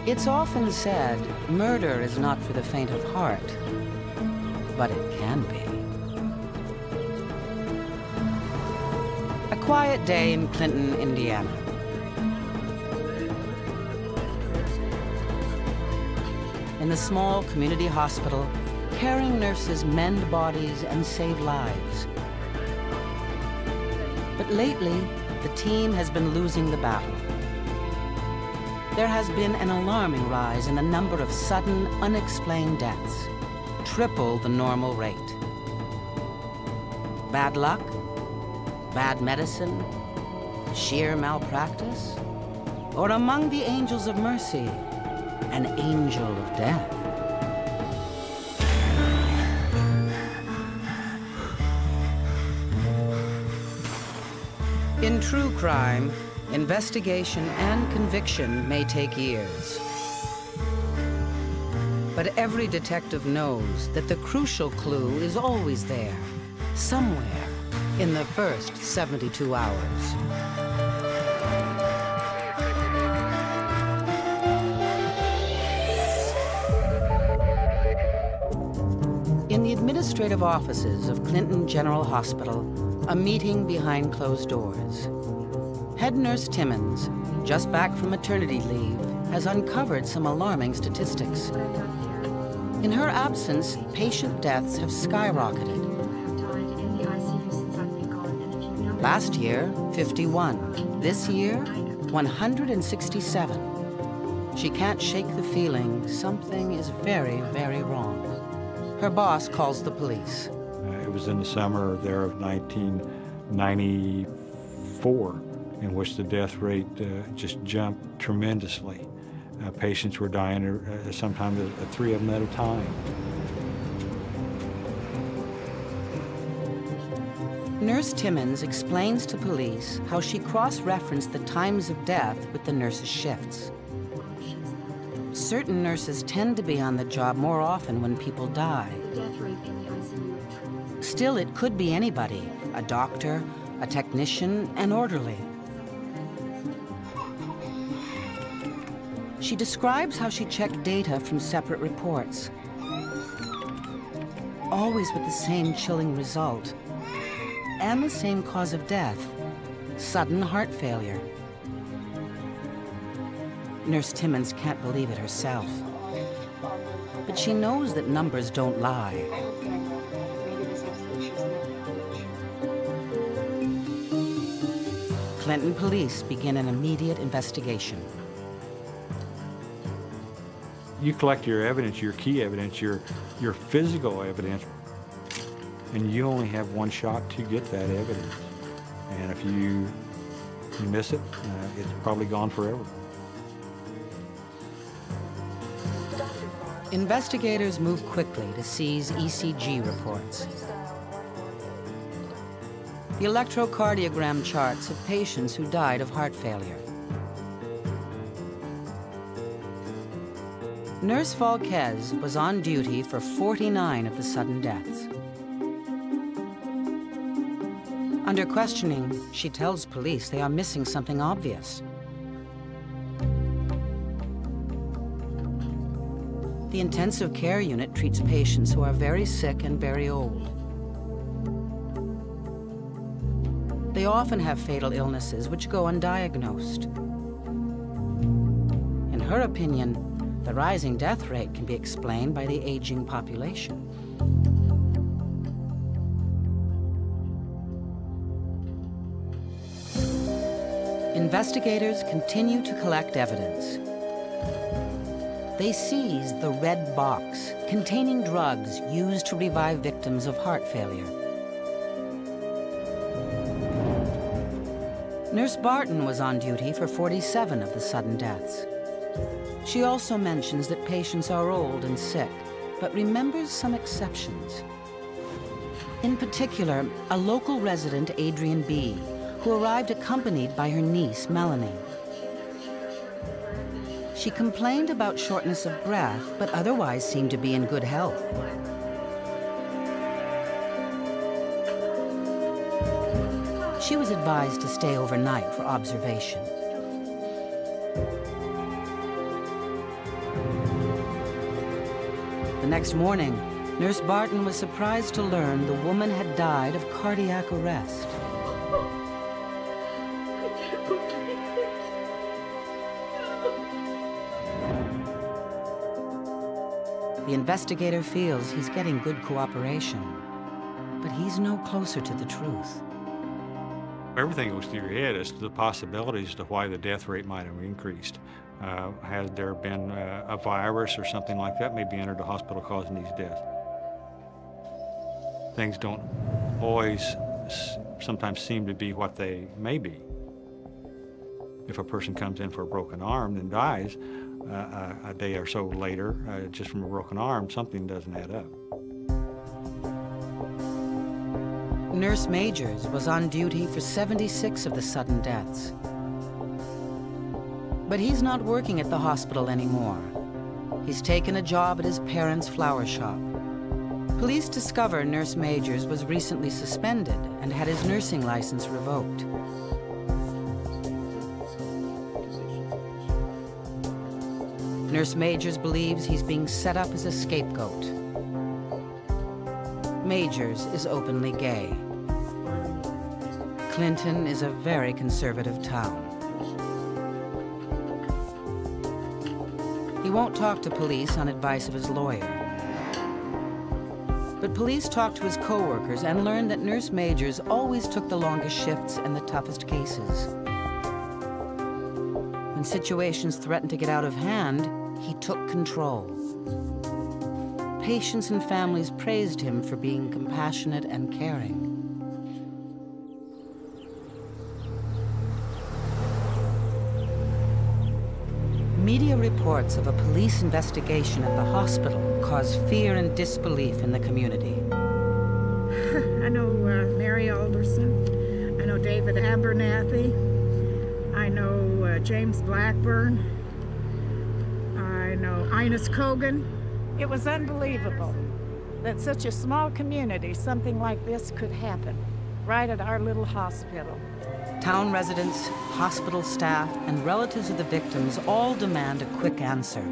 It's often said murder is not for the faint of heart, but it can be. A quiet day in Clinton, Indiana. In the small community hospital, caring nurses mend bodies and save lives. But lately, the team has been losing the battle. There has been an alarming rise in the number of sudden, unexplained deaths, triple the normal rate. Bad luck? Bad medicine? Sheer malpractice? Or among the angels of mercy, an angel of death? In true crime, investigation and conviction may take years. But every detective knows that the crucial clue is always there, somewhere in the first 72 hours. In the administrative offices of Clinton General Hospital, a meeting behind closed doors. Head nurse Timmons, just back from maternity leave, has uncovered some alarming statistics. In her absence, patient deaths have skyrocketed. Last year, 51. This year, 167. She can't shake the feeling something is very, very wrong. Her boss calls the police. It was in the summer there of 1994 in which the death rate just jumped tremendously. Patients were dying sometimes 3 of them at a time. Nurse Timmons explains to police how she cross-referenced the times of death with the nurses' shifts. Certain nurses tend to be on the job more often when people die. Still, it could be anybody, a doctor, a technician, an orderly. She describes how she checked data from separate reports, always with the same chilling result and the same cause of death, sudden heart failure. Nurse Timmons can't believe it herself, but she knows that numbers don't lie. Clinton police begin an immediate investigation. You collect your evidence, your key evidence, your physical evidence, and you only have one shot to get that evidence. And if you miss it, it's probably gone forever. Investigators move quickly to seize ECG reports. The electrocardiogram charts of patients who died of heart failure. Nurse Valquez was on duty for 49 of the sudden deaths. Under questioning, she tells police they are missing something obvious. The intensive care unit treats patients who are very sick and very old. They often have fatal illnesses which go undiagnosed. In her opinion, the rising death rate can be explained by the aging population. Investigators continue to collect evidence. They seize the red box containing drugs used to revive victims of heart failure. Nurse Barton was on duty for 47 of the sudden deaths. She also mentions that patients are old and sick, but remembers some exceptions. In particular, a local resident, Adrian B., who arrived accompanied by her niece, Melanie. She complained about shortness of breath, but otherwise seemed to be in good health. She was advised to stay overnight for observation. The next morning, Nurse Barton was surprised to learn the woman had died of cardiac arrest. The investigator feels he's getting good cooperation, but he's no closer to the truth. Everything goes through your head as to the possibilities as to why the death rate might have increased. Has there been a virus or something like that maybe entered the hospital causing these deaths? Things don't always sometimes seem to be what they may be. If a person comes in for a broken arm and dies a day or so later, just from a broken arm, something doesn't add up. Nurse Majors was on duty for 76 of the sudden deaths. But he's not working at the hospital anymore. He's taken a job at his parents' flower shop. Police discover Nurse Majors was recently suspended and had his nursing license revoked. Nurse Majors believes he's being set up as a scapegoat. Majors is openly gay. Clinton is a very conservative town. He won't talk to police on advice of his lawyer. But police talked to his co-workers and learned that Nurse Majors always took the longest shifts and the toughest cases. When situations threatened to get out of hand, he took control. Patients and families praised him for being compassionate and caring. Media reports of a police investigation at the hospital caused fear and disbelief in the community. I know Mary Alderson. I know David Abernathy. I know James Blackburn. I know Ines Cogan. It was unbelievable that such a small community, something like this could happen right at our little hospital. Town residents, hospital staff, and relatives of the victims all demand a quick answer.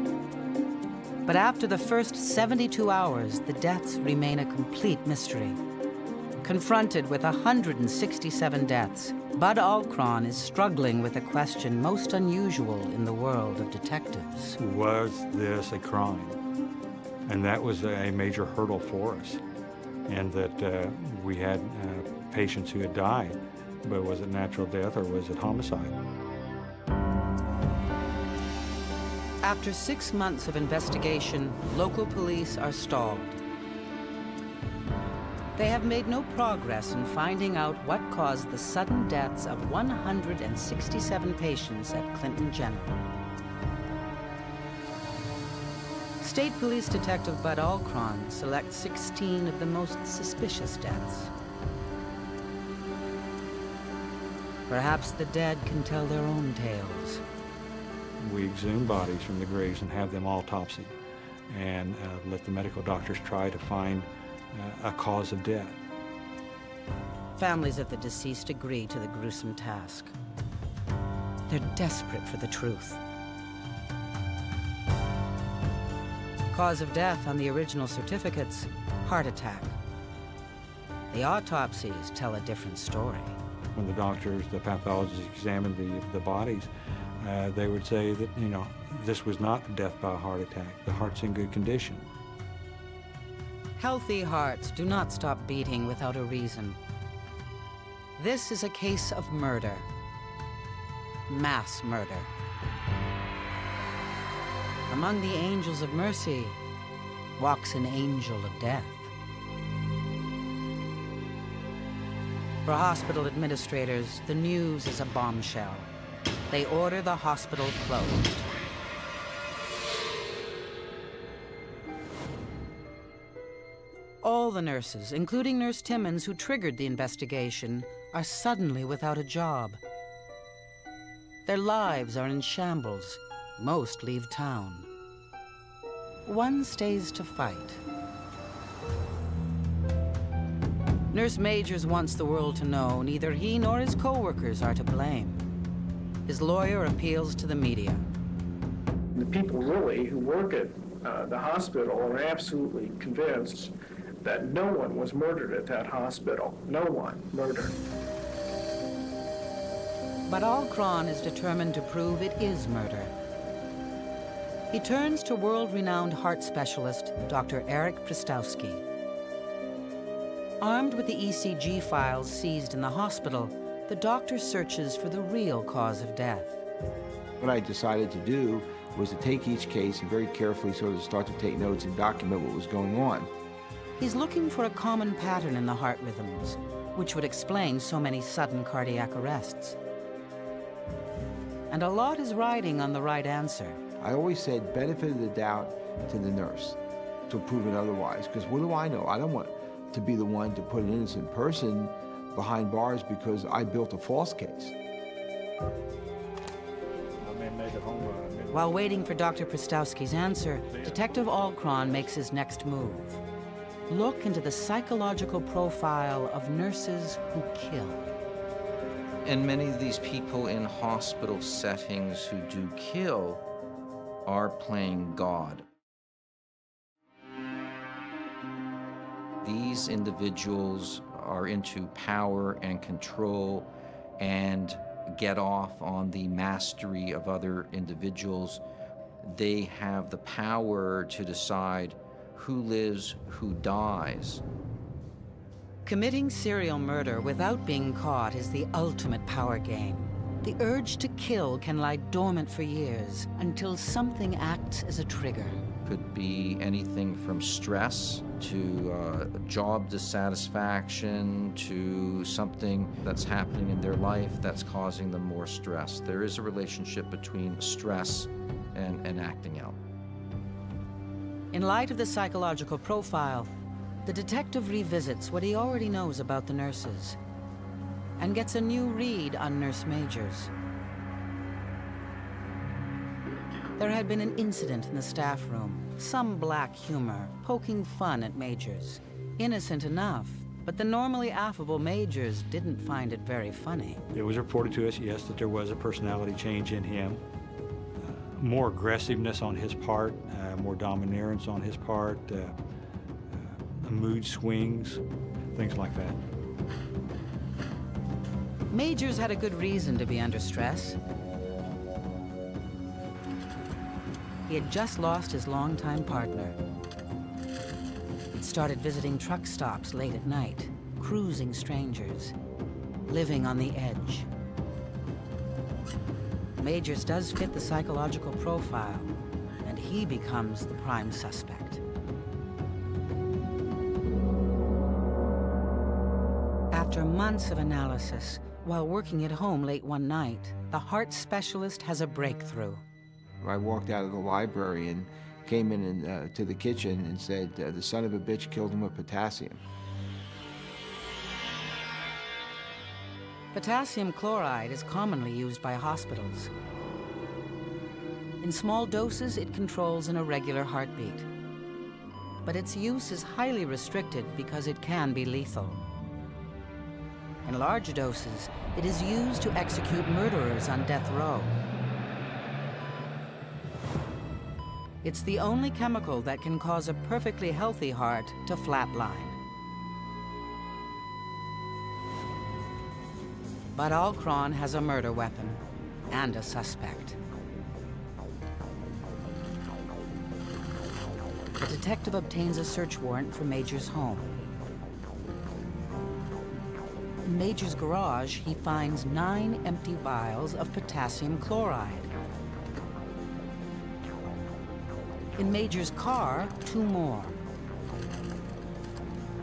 But after the first 72 hours, the deaths remain a complete mystery. Confronted with 167 deaths, Bud Alcron is struggling with a question most unusual in the world of detectives. Was this a crime? And that was a major hurdle for us. And that we had patients who had died. But was it natural death or was it homicide? After 6 months of investigation, local police are stalled. They have made no progress in finding out what caused the sudden deaths of 167 patients at Clinton General. State Police Detective Bud Alcron selects 16 of the most suspicious deaths. Perhaps the dead can tell their own tales. We exhume bodies from the graves and have them autopsied and let the medical doctors try to find a cause of death. Families of the deceased agree to the gruesome task. They're desperate for the truth. Cause of death on the original certificates, heart attack. The autopsies tell a different story. When the doctors, the pathologists examined the bodies, they would say that, you know, this was not death by a heart attack. The heart's in good condition. Healthy hearts do not stop beating without a reason. This is a case of murder. Mass murder. Among the angels of mercy walks an angel of death. For hospital administrators, the news is a bombshell. They order the hospital closed. All the nurses, including Nurse Timmons, who triggered the investigation, are suddenly without a job. Their lives are in shambles. Most leave town. One stays to fight. Nurse Majors wants the world to know neither he nor his co-workers are to blame. His lawyer appeals to the media. The people really who work at the hospital are absolutely convinced that no one was murdered at that hospital. No one murdered. But Alcron is determined to prove it is murder. He turns to world-renowned heart specialist, Dr. Eric Pristowski. Armed with the ECG files seized in the hospital, the doctor searches for the real cause of death. What I decided to do was to take each case and very carefully sort of start to take notes and document what was going on. He's looking for a common pattern in the heart rhythms, which would explain so many sudden cardiac arrests. And a lot is riding on the right answer. I always said benefit of the doubt to the nurse to prove it otherwise, because what do I know? I don't want to be the one to put an innocent person behind bars because I built a false case. While waiting for Dr. Pristowski's answer, Detective Alcron makes his next move. Look into the psychological profile of nurses who kill. And many of these people in hospital settings who do kill are playing God. These individuals are into power and control and get off on the mastery of other individuals. They have the power to decide who lives, who dies. Committing serial murder without being caught is the ultimate power game. The urge to kill can lie dormant for years until something acts as a trigger. Could be anything from stress to job dissatisfaction to something that's happening in their life that's causing them more stress. There is a relationship between stress and acting out. In light of the psychological profile, the detective revisits what he already knows about the nurses and gets a new read on Nurse Majors. There had been an incident in the staff room, some black humor, poking fun at Majors. Innocent enough, but the normally affable Majors didn't find it very funny. It was reported to us, yes, that there was a personality change in him. More aggressiveness on his part, more domineerance on his part, mood swings, things like that. Majors had a good reason to be under stress. He had just lost his longtime partner. He'd started visiting truck stops late at night, cruising strangers, living on the edge. Majors does fit the psychological profile, and he becomes the prime suspect. After months of analysis, while working at home late one night, the heart specialist has a breakthrough. I walked out of the library and came in and, to the kitchen and said, the son of a bitch killed him with potassium. Potassium chloride is commonly used by hospitals. In small doses, it controls an irregular heartbeat. But its use is highly restricted because it can be lethal. In large doses, it is used to execute murderers on death row. It's the only chemical that can cause a perfectly healthy heart to flatline. But Alcron has a murder weapon and a suspect. The detective obtains a search warrant for Major's home. In Major's garage, he finds 9 empty vials of potassium chloride. In Major's car, 2 more.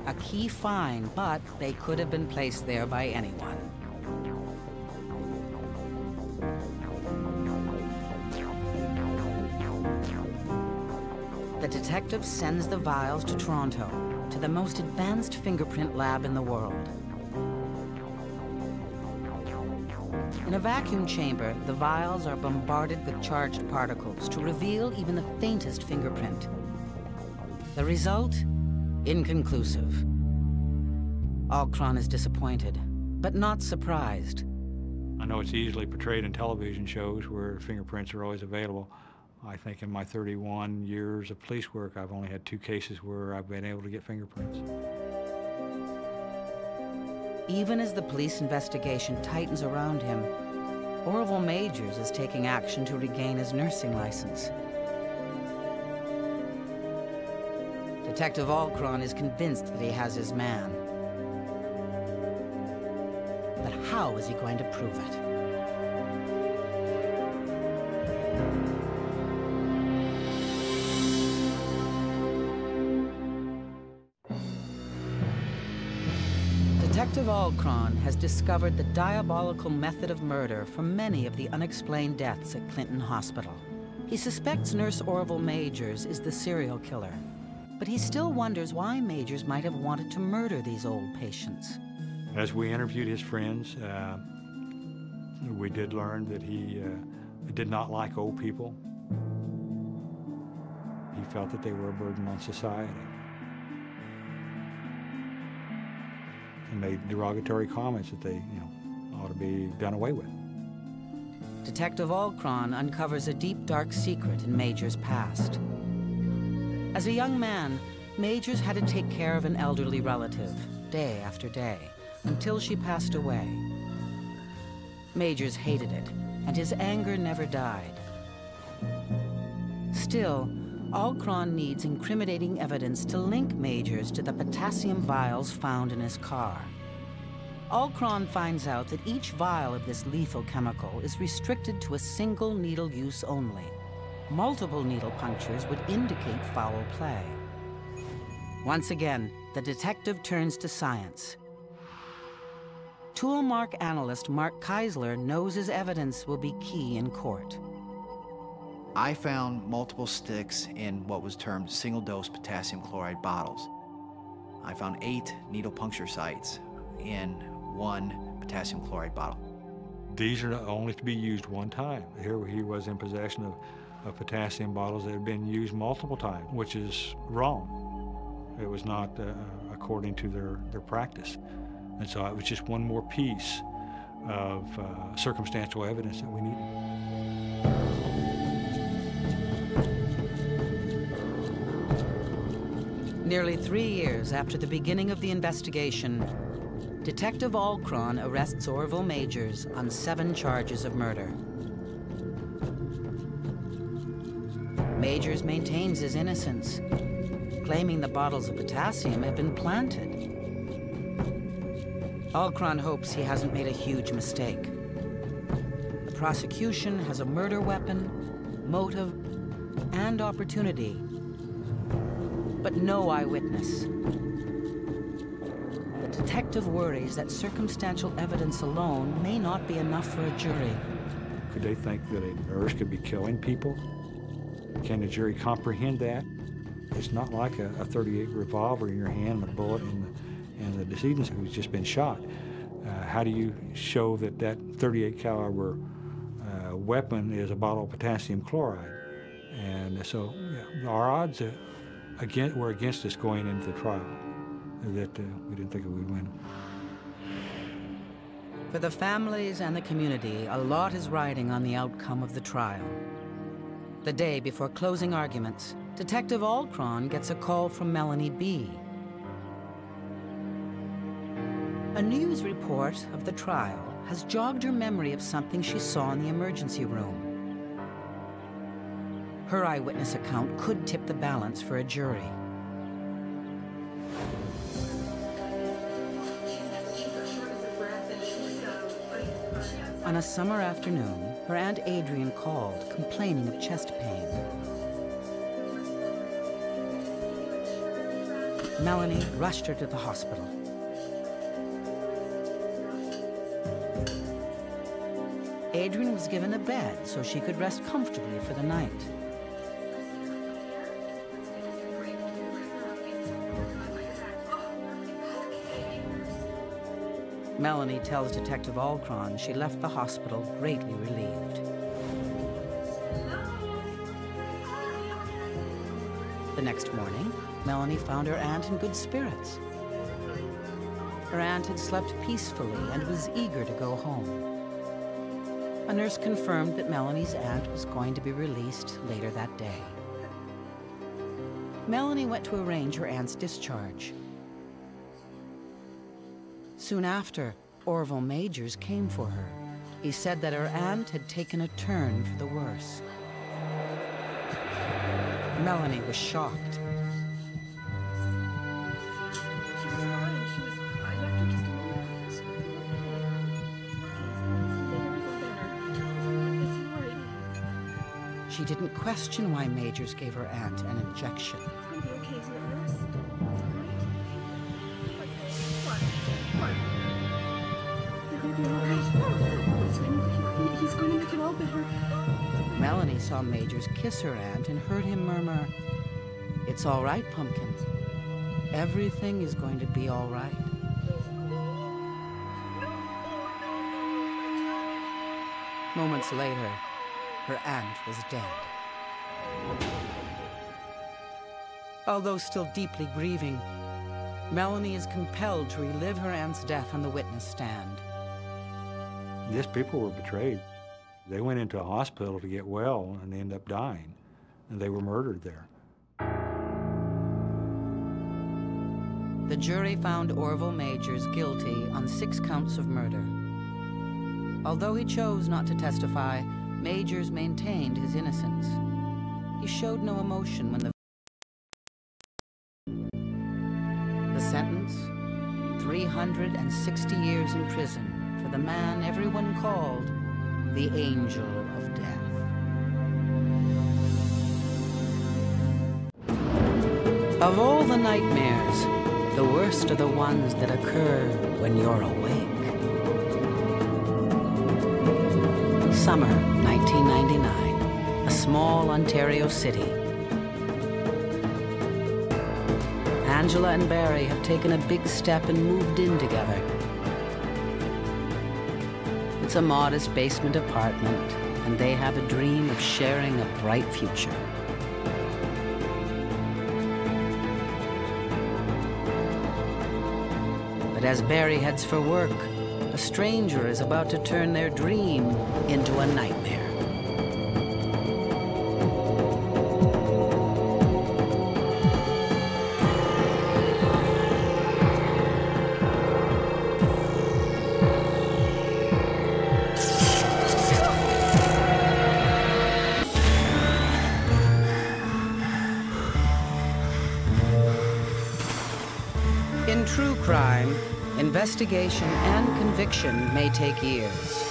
A key find, but they could have been placed there by anyone. The detective sends the vials to Toronto, to the most advanced fingerprint lab in the world. In a vacuum chamber, the vials are bombarded with charged particles to reveal even the faintest fingerprint. The result? Inconclusive. Alcron is disappointed, but not surprised. I know it's easily portrayed in television shows where fingerprints are always available, I think in my 31 years of police work, I've only had 2 cases where I've been able to get fingerprints. Even as the police investigation tightens around him, Orville Majors is taking action to regain his nursing license. Detective Alcron is convinced that he has his man. But how is he going to prove it? Detective Alcron has discovered the diabolical method of murder for many of the unexplained deaths at Clinton Hospital. He suspects Nurse Orville Majors is the serial killer, but he still wonders why Majors might have wanted to murder these old patients. As we interviewed his friends, we did learn that he did not like old people. He felt that they were a burden on society. And made derogatory comments that they, ought to be done away with. Detective Alcron uncovers a deep, dark secret in Majors' past. As a young man, Majors had to take care of an elderly relative, day after day, until she passed away. Majors hated it, and his anger never died. Still, Alcron needs incriminating evidence to link Majors to the potassium vials found in his car. Alcron finds out that each vial of this lethal chemical is restricted to a single needle use only. Multiple needle punctures would indicate foul play. Once again, the detective turns to science. Toolmark analyst Mark Keisler knows his evidence will be key in court. I found multiple sticks in what was termed single-dose potassium chloride bottles. I found 8 needle puncture sites in 1 potassium chloride bottle. These are only to be used one time. Here he was in possession of potassium bottles that had been used multiple times, which is wrong. It was not according to their practice. And so it was just one more piece of circumstantial evidence that we needed. Nearly 3 years after the beginning of the investigation, Detective Alcron arrests Orville Majors on 7 charges of murder. Majors maintains his innocence, claiming the bottles of potassium have been planted. Alcron hopes he hasn't made a huge mistake. The prosecution has a murder weapon, motive, and opportunity, but no eyewitness. The detective worries that circumstantial evidence alone may not be enough for a jury. Could they think that a nurse could be killing people? Can the jury comprehend that? It's not like a .38 revolver in your hand, a bullet in the decedent who's just been shot. How do you show that that .38 caliber weapon is a bottle of potassium chloride? And so our odds were against us going into the trial, that we didn't think we would win. For the families and the community, a lot is riding on the outcome of the trial. The day before closing arguments, Detective Alcron gets a call from Melanie B. A news report of the trial has jogged her memory of something she saw in the emergency room. Her eyewitness account could tip the balance for a jury. On a summer afternoon, her Aunt Adrian called, complaining of chest pain. Melanie rushed her to the hospital. Adrian was given a bed so she could rest comfortably for the night. Melanie tells Detective Alcron she left the hospital greatly relieved. The next morning, Melanie found her aunt in good spirits. Her aunt had slept peacefully and was eager to go home. A nurse confirmed that Melanie's aunt was going to be released later that day. Melanie went to arrange her aunt's discharge. Soon after, Orville Majors came for her. He said that her aunt had taken a turn for the worse. Melanie was shocked. She didn't question why Majors gave her aunt an injection. He's going to make it all better. Melanie saw Majors kiss her aunt and heard him murmur, "It's all right, Pumpkin. Everything is going to be all right." Moments later, her aunt was dead. Although still deeply grieving, Melanie is compelled to relive her aunt's death on the witness stand. These people were betrayed. They went into a hospital to get well and they ended up dying, and they were murdered there. The jury found Orville Majors guilty on 6 counts of murder. Although he chose not to testify, Majors maintained his innocence. He showed no emotion when the sentence, 360 years in prison for the man everyone called the Angel of Death. Of all the nightmares, the worst are the ones that occur when you're awake. Summer 1999, a small Ontario city. Angela and Barry have taken a big step and moved in together. It's a modest basement apartment, and they have a dream of sharing a bright future. But as Barry heads for work, a stranger is about to turn their dream into a nightmare. In true crime, investigation and conviction may take years.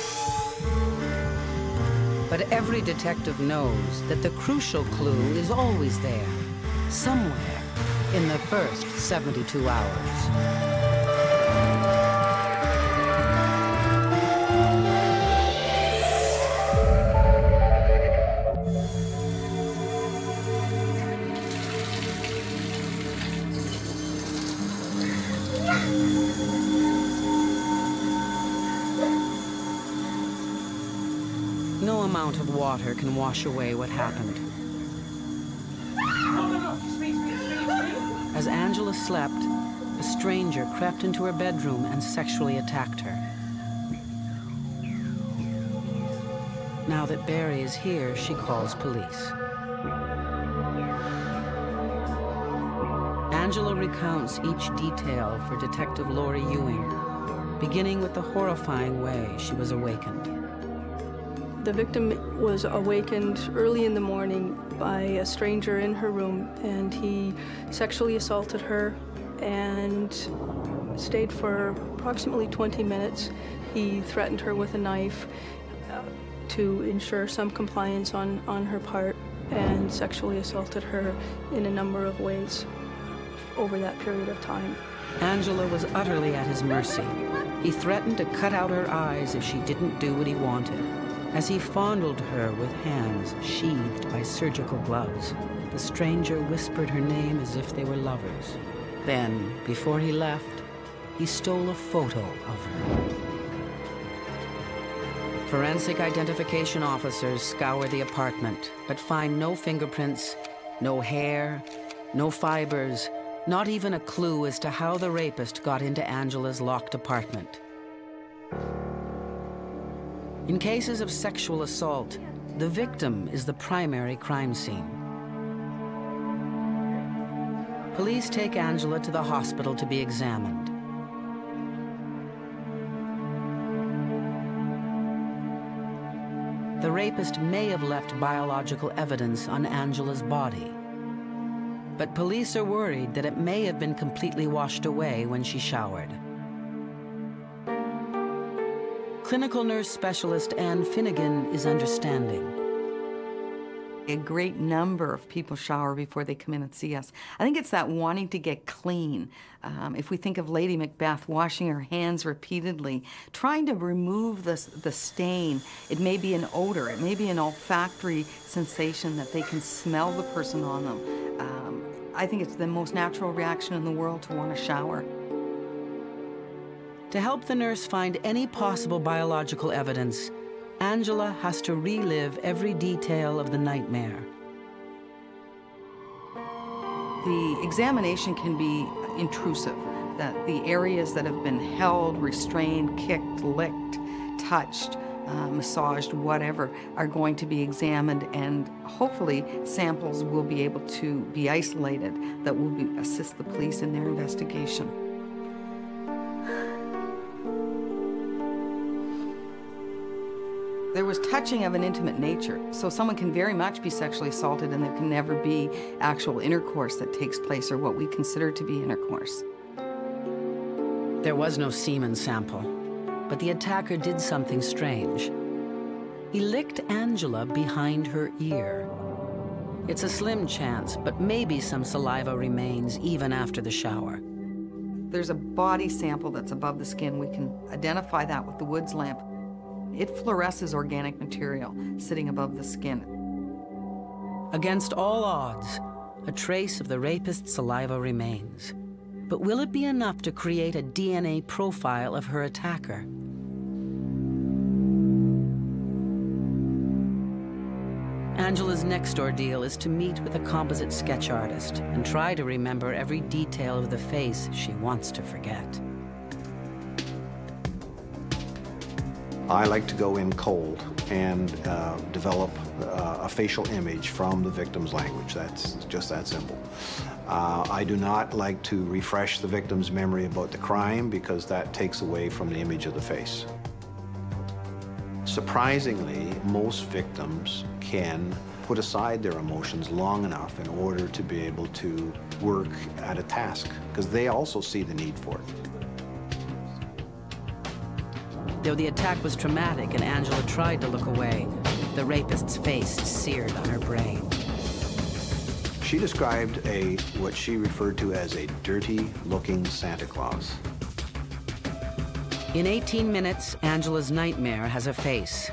But every detective knows that the crucial clue is always there, somewhere in the first 72 hours. No amount of water can wash away what happened. As Angela slept, a stranger crept into her bedroom and sexually attacked her. Now that Barry is here, she calls police. Angela recounts each detail for Detective Laurie Ewing, beginning with the horrifying way she was awakened. The victim was awakened early in the morning by a stranger in her room, and he sexually assaulted her and stayed for approximately 20 minutes. He threatened her with a knife to ensure some compliance on her part, and sexually assaulted her in a number of ways over that period of time. Angela was utterly at his mercy. He threatened to cut out her eyes if she didn't do what he wanted. As he fondled her with hands sheathed by surgical gloves, the stranger whispered her name as if they were lovers. Then, before he left, he stole a photo of her. Forensic identification officers scour the apartment, but find no fingerprints, no hair, no fibers, not even a clue as to how the rapist got into Angela's locked apartment. In cases of sexual assault, the victim is the primary crime scene. Police take Angela to the hospital to be examined. The rapist may have left biological evidence on Angela's body, but police are worried that it may have been completely washed away when she showered. Clinical nurse specialist Ann Finnegan is understanding. A great number of people shower before they come in and see us. I think it's that wanting to get clean. If we think of Lady Macbeth washing her hands repeatedly, trying to remove the stain. It may be an odor, it may be an olfactory sensation that they can smell the person on them. I think it's the most natural reaction in the world to want to shower. To help the nurse find any possible biological evidence, Angela has to relive every detail of the nightmare. The examination can be intrusive, that the areas that have been held, restrained, kicked, licked, touched, massaged, whatever, are going to be examined, and hopefully samples will be able to be isolated that will assist the police in their investigation. There was touching of an intimate nature, so someone can very much be sexually assaulted and there can never be actual intercourse that takes place, or what we consider to be intercourse. There was no semen sample, but the attacker did something strange. He licked Angela behind her ear. It's a slim chance, but maybe some saliva remains even after the shower. There's a body sample that's above the skin. We can identify that with the Woods lamp. It fluoresces organic material sitting above the skin. Against all odds, a trace of the rapist's saliva remains. But will it be enough to create a DNA profile of her attacker? Angela's next ordeal is to meet with a composite sketch artist and try to remember every detail of the face she wants to forget. I like to go in cold and develop a facial image from the victim's language. That's just that simple. I do not like to refresh the victim's memory about the crime because that takes away from the image of the face. Surprisingly, most victims can put aside their emotions long enough in order to be able to work at a task, because they also see the need for it. Though the attack was traumatic and Angela tried to look away, the rapist's face seared on her brain. She described what she referred to as a dirty-looking Santa Claus. In 18 minutes, Angela's nightmare has a face.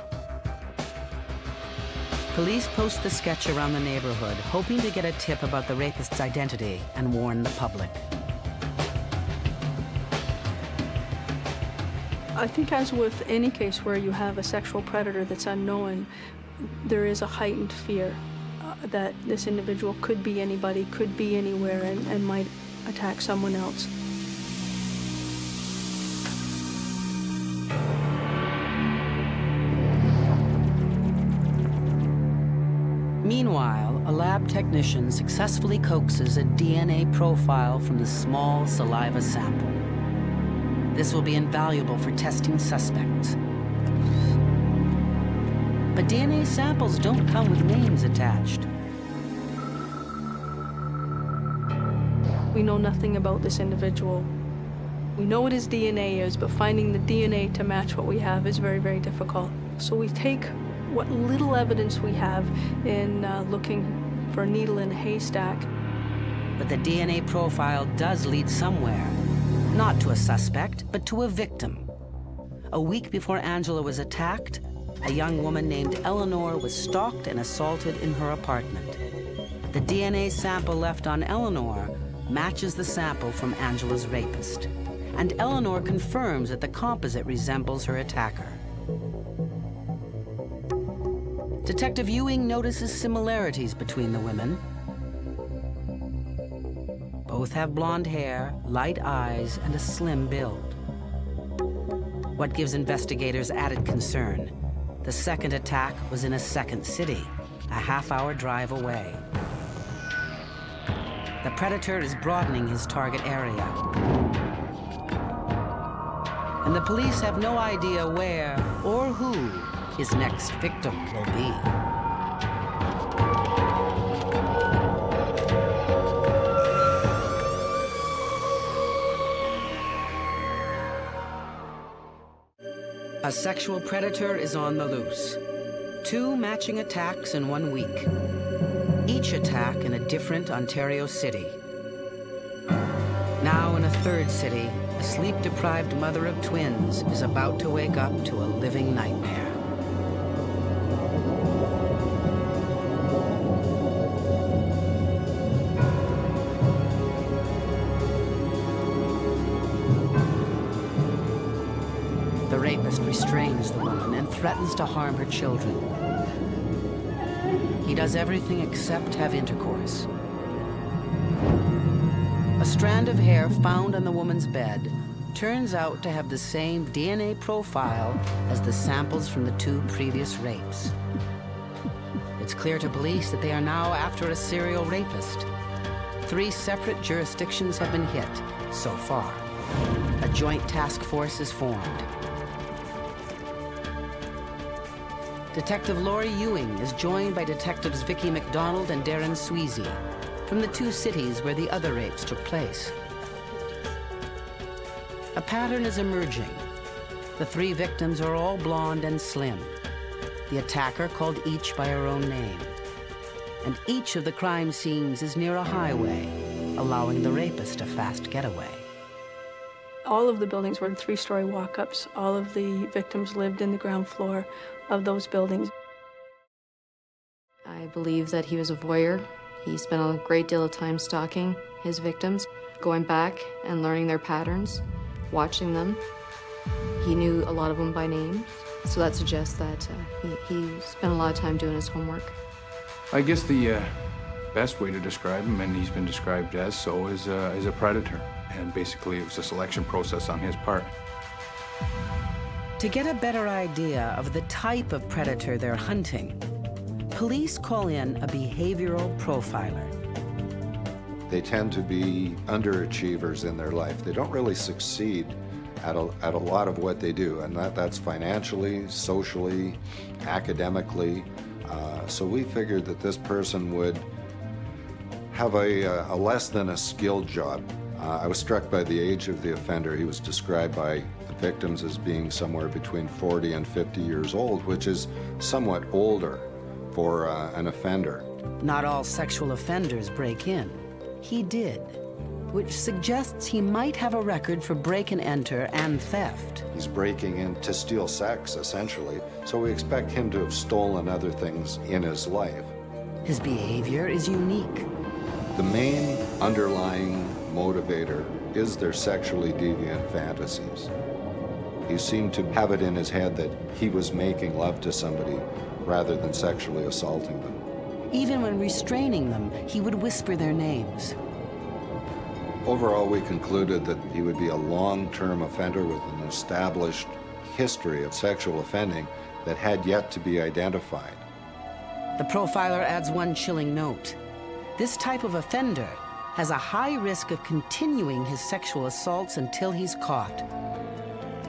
Police post the sketch around the neighborhood, hoping to get a tip about the rapist's identity and warn the public. I think, as with any case where you have a sexual predator that's unknown, there is a heightened fear that this individual could be anybody, could be anywhere, and might attack someone else. Meanwhile, a lab technician successfully coaxes a DNA profile from the small saliva sample. This will be invaluable for testing suspects. But DNA samples don't come with names attached. We know nothing about this individual. We know what his DNA is, but finding the DNA to match what we have is very, very difficult. So we take what little evidence we have in looking for a needle in a haystack. But the DNA profile does lead somewhere. Not to a suspect, but to a victim. A week before Angela was attacked, a young woman named Eleanor was stalked and assaulted in her apartment. The DNA sample left on Eleanor matches the sample from Angela's rapist. And Eleanor confirms that the composite resembles her attacker. Detective Ewing notices similarities between the women. Both have blonde hair, light eyes, and a slim build. What gives investigators added concern? The second attack was in a second city, a half-hour drive away. The predator is broadening his target area. And the police have no idea where or who his next victim will be. A sexual predator is on the loose. 2 matching attacks in 1 week. Each attack in a different Ontario city. Now in a third city, a sleep-deprived mother of twins is about to wake up to a living nightmare. The rapist restrains the woman and threatens to harm her children. He does everything except have intercourse. A strand of hair found on the woman's bed turns out to have the same DNA profile as the samples from the 2 previous rapes. It's clear to police that they are now after a serial rapist. 3 separate jurisdictions have been hit so far. A joint task force is formed. Detective Laurie Ewing is joined by detectives Vicki McDonald and Darren Sweezy from the 2 cities where the other rapes took place. A pattern is emerging. The 3 victims are all blonde and slim. The attacker called each by her own name. And each of the crime scenes is near a highway, allowing the rapist a fast getaway. All of the buildings were 3-story walk-ups. All of the victims lived in the ground floor of those buildings. I believe that he was a voyeur. He spent a great deal of time stalking his victims, going back and learning their patterns, watching them. He knew a lot of them by name, so that suggests that he spent a lot of time doing his homework. I guess the best way to describe him, and he's been described as so, is a predator. And basically it was a selection process on his part. To get a better idea of the type of predator they're hunting, police call in a behavioral profiler. They tend to be underachievers in their life. They don't really succeed at a lot of what they do, and that's financially, socially, academically. So we figured that this person would have a less than a skilled job. I was struck by the age of the offender. He was described by the victims as being somewhere between 40 and 50 years old, which is somewhat older for an offender. Not all sexual offenders break in. He did, which suggests he might have a record for break and enter and theft. He's breaking in to steal sex, essentially, so we expect him to have stolen other things in his life. His behavior is unique. The main underlying motivator is their sexually deviant fantasies. He seemed to have it in his head that he was making love to somebody rather than sexually assaulting them. Even when restraining them, he would whisper their names. Overall, we concluded that he would be a long-term offender with an established history of sexual offending that had yet to be identified. The profiler adds one chilling note. This type of offender has a high risk of continuing his sexual assaults until he's caught.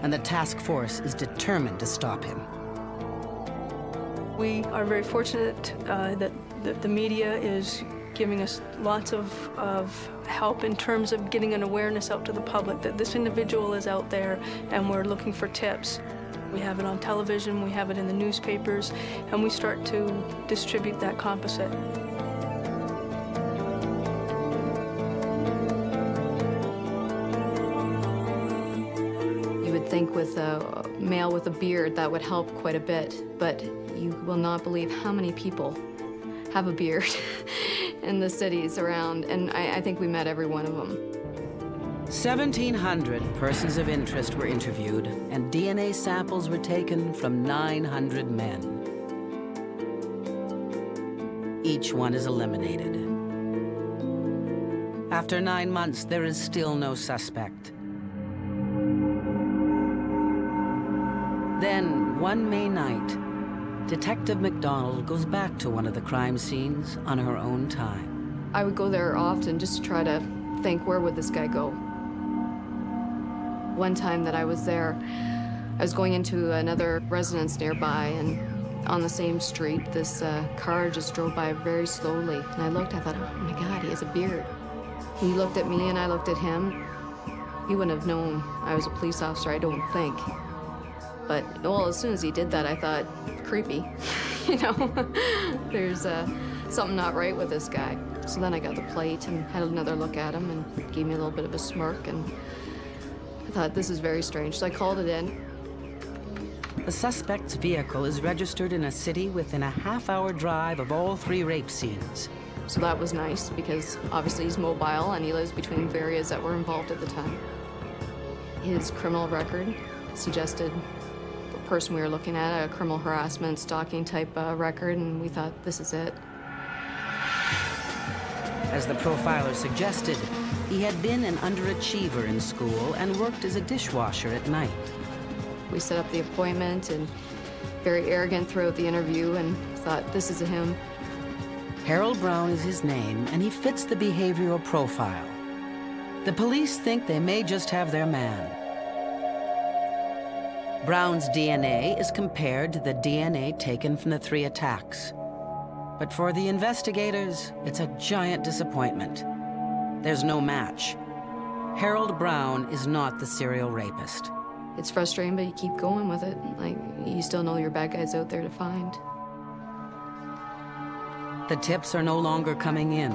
And the task force is determined to stop him. We are very fortunate that the media is giving us lots of help in terms of getting an awareness out to the public that this individual is out there and we're looking for tips. We have it on television, we have it in the newspapers, and we start to distribute that composite. Think with a male with a beard that would help quite a bit, but you will not believe how many people have a beard in the cities around, and I think we met every one of them. 1,700 persons of interest were interviewed, and DNA samples were taken from 900 men. Each one is eliminated. After 9 months, there is still no suspect. Then, one May night, Detective McDonald goes back to one of the crime scenes on her own time. I would go there often just to try to think, where would this guy go? One time that I was there, I was going into another residence nearby, and on the same street, this car just drove by very slowly. And I looked, I thought, oh my God, he has a beard. He looked at me and I looked at him. He wouldn't have known I was a police officer, I don't think. But, well, as soon as he did that, I thought, creepy. You know, there's something not right with this guy. So then I got the plate and had another look at him and gave me a little bit of a smirk, and I thought, this is very strange. So I called it in. The suspect's vehicle is registered in a city within a half-hour drive of all 3 rape scenes. So that was nice, because obviously he's mobile and he lives between areas that were involved at the time. His criminal record suggested the person we were looking at, a criminal harassment, stalking type record, and we thought, this is it. As the profiler suggested, he had been an underachiever in school and worked as a dishwasher at night. We set up the appointment, and very arrogant throughout the interview, and thought, this is him. Harold Brown is his name, and he fits the behavioral profile. The police think they may just have their man. Brown's DNA is compared to the DNA taken from the 3 attacks. But for the investigators, it's a giant disappointment. There's no match. Harold Brown is not the serial rapist. It's frustrating, but you keep going with it. Like, you still know your bad guys out there to find. The tips are no longer coming in.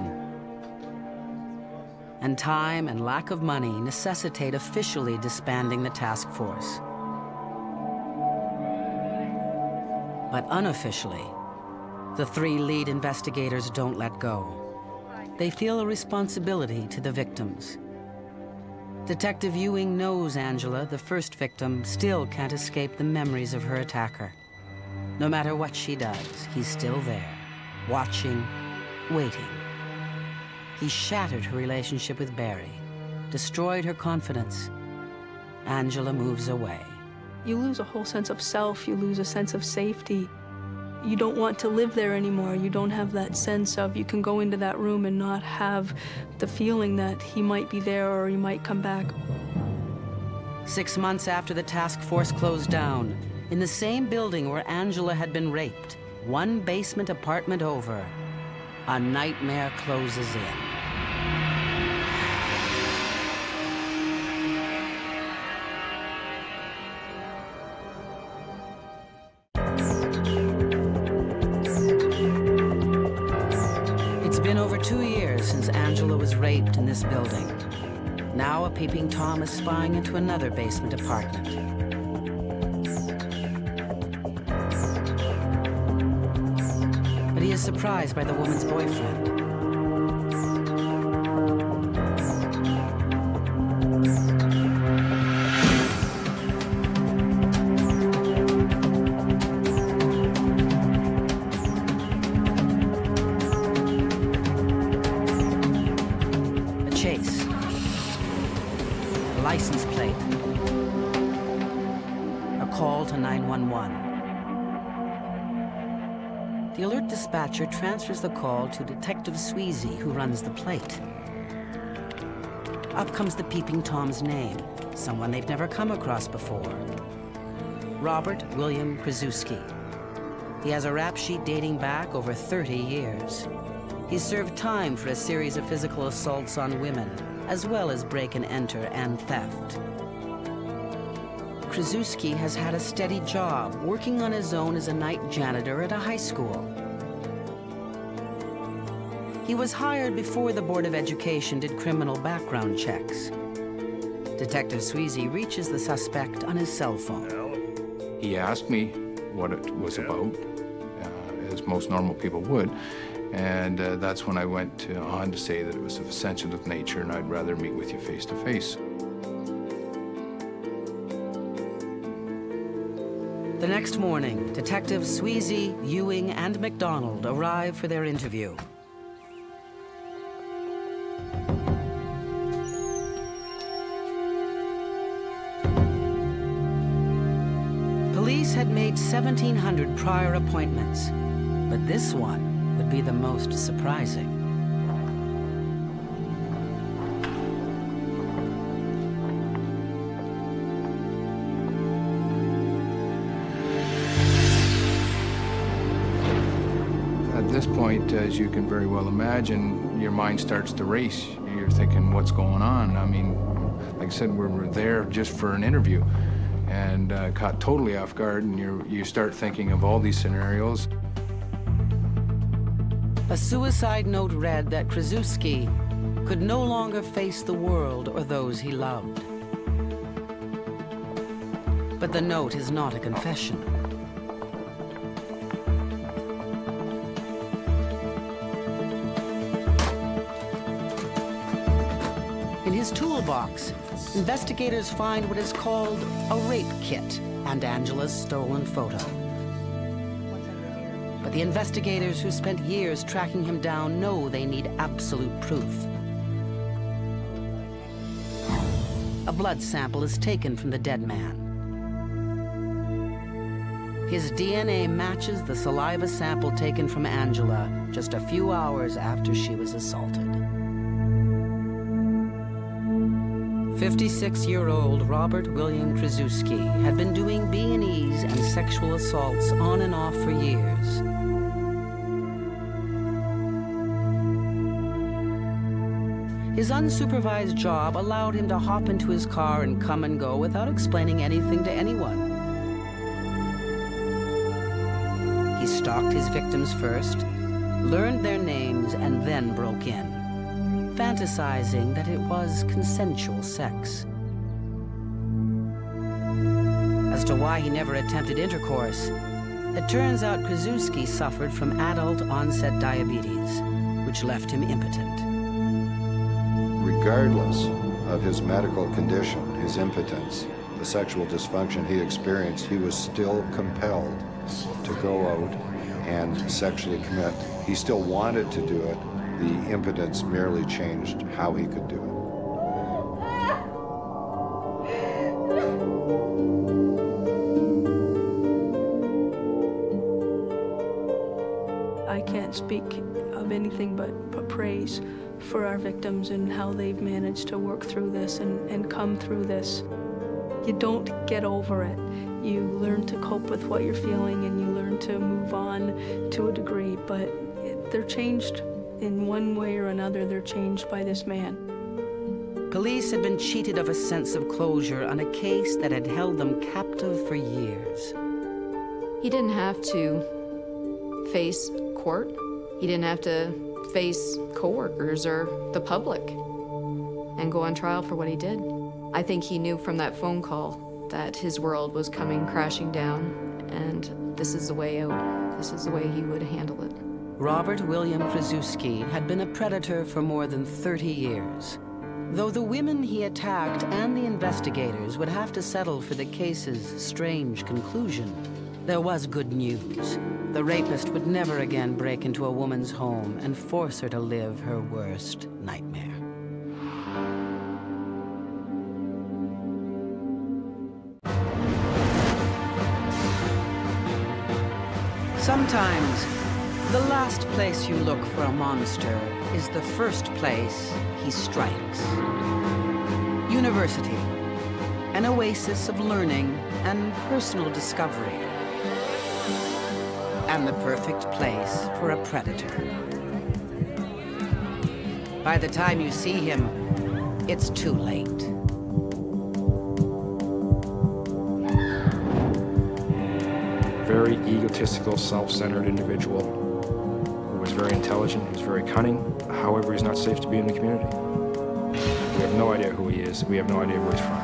And time and lack of money necessitate officially disbanding the task force. But unofficially, the 3 lead investigators don't let go. They feel a responsibility to the victims. Detective Ewing knows Angela, the first victim, still can't escape the memories of her attacker. No matter what she does, he's still there, watching, waiting. He shattered her relationship with Barry, destroyed her confidence. Angela moves away. You lose a whole sense of self, you lose a sense of safety. You don't want to live there anymore. You don't have that sense of you can go into that room and not have the feeling that he might be there or he might come back. 6 months after the task force closed down, in the same building where Angela had been raped, 1 basement apartment over, a nightmare closes in. Over 2 years since Angela was raped in this building. Now a peeping Tom is spying into another basement apartment. But he is surprised by the woman's boyfriend. License plate. A call to 911. The alert dispatcher transfers the call to Detective Sweezy, who runs the plate. Up comes the peeping Tom's name, someone they've never come across before. Robert William Krasuski. He has a rap sheet dating back over 30 years. He's served time for a series of physical assaults on women, as well as break and enter and theft. Krasuski has had a steady job, working on his own as a night janitor at a high school. He was hired before the Board of Education did criminal background checks. Detective Sweezy reaches the suspect on his cell phone. He asked me what it was about, as most normal people would. And that's when I went on to say that it was of a sensitive nature and I'd rather meet with you face to face. The next morning, Detectives Sweezy, Ewing, and McDonald arrive for their interview. Police had made 1,700 prior appointments, but this one would be the most surprising. At this point, as you can very well imagine, your mind starts to race. You're thinking, what's going on? I mean, like I said, we're there just for an interview, and caught totally off guard, and you start thinking of all these scenarios. A suicide note read that Krasuski could no longer face the world or those he loved. But the note is not a confession. In his toolbox, investigators find what is called a rape kit and Angela's stolen photo. But the investigators who spent years tracking him down know they need absolute proof. A blood sample is taken from the dead man. His DNA matches the saliva sample taken from Angela just a few hours after she was assaulted. 56-year-old Robert William Krasuski had been doing B&Es and sexual assaults on and off for years. His unsupervised job allowed him to hop into his car and come and go without explaining anything to anyone. He stalked his victims first, learned their names, and then broke in, fantasizing that it was consensual sex. As to why he never attempted intercourse, it turns out Krasuski suffered from adult-onset diabetes, which left him impotent. Regardless of his medical condition, his impotence, the sexual dysfunction he experienced, he was still compelled to go out and sexually commit. He still wanted to do it. The impotence merely changed how he could do it. I can't speak of anything but praise for our victims and how they've managed to work through this and come through this. You don't get over it. You learn to cope with what you're feeling and you learn to move on to a degree, but they're changed in one way or another. They're changed by this man. Police had been cheated of a sense of closure on a case that had held them captive for years. He didn't have to face court. He didn't have to face coworkers or the public and go on trial for what he did. I think he knew from that phone call that his world was coming crashing down, and this is the way out. This is the way he would handle it. Robert William Krasuski had been a predator for more than 30 years. Though the women he attacked and the investigators would have to settle for the case's strange conclusion, there was good news. The rapist would never again break into a woman's home and force her to live her worst nightmare. Sometimes, the last place you look for a monster is the first place he strikes. University, an oasis of learning and personal discovery. And the perfect place for a predator. By the time you see him, it's too late. Very egotistical, self-centered individual who was very intelligent, he was very cunning. However, he's not safe to be in the community. We have no idea who he is. We have no idea where he's from.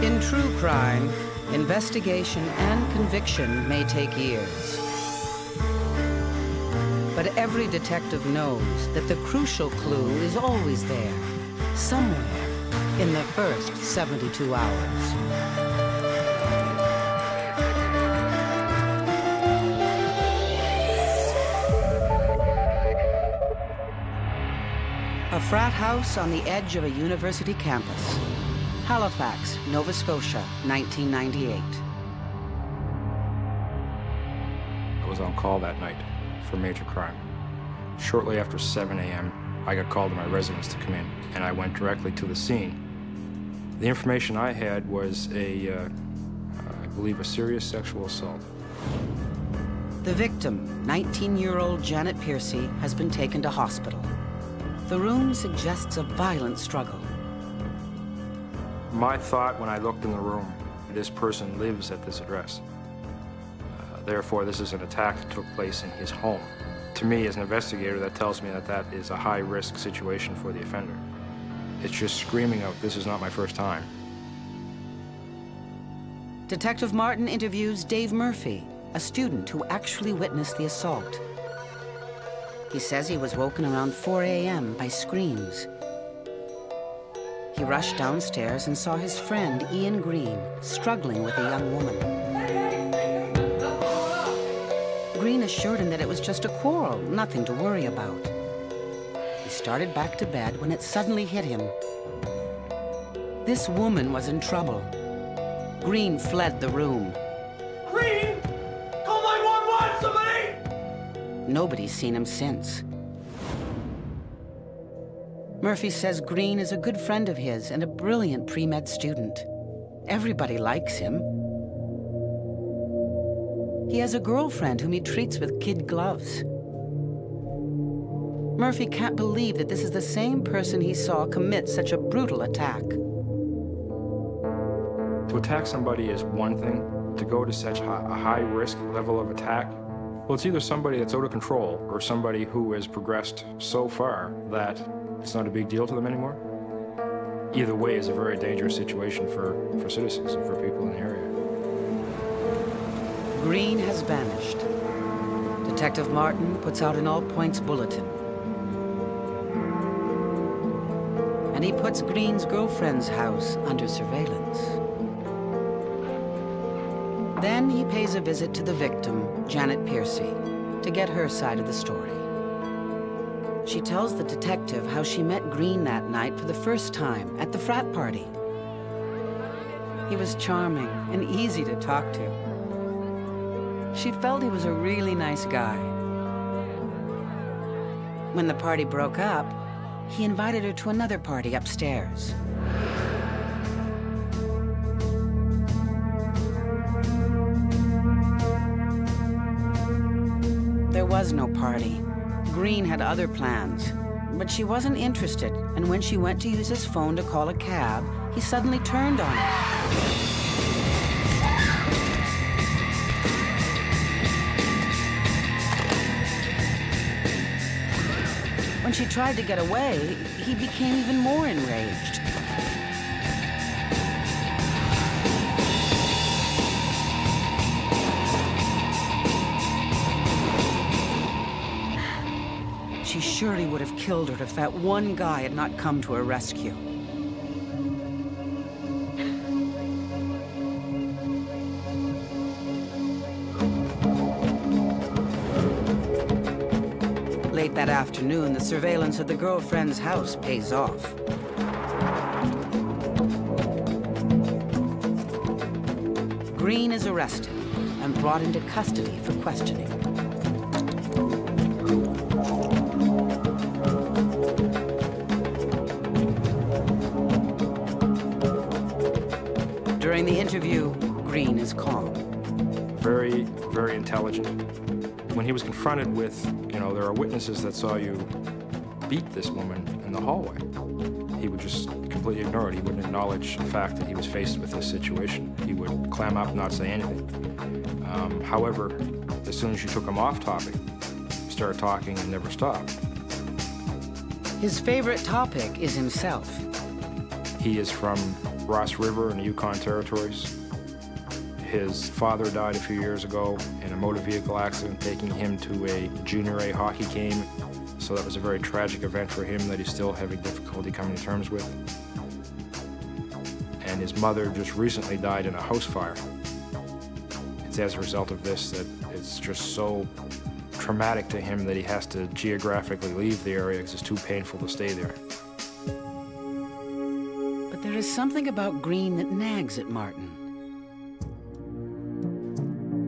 In true crime, investigation and conviction may take years. But every detective knows that the crucial clue is always there, somewhere in the first 72 hours. A frat house on the edge of a university campus. Halifax, Nova Scotia, 1998. I was on call that night for major crime. Shortly after 7 a.m., I got called to my residence to come in, and I went directly to the scene. The information I had was I believe, a serious sexual assault. The victim, 19-year-old Janet Piercy, has been taken to hospital. The room suggests a violent struggle. My thought when I looked in the room, this person lives at this address. Therefore, this is an attack that took place in his home. To me, as an investigator, that tells me that that is a high-risk situation for the offender. It's just screaming out, this is not my first time. Detective Martin interviews Dave Murphy, a student who actually witnessed the assault. He says he was woken around 4 a.m. by screams. He rushed downstairs and saw his friend, Ian Green, struggling with a young woman. Green assured him that it was just a quarrel, nothing to worry about. He started back to bed when it suddenly hit him. This woman was in trouble. Green fled the room. Green! Call 911, somebody! Nobody's seen him since. Murphy says Green is a good friend of his and a brilliant pre-med student. Everybody likes him. He has a girlfriend whom he treats with kid gloves. Murphy can't believe that this is the same person he saw commit such a brutal attack. To attack somebody is one thing. To go to such a high-risk level of attack, well, it's either somebody that's out of control or somebody who has progressed so far that it's not a big deal to them anymore. Either way is a very dangerous situation for citizens and for people in the area. Green has vanished. Detective Martin puts out an all-points bulletin. And he puts Green's girlfriend's house under surveillance. Then he pays a visit to the victim, Janet Piercy, to get her side of the story. She tells the detective how she met Green that night for the first time at the frat party. He was charming and easy to talk to. She felt he was a really nice guy. When the party broke up, he invited her to another party upstairs. There was no party. Green had other plans, but she wasn't interested, and when she went to use his phone to call a cab, he suddenly turned on her. When she tried to get away, he became even more enraged. She surely would have killed her if that one guy had not come to her rescue. Late that afternoon, the surveillance of the girlfriend's house pays off. Green is arrested and brought into custody for questioning. During the interview, Green is calm. Very, very intelligent. When he was confronted with, there are witnesses that saw you beat this woman in the hallway, he would just completely ignore it. He wouldn't acknowledge the fact that he was faced with this situation. He would clam up, not say anything. However, as soon as you took him off topic, he started talking and never stopped. His favorite topic is himself. He is from Ross River in the Yukon Territories. His father died a few years ago in a motor vehicle accident, taking him to a Junior A hockey game. So that was a very tragic event for him that he's still having difficulty coming to terms with. And his mother just recently died in a house fire. It's as a result of this that it's just so traumatic to him that he has to geographically leave the area because it's too painful to stay there. But there is something about Green that nags at Martin.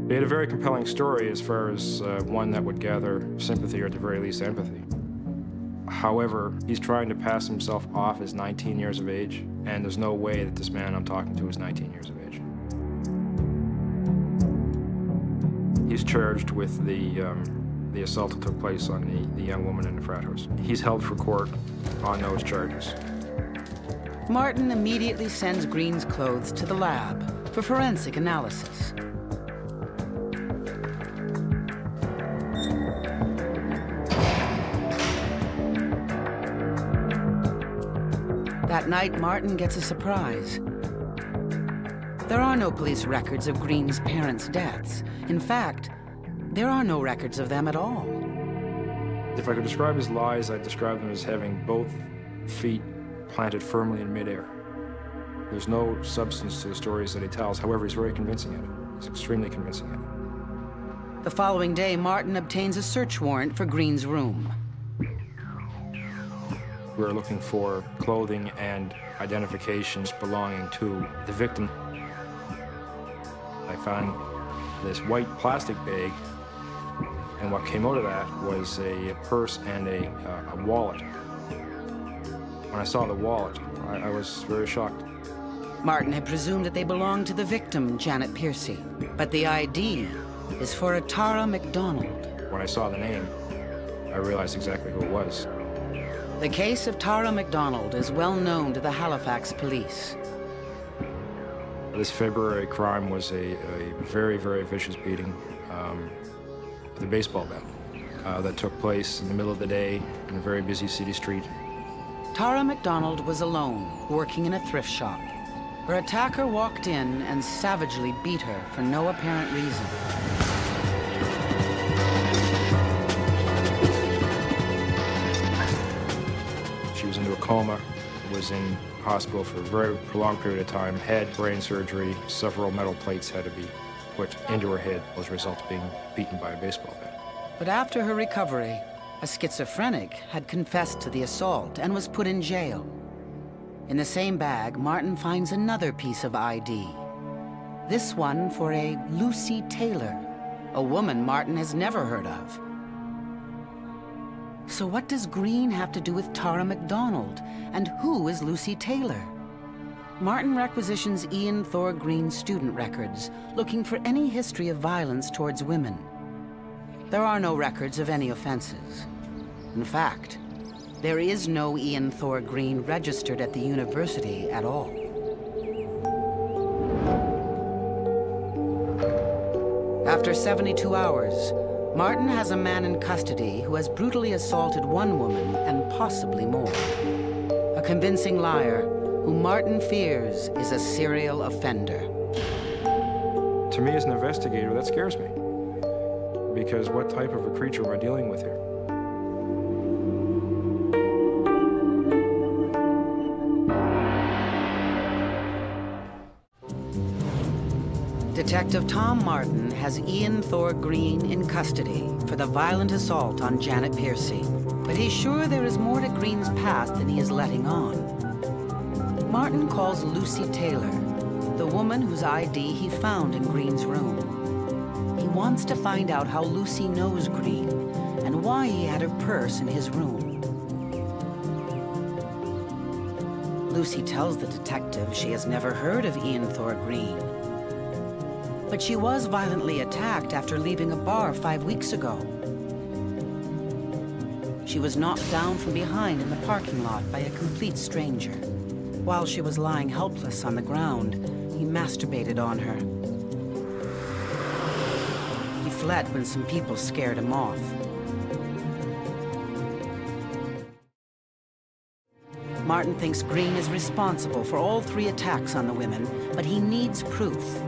He had a very compelling story as far as one that would gather sympathy, or at the very least empathy. However, he's trying to pass himself off as 19 years of age, and there's no way that this man I'm talking to is 19 years of age. He's charged with the assault that took place on the young woman in the frat house. He's held for court on those charges. Martin immediately sends Green's clothes to the lab for forensic analysis. That night, Martin gets a surprise. There are no police records of Green's parents' deaths. In fact, there are no records of them at all. If I could describe his lies, I'd describe them as having both feet planted firmly in midair. There's no substance to the stories that he tells. However, he's very convincing at it. He's extremely convincing at it. The following day, Martin obtains a search warrant for Green's room. We were looking for clothing and identifications belonging to the victim. I found this white plastic bag, and what came out of that was a purse and a wallet. When I saw the wallet, I was very shocked. Martin had presumed that they belonged to the victim, Janet Piercy, but the ID is for a Tara McDonald. When I saw the name, I realized exactly who it was. The case of Tara McDonald is well known to the Halifax police. This February crime was a very, very vicious beating with a baseball bat that took place in the middle of the day in a very busy city street. Tara McDonald was alone, working in a thrift shop. Her attacker walked in and savagely beat her for no apparent reason. She was into a coma, was in hospital for a very prolonged period of time, had brain surgery, several metal plates had to be put into her head as a result of being beaten by a baseball bat. But after her recovery, a schizophrenic had confessed to the assault and was put in jail. In the same bag, Martin finds another piece of ID. This one for a Lucy Taylor, a woman Martin has never heard of. So what does Green have to do with Tara McDonald? And who is Lucy Taylor? Martin requisitions Ian Thor Green's student records, looking for any history of violence towards women. There are no records of any offenses. In fact, there is no Ian Thor Green registered at the university at all. After 72 hours, Martin has a man in custody who has brutally assaulted one woman and possibly more. A convincing liar who Martin fears is a serial offender. To me, as an investigator, that scares me. Because what type of a creature am I dealing with here? Detective Tom Martin has Ian Thor Green in custody for the violent assault on Janet Piercy. But he's sure there is more to Green's past than he is letting on. Martin calls Lucy Taylor, the woman whose ID he found in Green's room. He wants to find out how Lucy knows Green and why he had her purse in his room. Lucy tells the detective she has never heard of Ian Thor Green. But she was violently attacked after leaving a bar 5 weeks ago. She was knocked down from behind in the parking lot by a complete stranger. While she was lying helpless on the ground, he masturbated on her. He fled when some people scared him off. Martin thinks Green is responsible for all 3 attacks on the women, but he needs proof.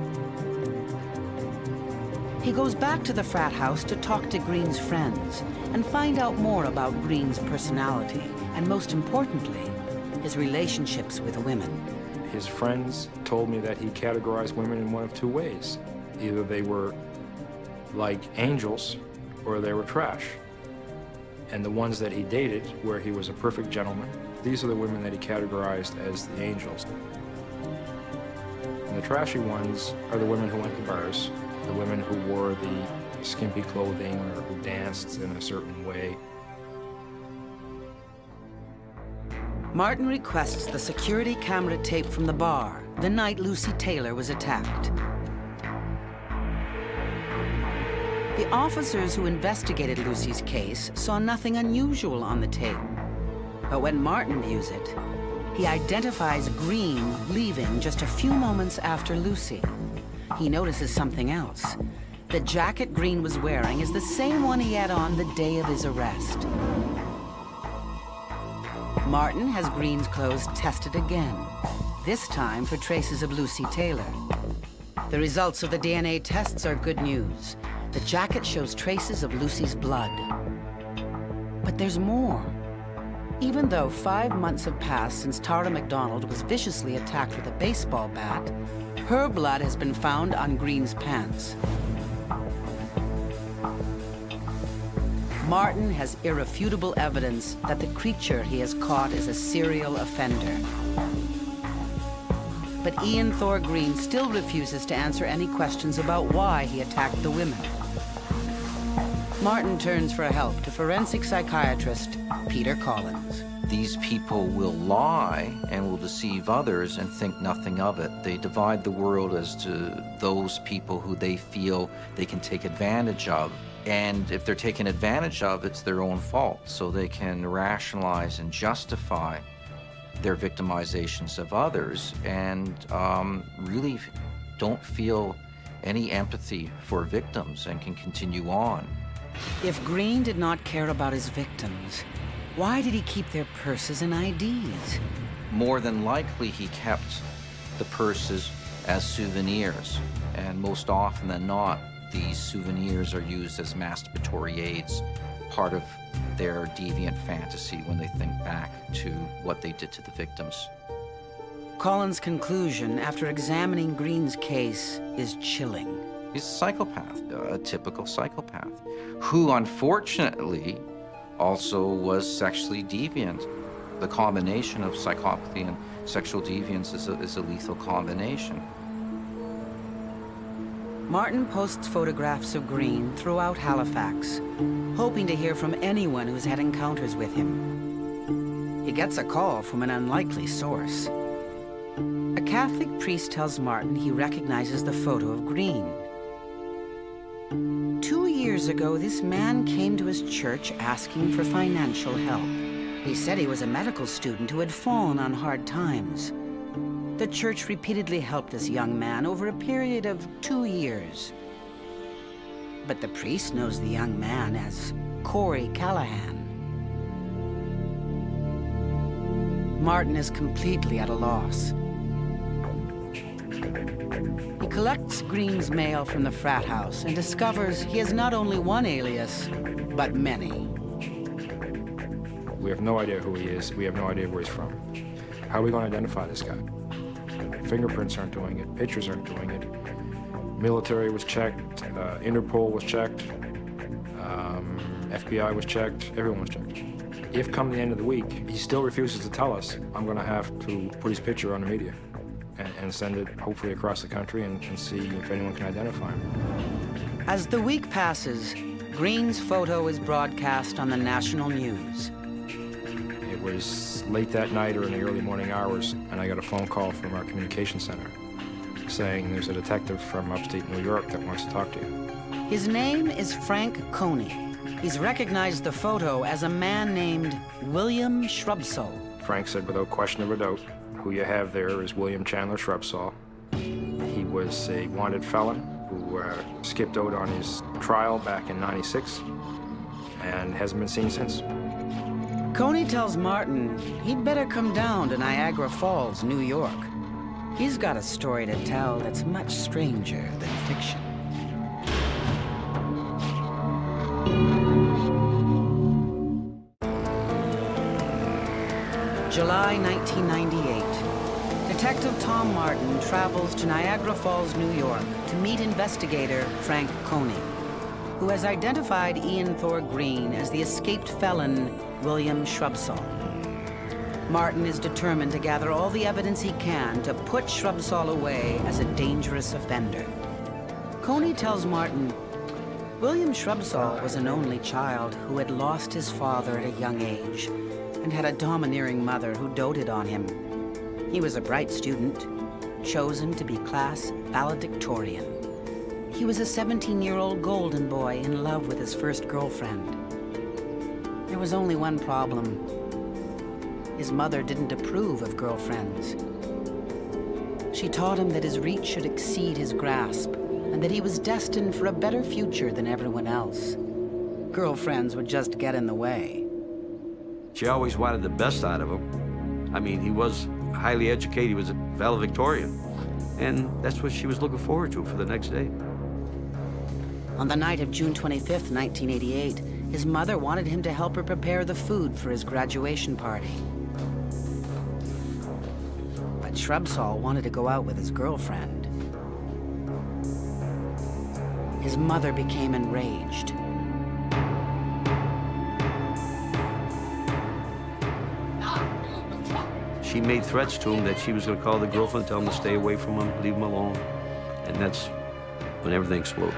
He goes back to the frat house to talk to Green's friends and find out more about Green's personality and, most importantly, his relationships with women. His friends told me that he categorized women in one of 2 ways. Either they were like angels or they were trash. And the ones that he dated, where he was a perfect gentleman, these are the women that he categorized as the angels. And the trashy ones are the women who went to bars, the women who wore the skimpy clothing or who danced in a certain way. Martin requests the security camera tape from the bar the night Lucy Taylor was attacked. The officers who investigated Lucy's case saw nothing unusual on the tape. But when Martin views it, he identifies Green leaving just a few moments after Lucy. He notices something else. The jacket Green was wearing is the same one he had on the day of his arrest. Martin has Green's clothes tested again, this time for traces of Lucy Taylor. The results of the DNA tests are good news. The jacket shows traces of Lucy's blood. But there's more. Even though 5 months have passed since Tara McDonald was viciously attacked with a baseball bat, her blood has been found on Green's pants. Martin has irrefutable evidence that the creature he has caught is a serial offender. But Ian Thor Green still refuses to answer any questions about why he attacked the women. Martin turns for help to forensic psychiatrist Peter Collins. These people will lie and will deceive others and think nothing of it. They divide the world as to those people who they feel they can take advantage of. And if they're taken advantage of, it's their own fault. So they can rationalize and justify their victimizations of others and really don't feel any empathy for victims and can continue on. If Green did not care about his victims, why did he keep their purses and IDs? More than likely, he kept the purses as souvenirs. And most often than not, these souvenirs are used as masturbatory aids, part of their deviant fantasy when they think back to what they did to the victims. Collins' conclusion after examining Green's case is chilling. He's a psychopath, a typical psychopath, who unfortunately also was sexually deviant. The combination of psychopathy and sexual deviance is a lethal combination. Martin posts photographs of Green throughout Halifax, hoping to hear from anyone who's had encounters with him. He gets a call from an unlikely source. A Catholic priest tells Martin he recognizes the photo of Green. 2 years ago, this man came to his church asking for financial help. He said he was a medical student who had fallen on hard times. The church repeatedly helped this young man over a period of 2 years. But the priest knows the young man as Corey Callahan. Martin is completely at a loss. He collects Green's mail from the frat house and discovers he has not only one alias, but many. We have no idea who he is. We have no idea where he's from. How are we going to identify this guy? Fingerprints aren't doing it. Pictures aren't doing it. Military was checked. Interpol was checked. FBI was checked. Everyone was checked. If come the end of the week, he still refuses to tell us, I'm going to have to put his picture on the media and send it hopefully across the country and see if anyone can identify him. As the week passes, Green's photo is broadcast on the national news. It was late that night or in the early morning hours, and I got a phone call from our communication center saying there's a detective from upstate New York that wants to talk to you. His name is Frank Coney. He's recognized the photo as a man named William Shrubsole. Frank said without question of a doubt, who you have there is William Chandler Shrubsole. He was a wanted felon who skipped out on his trial back in '96 and hasn't been seen since. Coney tells Martin he'd better come down to Niagara Falls, New York. He's got a story to tell that's much stranger than fiction. July 1998. Detective Tom Martin travels to Niagara Falls, New York to meet investigator Frank Coney. who has identified Ian Thor Green as the escaped felon, William Shrubsall. Martin is determined to gather all the evidence he can to put Shrubsall away as a dangerous offender. Coney tells Martin, William Shrubsall was an only child who had lost his father at a young age and had a domineering mother who doted on him. He was a bright student, chosen to be class valedictorian. He was a 17-year-old golden boy in love with his first girlfriend. There was only one problem. His mother didn't approve of girlfriends. She taught him that his reach should exceed his grasp and that he was destined for a better future than everyone else. Girlfriends would just get in the way. She always wanted the best out of him. I mean, he was highly educated, he was a valedictorian, and that's what she was looking forward to for the next day. On the night of June 25th, 1988, his mother wanted him to help her prepare the food for his graduation party. But Shrubsall wanted to go out with his girlfriend. His mother became enraged. She made threats to him that she was going to call the girlfriend, tell him to stay away from him, leave him alone. And that's when everything exploded.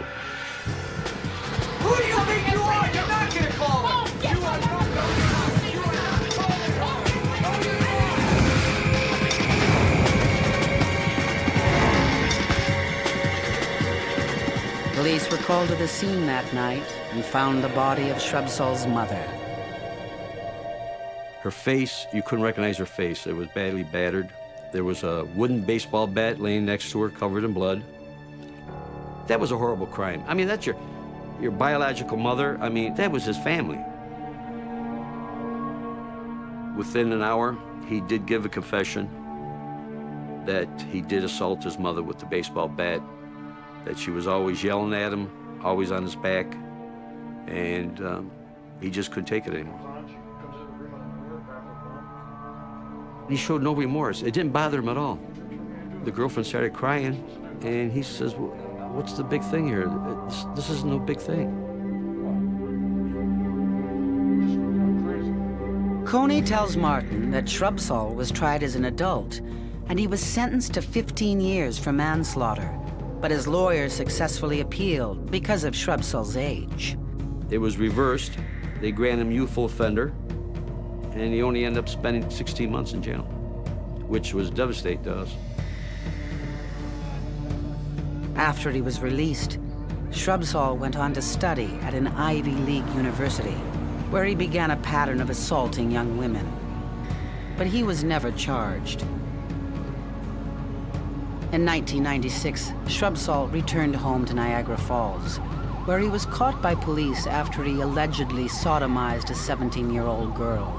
Who do you think you are? You're not going to call him. You are not Police were called to the scene that night and found the body of Shrubsall's mother. Her face, you couldn't recognize her face. It was badly battered. There was a wooden baseball bat laying next to her, covered in blood. That was a horrible crime. I mean, that's your biological mother. I mean, that was his family. Within an hour, he did give a confession that he did assault his mother with the baseball bat, that she was always yelling at him, always on his back, and he just couldn't take it anymore. He showed no remorse. It didn't bother him at all. The girlfriend started crying, and he says, well, what's the big thing here? This is no big thing. Coney tells Martin that Shrubsall was tried as an adult, and he was sentenced to 15 years for manslaughter, but his lawyer successfully appealed because of Shrubsall's age. It was reversed. They granted him youthful offender, and he only ended up spending 16 months in jail, which was devastating to us. After he was released, Shrubsall went on to study at an Ivy League university, where he began a pattern of assaulting young women. But he was never charged. In 1996, Shrubsall returned home to Niagara Falls, where he was caught by police after he allegedly sodomized a 17-year-old girl.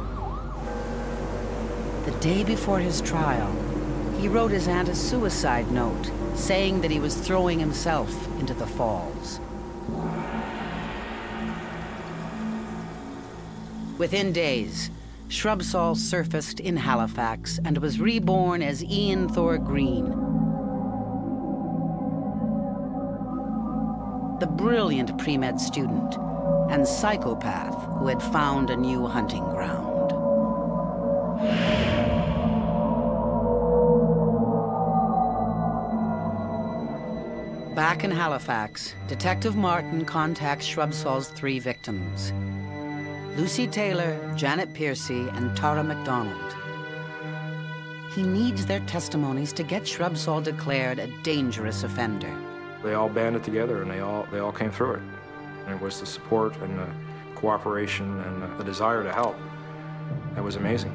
The day before his trial, he wrote his aunt a suicide note, saying that he was throwing himself into the falls. Within days, Shrubsall surfaced in Halifax and was reborn as Ian Thor Green, the brilliant pre-med student and psychopath who had found a new hunting ground. Back in Halifax, Detective Martin contacts Shrubsall's 3 victims: Lucy Taylor, Janet Piercy, and Tara MacDonald. He needs their testimonies to get Shrubsall declared a dangerous offender. They all banded together and they all came through it. And it was the support and the cooperation and the desire to help that was amazing.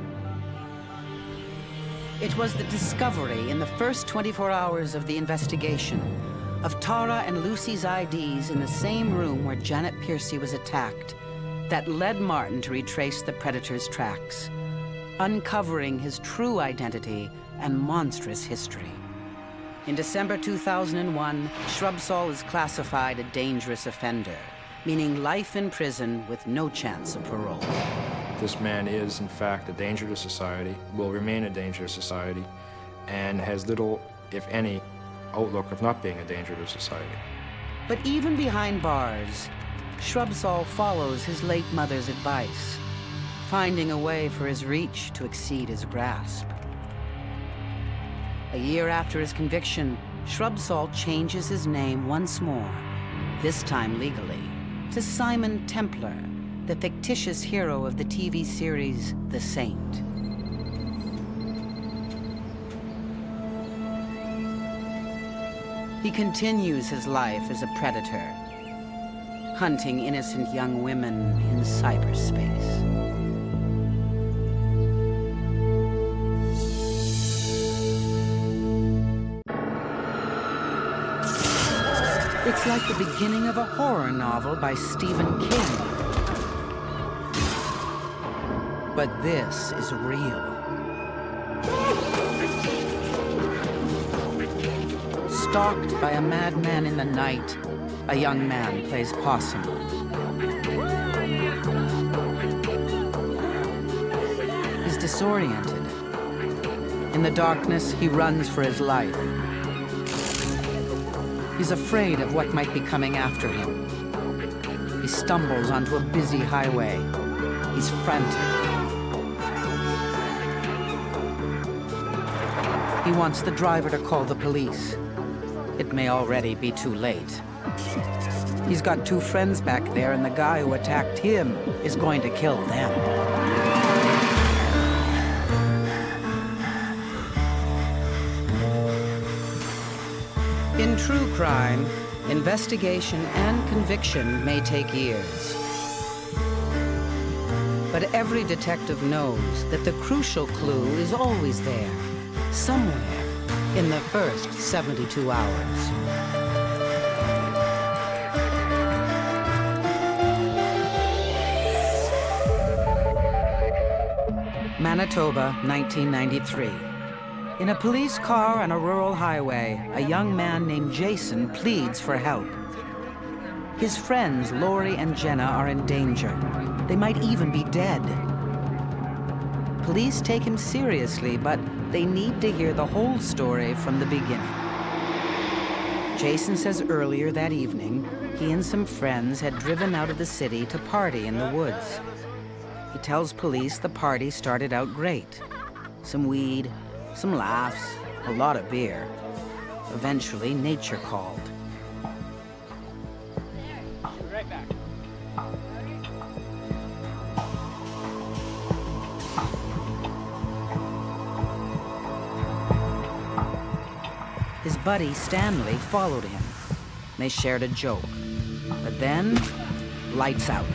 It was the discovery in the first 24 hours of the investigation of Tara and Lucy's IDs in the same room where Janet Piercy was attacked that led Martin to retrace the predator's tracks, uncovering his true identity and monstrous history. In December 2001, Shrubsall is classified a dangerous offender, meaning life in prison with no chance of parole. This man is, in fact, a danger to society, will remain a danger to society, and has little, if any, outlook of not being a danger to society. But even behind bars, Shrubsole follows his late mother's advice, finding a way for his reach to exceed his grasp. A year after his conviction, Shrubsole changes his name once more, this time legally, to Simon Templar, the fictitious hero of the TV series The Saint. He continues his life as a predator, hunting innocent young women in cyberspace. It's like the beginning of a horror novel by Stephen King. But this is real. Stalked by a madman in the night, a young man plays possum. He's disoriented. In the darkness, he runs for his life. He's afraid of what might be coming after him. He stumbles onto a busy highway. He's frantic. He wants the driver to call the police. It may already be too late. He's got two friends back there, and the guy who attacked him is going to kill them. In true crime, investigation and conviction may take years. But every detective knows that the crucial clue is always there, somewhere in the first 72 hours. Manitoba, 1993. In a police car on a rural highway, a young man named Jason pleads for help. His friends, Lori and Jenna, are in danger. They might even be dead. Police take him seriously, but they need to hear the whole story from the beginning. Jason says earlier that evening, he and some friends had driven out of the city to party in the woods. He tells police the party started out great. Some weed, some laughs, a lot of beer. Eventually, nature called. Right back. His buddy, Stanley, followed him. They shared a joke. But then, lights out.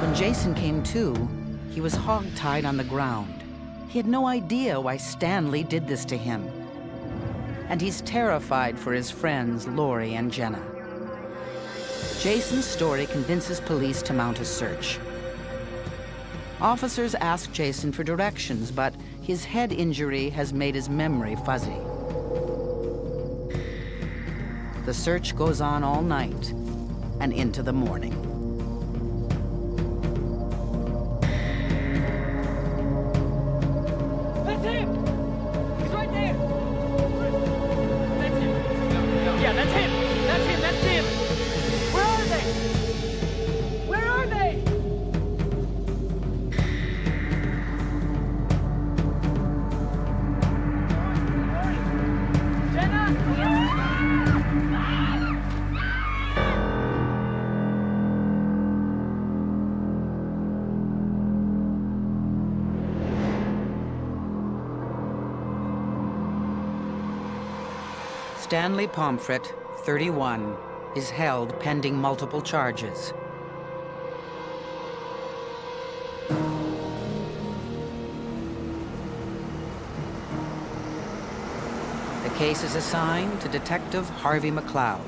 When Jason came to, he was hog-tied on the ground. He had no idea why Stanley did this to him. And he's terrified for his friends, Lori and Jenna. Jason's story convinces police to mount a search. Officers ask Jason for directions, but his head injury has made his memory fuzzy. The search goes on all night and into the morning. That's him! He's right there! That's him. Yeah, that's him! That's him! That's him! Where are they? Where are they? Stanley Pomfret, 31, is held pending multiple charges. The case is assigned to Detective Harvey McLeod.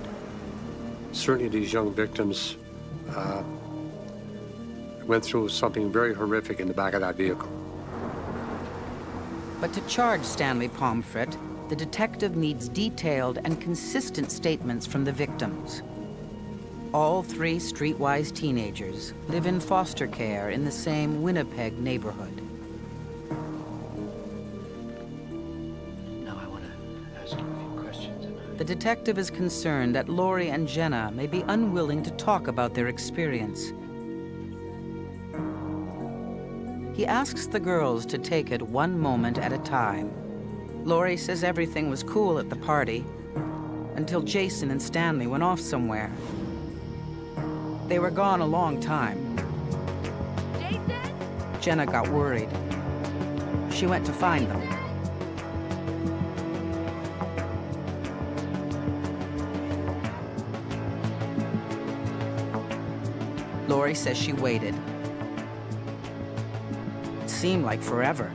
Certainly these young victims went through something very horrific in the back of that vehicle. But to charge Stanley Pomfret, the detective needs detailed and consistent statements from the victims. All three streetwise teenagers live in foster care in the same Winnipeg neighborhood. Now I want to ask you a few questions. the detective is concerned that Lori and Jenna may be unwilling to talk about their experience. He asks the girls to take it one moment at a time. Lori says everything was cool at the party until Jason and Stanley went off somewhere. They were gone a long time. Jason? Jenna got worried. She went to find them. Lori says she waited. It seemed like forever.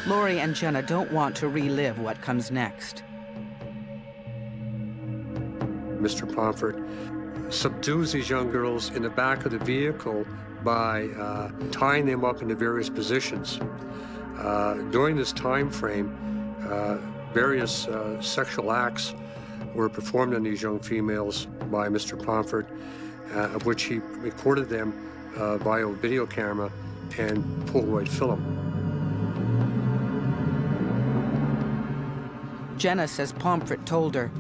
Lori and Jenna don't want to relive what comes next. Mr. Pomfret subdues these young girls in the back of the vehicle by tying them up into various positions. During this time frame, various sexual acts were performed on these young females by Mr. Pomfret, of which he recorded them via video camera and Polaroid film. Jenna says Pomfret told her,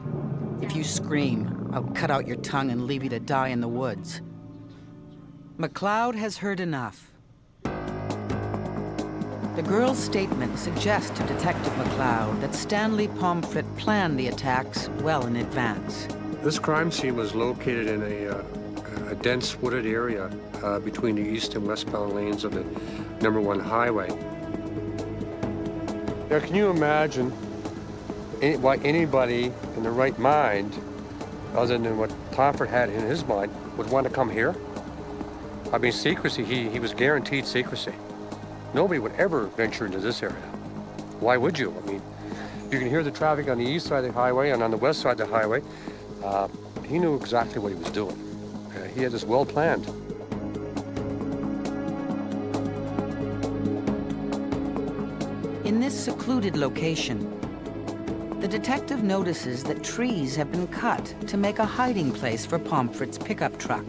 "If you scream, I'll cut out your tongue and leave you to die in the woods." McLeod has heard enough. The girl's statement suggests to Detective McLeod that Stanley Pomfret planned the attacks well in advance. This crime scene was located in a dense wooded area between the east and westbound lanes of the #1 highway. Now, can you imagine why anybody in their right mind, other than what Pomfret had in his mind, would want to come here? I mean, secrecy, he was guaranteed secrecy. Nobody would ever venture into this area. Why would you? I mean, you can hear the traffic on the east side of the highway and on the west side of the highway. He knew exactly what he was doing. He had this well planned. In this secluded location, the detective notices that trees have been cut to make a hiding place for Pomfret's pickup truck.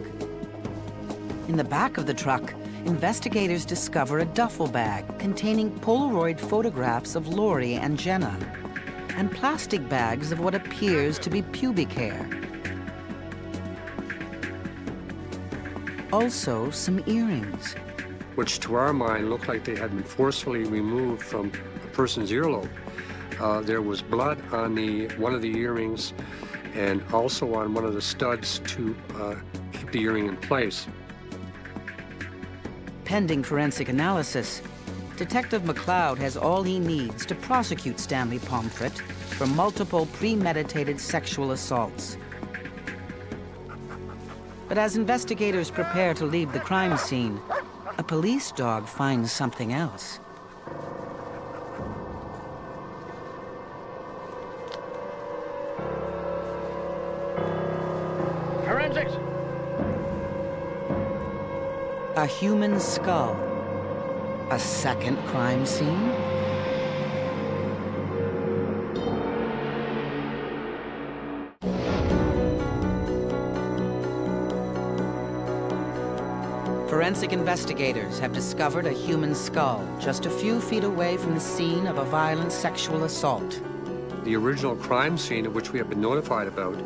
In the back of the truck, investigators discover a duffel bag containing Polaroid photographs of Lori and Jenna, and plastic bags of what appears to be pubic hair. Also, some earrings. Which to our mind looked like they had been forcefully removed from a person's earlobe. There was blood on one of the earrings and also on one of the studs to keep the earring in place. Pending forensic analysis, Detective McLeod has all he needs to prosecute Stanley Pomfret for multiple premeditated sexual assaults. But as investigators prepare to leave the crime scene, a police dog finds something else. Forensics! A human skull. A second crime scene? Forensic investigators have discovered a human skull just a few feet away from the scene of a violent sexual assault. The original crime scene, of which we have been notified about,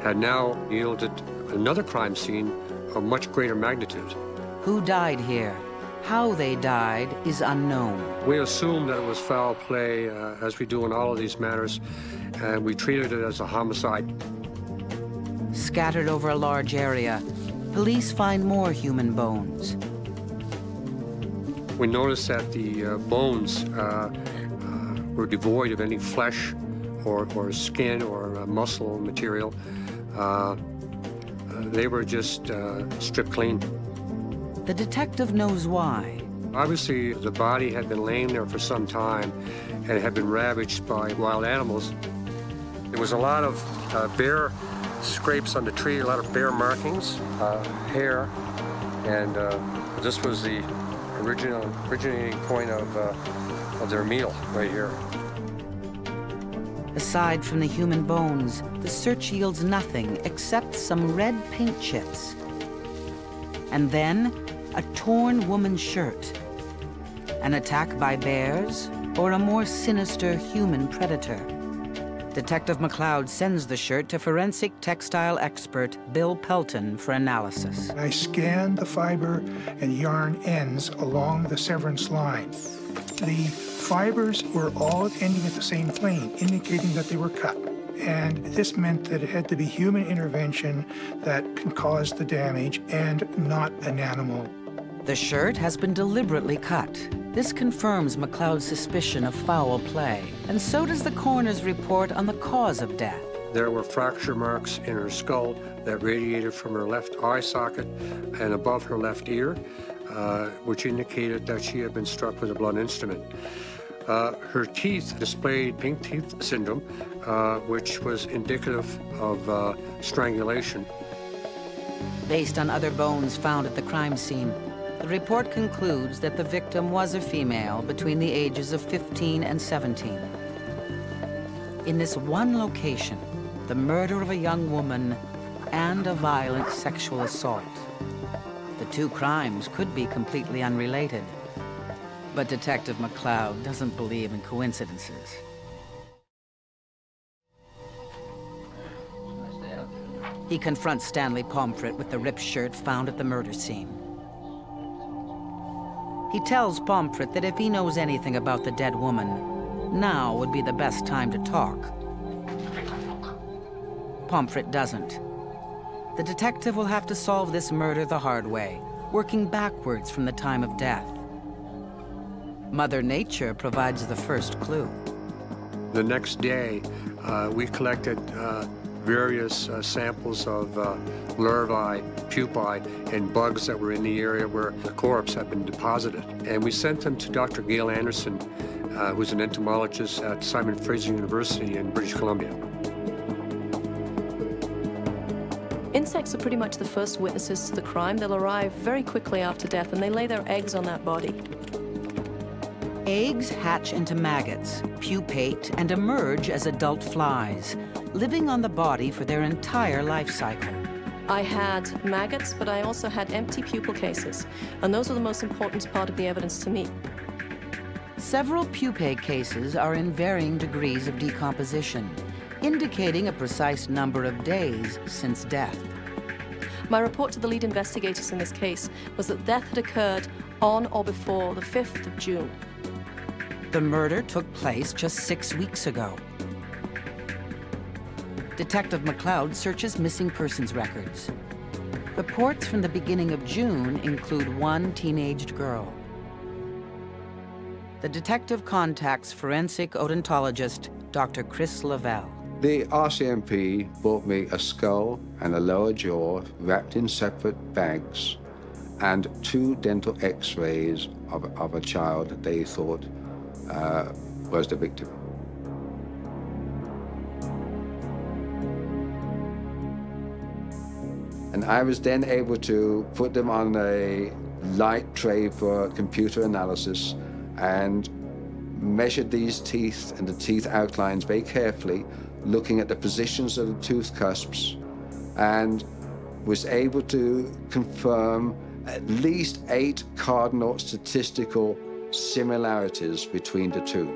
had now yielded another crime scene of much greater magnitude. Who died here? How they died is unknown. We assumed that it was foul play, as we do in all of these matters, and we treated it as a homicide. Scattered over a large area, police find more human bones. We noticed that the bones were devoid of any flesh or skin or muscle material. They were just stripped clean. The detective knows why. Obviously, the body had been laying there for some time and had been ravaged by wild animals. There was a lot of bare scrapes on the tree, a lot of bare markings, hair, and this was the originating point of their meal right here. Aside from the human bones, the search yields nothing except some red paint chips. And then, a torn woman's shirt. An attack by bears, or a more sinister human predator? Detective McLeod sends the shirt to forensic textile expert Bill Pelton for analysis. I scanned the fiber and yarn ends along the severance line. The fibers were all ending at the same plane, indicating that they were cut. And this meant that it had to be human intervention that can cause the damage and not an animal. The shirt has been deliberately cut. This confirms McLeod's suspicion of foul play, and so does the coroner's report on the cause of death. There were fracture marks in her skull that radiated from her left eye socket and above her left ear, which indicated that she had been struck with a blunt instrument. Her teeth displayed pink teeth syndrome, which was indicative of strangulation. Based on other bones found at the crime scene, the report concludes that the victim was a female between the ages of 15 and 17. In this one location, the murder of a young woman and a violent sexual assault. The two crimes could be completely unrelated, but Detective McLeod doesn't believe in coincidences. He confronts Stanley Pomfret with the ripped shirt found at the murder scene. He tells Pomfret that if he knows anything about the dead woman, now would be the best time to talk. Pomfret doesn't. The detective will have to solve this murder the hard way, working backwards from the time of death. Mother Nature provides the first clue. The next day, we collected various samples of larvae, pupae, and bugs that were in the area where the corpse had been deposited. And we sent them to Dr. Gail Anderson, who's an entomologist at Simon Fraser University in British Columbia. Insects are pretty much the first witnesses to the crime. They'll arrive very quickly after death, and they lay their eggs on that body. Eggs hatch into maggots, pupate, and emerge as adult flies, living on the body for their entire life cycle. I had maggots, but I also had empty pupal cases, and those are the most important part of the evidence to me. Several pupae cases are in varying degrees of decomposition, indicating a precise number of days since death. My report to the lead investigators in this case was that death had occurred on or before the 5th of June. The murder took place just 6 weeks ago. Detective McLeod searches missing persons records. Reports from the beginning of June include one teenaged girl. The detective contacts forensic odontologist Dr. Chris Lavelle. The RCMP brought me a skull and a lower jaw wrapped in separate bags and 2 dental x-rays of a child that they thought was the victim. And I was then able to put them on a light tray for computer analysis and measured these teeth and the teeth outlines very carefully, looking at the positions of the tooth cusps, and was able to confirm at least 8 cardinal statistical similarities between the two.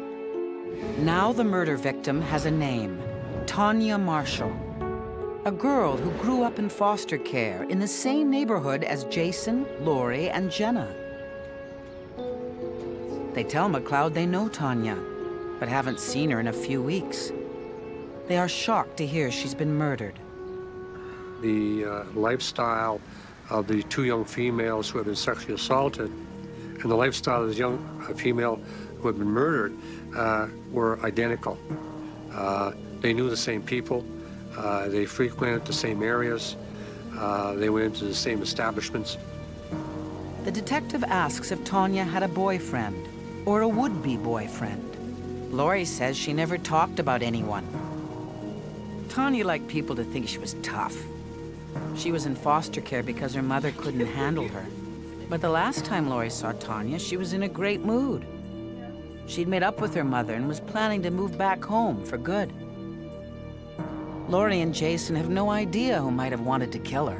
Now the murder victim has a name, Tanya Marshall, a girl who grew up in foster care in the same neighborhood as Jason, Lori, and Jenna. They tell McLeod they know Tanya, but haven't seen her in a few weeks. They are shocked to hear she's been murdered. The lifestyle of the 2 young females who have been sexually assaulted and the lifestyle of the young female who had been murdered were identical. They knew the same people. They frequented the same areas. They went into the same establishments. The detective asks if Tanya had a boyfriend or a would-be boyfriend. Lori says she never talked about anyone. Tanya liked people to think she was tough. She was in foster care because her mother couldn't handle her. But the last time Lori saw Tanya, she was in a great mood. She'd made up with her mother and was planning to move back home for good. Laurie and Jason have no idea who might have wanted to kill her.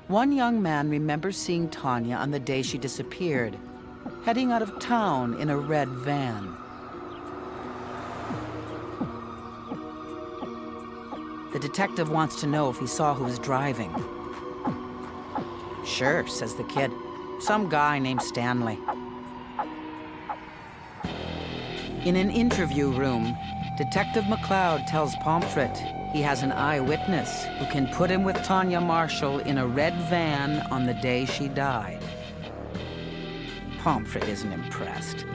One young man remembers seeing Tanya on the day she disappeared, heading out of town in a red van. The detective wants to know if he saw who was driving. Sure, says the kid. Some guy named Stanley. In an interview room, Detective McLeod tells Pomfret he has an eyewitness who can put him with Tanya Marshall in a red van on the day she died. Pomfret isn't impressed.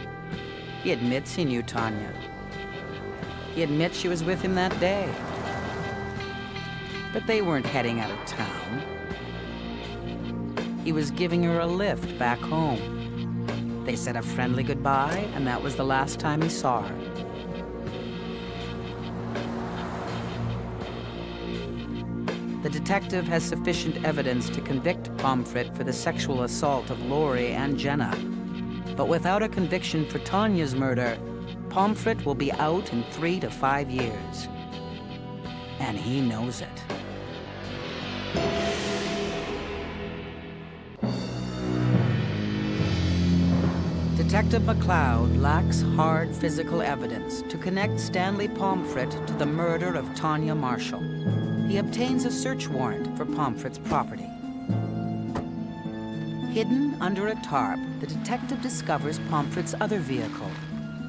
He admits he knew Tanya. He admits she was with him that day. But they weren't heading out of town. He was giving her a lift back home. They said a friendly goodbye, and that was the last time he saw her. The detective has sufficient evidence to convict Pomfret for the sexual assault of Laurie and Jenna. But without a conviction for Tanya's murder, Pomfret will be out in 3 to 5 years. And he knows it. Detective McLeod lacks hard physical evidence to connect Stanley Pomfret to the murder of Tanya Marshall. He obtains a search warrant for Pomfret's property. Hidden under a tarp, the detective discovers Pomfret's other vehicle,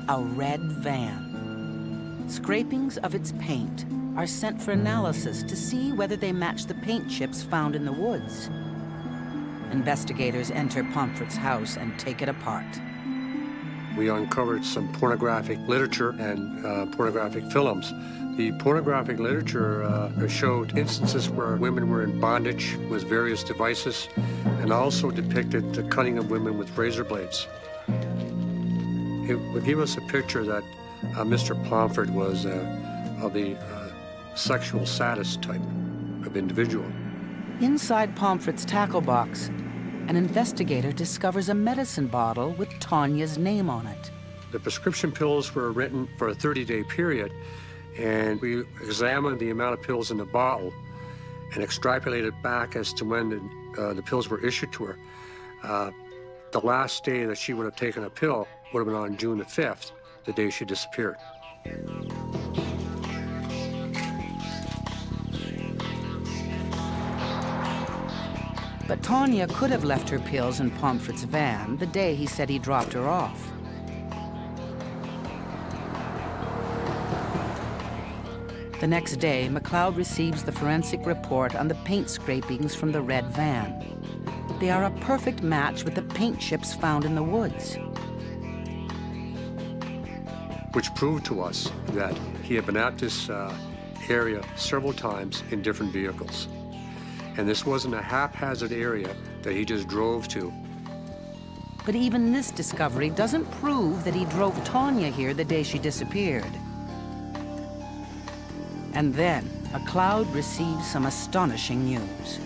a red van. Scrapings of its paint are sent for analysis to see whether they match the paint chips found in the woods. Investigators enter Pomfret's house and take it apart. We uncovered some pornographic literature and pornographic films. The pornographic literature showed instances where women were in bondage with various devices and also depicted the cutting of women with razor blades. It would give us a picture that Mr. Pomfret was of the sexual sadist type of individual. Inside Pomfret's tackle box, an investigator discovers a medicine bottle with Tanya's name on it. The prescription pills were written for a 30-day period, and we examined the amount of pills in the bottle and extrapolated back as to when the pills were issued to her. The last day that she would have taken a pill would have been on June the 5th, the day she disappeared. But Tanya could have left her pills in Pomfret's van the day he said he dropped her off. The next day, McLeod receives the forensic report on the paint scrapings from the red van. They are a perfect match with the paint chips found in the woods. Which proved to us that he had been at this area several times in different vehicles. And this wasn't a haphazard area that he just drove to. But even this discovery doesn't prove that he drove Tanya here the day she disappeared. And then, McLeod receives some astonishing news.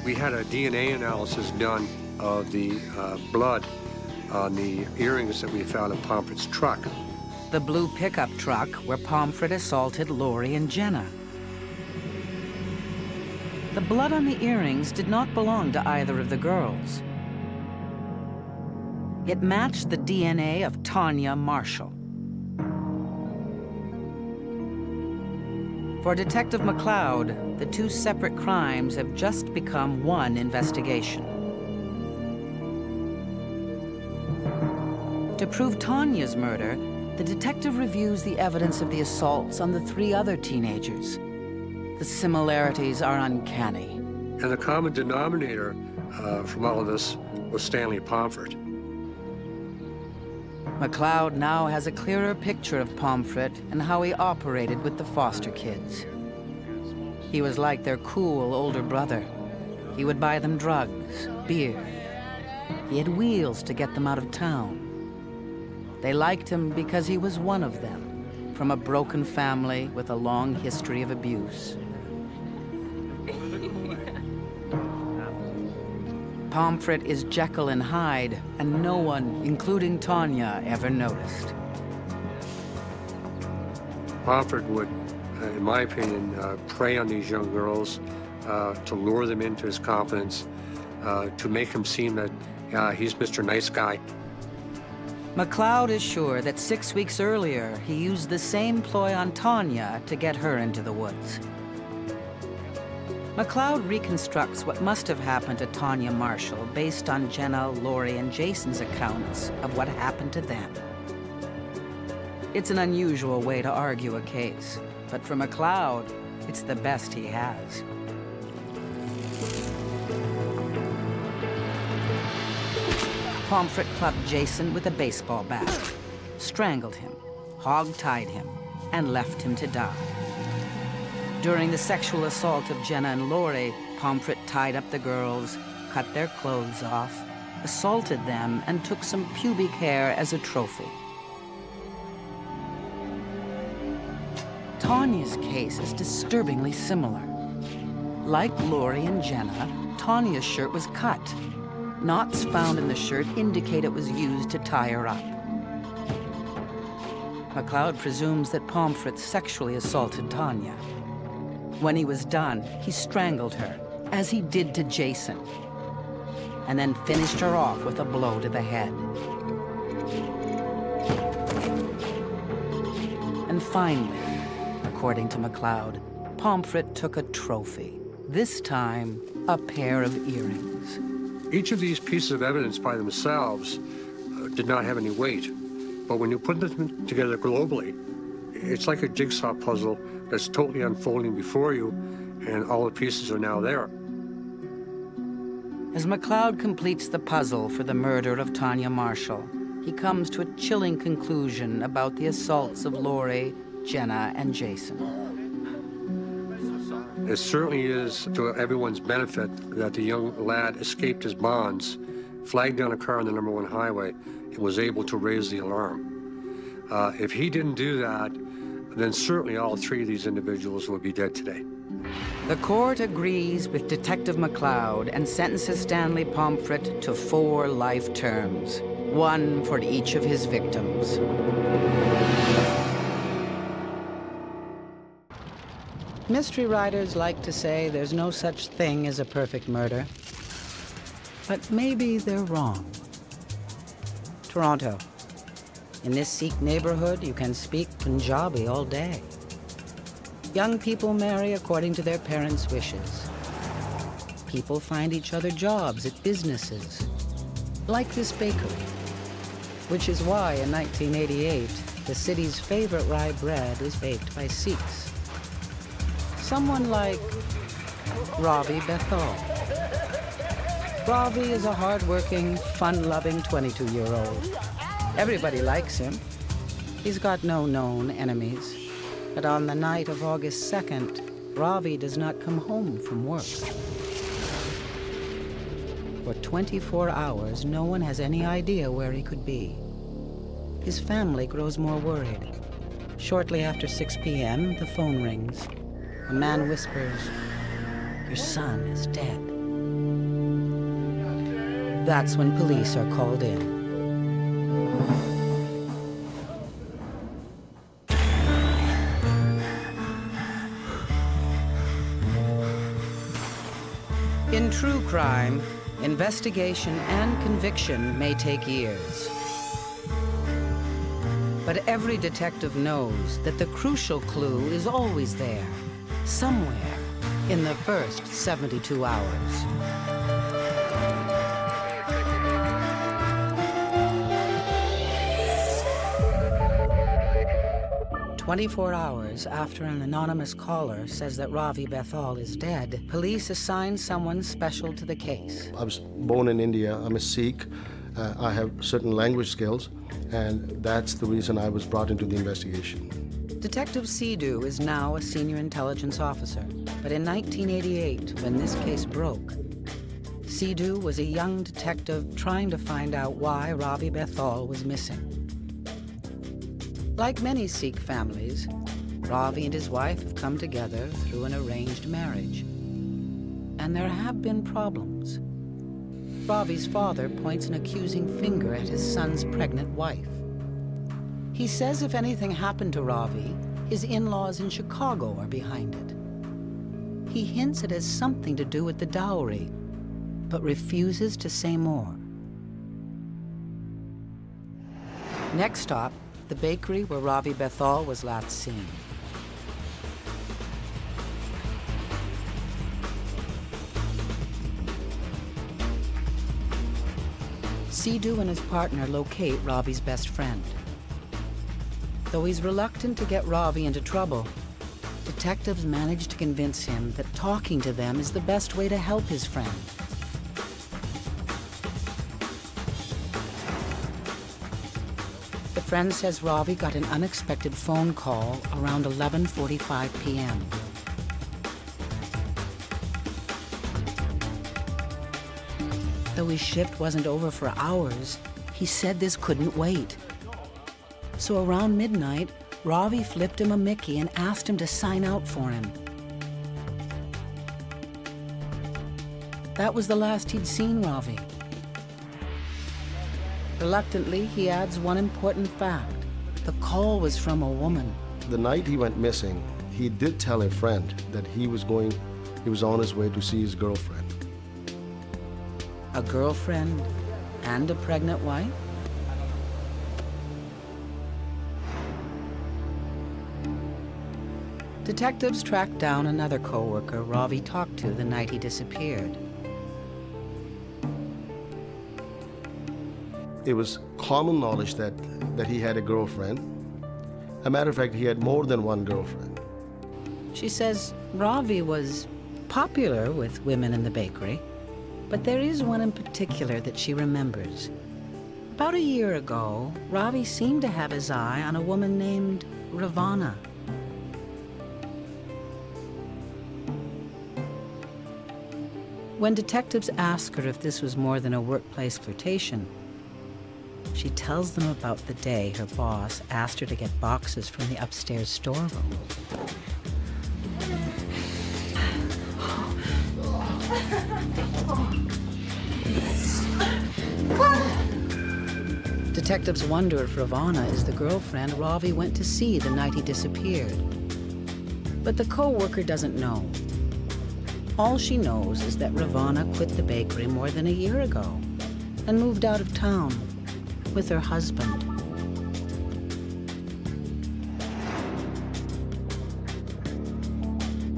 We had a DNA analysis done of the blood on the earrings that we found in Pomfret's truck. The blue pickup truck where Pomfret assaulted Laurie and Jenna. The blood on the earrings did not belong to either of the girls. It matched the DNA of Tanya Marshall. For Detective McLeod, the two separate crimes have just become one investigation. To prove Tanya's murder, the detective reviews the evidence of the assaults on the 3 other teenagers. The similarities are uncanny. And the common denominator from all of this was Stanley Pomfret. McLeod now has a clearer picture of Pomfret and how he operated with the foster kids. He was like their cool older brother. He would buy them drugs, beer. He had wheels to get them out of town. They liked him because he was one of them, from a broken family with a long history of abuse. Pomfret is Jekyll and Hyde, and no one, including Tanya, ever noticed. Pomfret would, in my opinion, prey on these young girls to lure them into his confidence, to make him seem that he's Mr. Nice Guy. MacLeod is sure that 6 weeks earlier, he used the same ploy on Tanya to get her into the woods. MacLeod reconstructs what must have happened to Tanya Marshall based on Jenna, Lori, and Jason's accounts of what happened to them. It's an unusual way to argue a case, but for MacLeod, it's the best he has. Pomfret clubbed Jason with a baseball bat, strangled him, hog-tied him, and left him to die. During the sexual assault of Jenna and Lori, Pomfret tied up the girls, cut their clothes off, assaulted them, and took some pubic hair as a trophy. Tanya's case is disturbingly similar. Like Lori and Jenna, Tanya's shirt was cut. Knots found in the shirt indicate it was used to tie her up. MacLeod presumes that Pomfret sexually assaulted Tanya. When he was done, he strangled her, as he did to Jason, and then finished her off with a blow to the head. And finally, according to MacLeod, Pomfret took a trophy, this time a pair of earrings. Each of these pieces of evidence by themselves did not have any weight. But when you put them together globally, it's like a jigsaw puzzle that's totally unfolding before you, and all the pieces are now there. As MacLeod completes the puzzle for the murder of Tanya Marshall, he comes to a chilling conclusion about the assaults of Lori, Jenna, and Jason. It certainly is to everyone's benefit that the young lad escaped his bonds, flagged down a car on the #1 highway, and was able to raise the alarm. If he didn't do that, then certainly all three of these individuals would be dead today. The court agrees with Detective MacLeod and sentences Stanley Pomfret to 4 life terms, 1 for each of his victims. Mystery writers like to say there's no such thing as a perfect murder. But maybe they're wrong. Toronto. In this Sikh neighborhood, you can speak Punjabi all day. Young people marry according to their parents' wishes. People find each other jobs at businesses, like this bakery, which is why in 1988, the city's favorite rye bread is baked by Sikhs. Someone like Ravi Bethal. Ravi is a hard-working, fun-loving 22-year-old. Everybody likes him. He's got no known enemies. But on the night of August 2nd, Ravi does not come home from work. For 24 hours, no one has any idea where he could be. His family grows more worried. Shortly after 6 p.m., the phone rings. A man whispers, "Your son is dead." That's when police are called in. In true crime, investigation and conviction may take years. But every detective knows that the crucial clue is always there, somewhere in the first 72 hours. "24 hours after an anonymous caller says that Ravi Bethal is dead, police assign someone special to the case. I was born in India. I'm a Sikh. I have certain language skills, and that's the reason I was brought into the investigation. Detective Sidhu is now a senior intelligence officer, but in 1988, when this case broke, Sidhu was a young detective trying to find out why Ravi Bethal was missing. Like many Sikh families, Ravi and his wife have come together through an arranged marriage. And there have been problems. Ravi's father points an accusing finger at his son's pregnant wife. He says if anything happened to Ravi, his in-laws in Chicago are behind it. He hints it has something to do with the dowry, but refuses to say more. Next stop, the bakery where Ravi Bethal was last seen. Sidhu and his partner locate Ravi's best friend. Though he's reluctant to get Ravi into trouble, detectives manage to convince him that talking to them is the best way to help his friend. The friend says Ravi got an unexpected phone call around 11:45 p.m. Though his shift wasn't over for hours, he said this couldn't wait. So around midnight, Ravi flipped him a Mickey and asked him to sign out for him. That was the last he'd seen Ravi. Reluctantly, he adds one important fact. The call was from a woman. The night he went missing, he did tell a friend that he was on his way to see his girlfriend. A girlfriend and a pregnant wife? Detectives tracked down another co-worker Ravi talked to the night he disappeared. It was common knowledge that he had a girlfriend. As a matter of fact, he had more than one girlfriend. She says Ravi was popular with women in the bakery, but there is one in particular that she remembers. About a year ago, Ravi seemed to have his eye on a woman named Ravana. When detectives ask her if this was more than a workplace flirtation, she tells them about the day her boss asked her to get boxes from the upstairs storeroom. Detectives wonder if Ravana is the girlfriend Ravi went to see the night he disappeared. But the co-worker doesn't know. All she knows is that Ravana quit the bakery more than a year ago and moved out of town with her husband.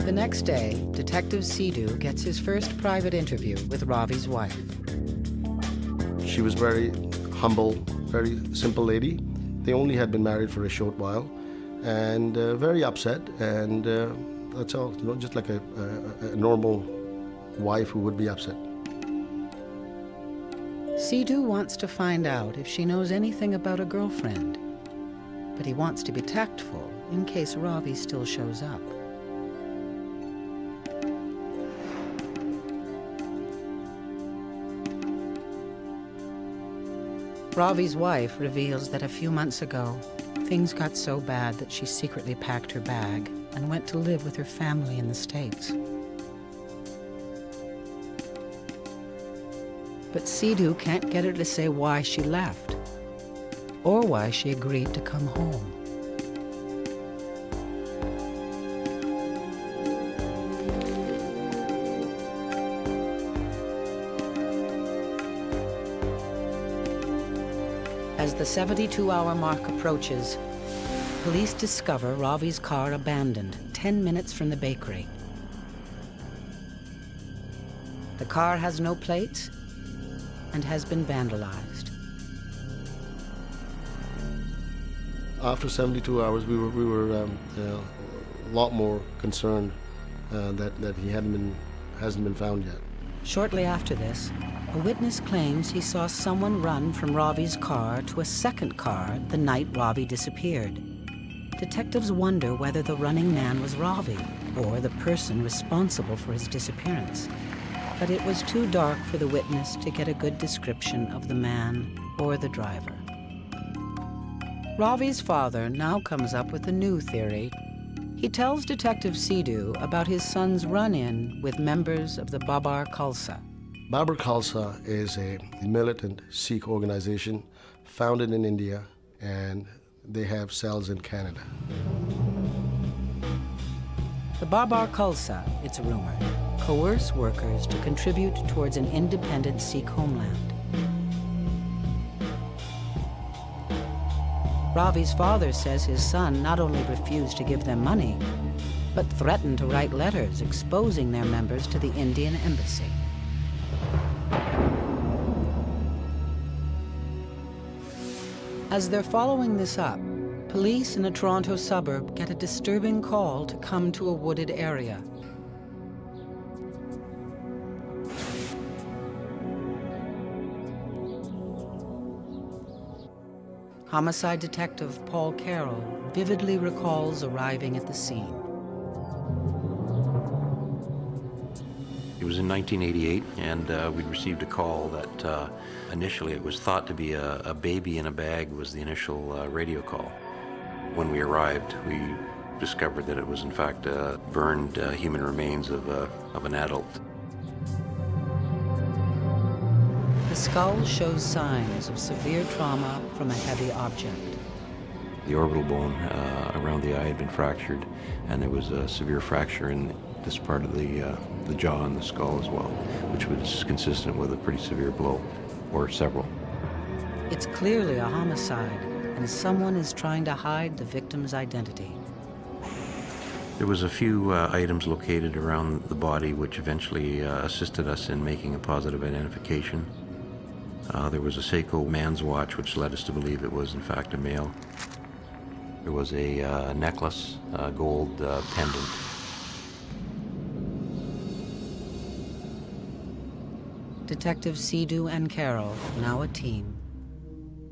The next day, Detective Sidhu gets his first private interview with Ravi's wife. She was very humble, very simple lady. They only had been married for a short while, and very upset, and that's all, you know, just like a normal wife who would be upset. Sidhu wants to find out if she knows anything about a girlfriend, but he wants to be tactful in case Ravi still shows up. Ravi's wife reveals that a few months ago, things got so bad that she secretly packed her bag and went to live with her family in the States. But Sidhu can't get her to say why she left, or why she agreed to come home. As the 72-hour mark approaches, police discover Ravi's car abandoned 10 minutes from the bakery. The car has no plates and has been vandalized. After 72 hours, we were a lot more concerned that he hasn't been found yet. Shortly after this, a witness claims he saw someone run from Ravi's car to a second car the night Ravi disappeared. Detectives wonder whether the running man was Ravi or the person responsible for his disappearance. But it was too dark for the witness to get a good description of the man or the driver. Ravi's father now comes up with a new theory. He tells Detective Sidhu about his son's run-in with members of the Babar Khalsa. Babar Khalsa is a militant Sikh organization founded in India, and they have cells in Canada. The Babar Khalsa, it's rumored, coerce workers to contribute towards an independent Sikh homeland. Ravi's father says his son not only refused to give them money, but threatened to write letters exposing their members to the Indian embassy. As they're following this up, police in a Toronto suburb get a disturbing call to come to a wooded area. Homicide detective Paul Carroll vividly recalls arriving at the scene. It was in 1988, and we'd received a call that initially it was thought to be a baby in a bag was the initial radio call. When we arrived, we discovered that it was in fact burned human remains of an adult. The skull shows signs of severe trauma from a heavy object. The orbital bone around the eye had been fractured, and there was a severe fracture in this part of the jaw and the skull as well, which was consistent with a pretty severe blow, or several. It's clearly a homicide, and someone is trying to hide the victim's identity. There was a few items located around the body which eventually assisted us in making a positive identification. There was a Seiko man's watch which led us to believe it was in fact a male. There was a necklace, a gold pendant. Detectives Sidhu and Carroll, now a team,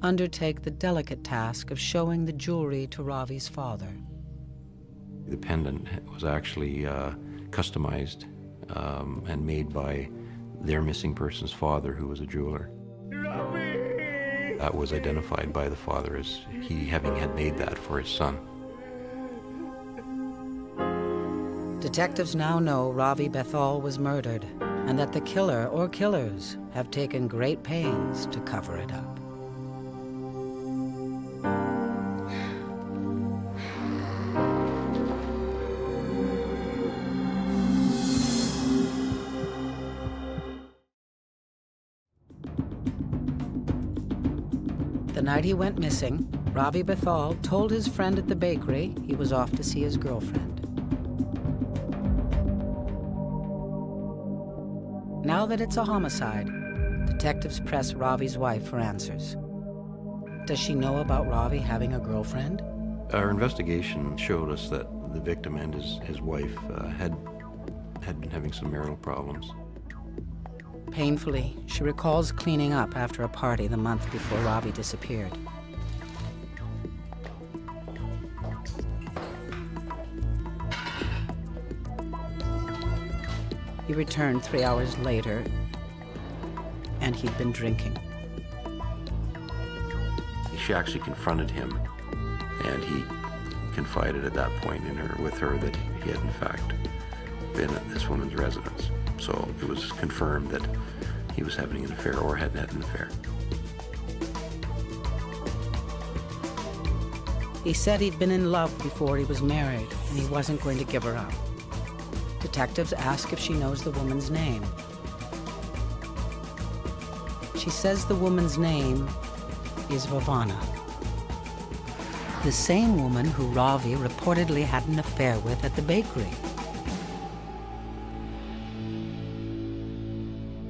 undertake the delicate task of showing the jewelry to Ravi's father. The pendant was actually customized and made by their missing person's father, who was a jeweler. That was identified by the father as he having had made that for his son. Detectives now know Ravi Bethal was murdered, and that the killer or killers have taken great pains to cover it up. The night he went missing, Ravi Bethal told his friend at the bakery he was off to see his girlfriend. Now that it's a homicide, detectives press Ravi's wife for answers. Does she know about Ravi having a girlfriend? Our investigation showed us that the victim and his wife had been having some marital problems. Painfully, she recalls cleaning up after a party the month before Ravi disappeared. He returned 3 hours later, and he'd been drinking. She actually confronted him, and he confided at that point with her that he had in fact been at this woman's residence. So it was confirmed that he was having an affair or had had an affair. He said he'd been in love before he was married, and he wasn't going to give her up. Detectives ask if she knows the woman's name. She says the woman's name is Vavana, the same woman who Ravi reportedly had an affair with at the bakery.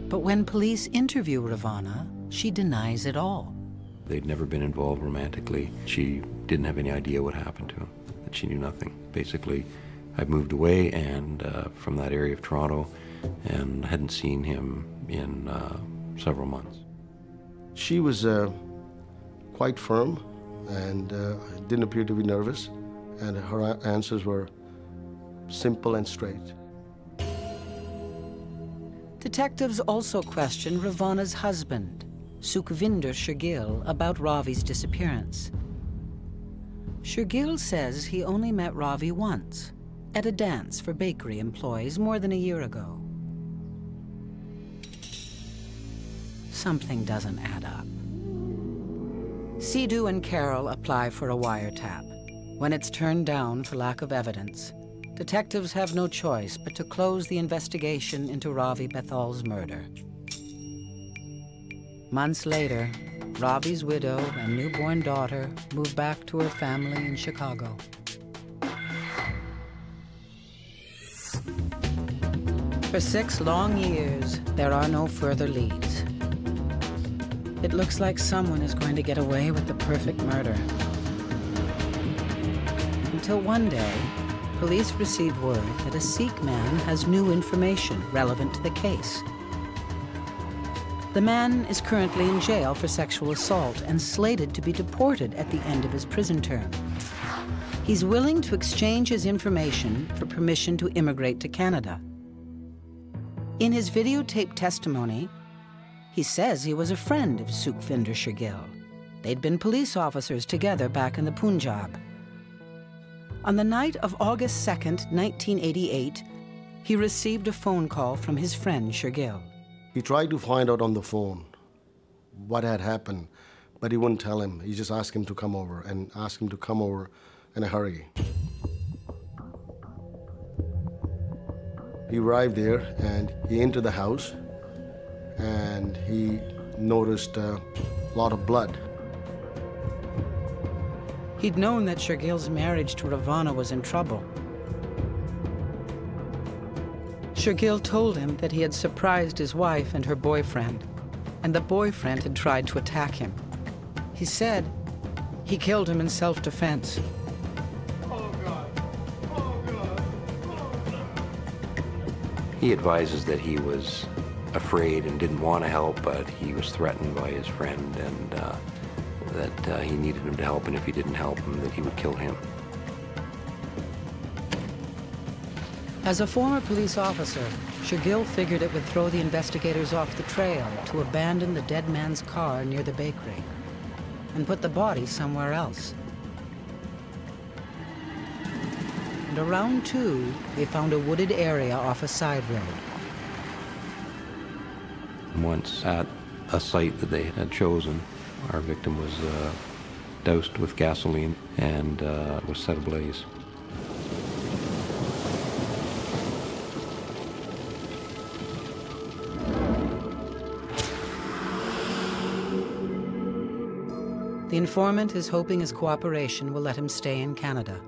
But when police interview Ravana, she denies it all. They'd never been involved romantically. She didn't have any idea what happened to him, that she knew nothing. Basically, I'd moved away and from that area of Toronto and hadn't seen him in several months. She was quite firm and didn't appear to be nervous, and her answers were simple and straight. Detectives also question Ravana's husband, Sukhvinder Shergill, about Ravi's disappearance. Shergill says he only met Ravi once, at a dance for bakery employees more than a year ago. something doesn't add up. Sidhu and Carol apply for a wiretap. When it's turned down for lack of evidence, detectives have no choice but to close the investigation into Ravi Bethal's murder. Months later, Ravi's widow and newborn daughter move back to her family in Chicago. For 6 long years, there are no further leads. It looks like someone is going to get away with the perfect murder. Until one day, police receive word that a Sikh man has new information relevant to the case. The man is currently in jail for sexual assault and slated to be deported at the end of his prison term. He's willing to exchange his information for permission to immigrate to Canada. In his videotaped testimony, he says he was a friend of Sukhvinder Shergill. They'd been police officers together back in the Punjab. On the night of August 2nd, 1988, he received a phone call from his friend Shergill. He tried to find out on the phone what had happened, but he wouldn't tell him. He just asked him to come over and asked him to come over in a hurry. He arrived there and he entered the house and he noticed a lot of blood. He'd known that Shergill's marriage to Ravana was in trouble. Shergill told him that he had surprised his wife and her boyfriend, and the boyfriend had tried to attack him. He said he killed him in self-defense. He advises that he was afraid and didn't want to help, but he was threatened by his friend and that he needed him to help, and if he didn't help him, that he would kill him. As a former police officer, Shergill figured it would throw the investigators off the trail to abandon the dead man's car near the bakery and put the body somewhere else. And around 2, they found a wooded area off a side road. Once at a site that they had chosen, our victim was doused with gasoline and was set ablaze. The informant is hoping his cooperation will let him stay in Canada.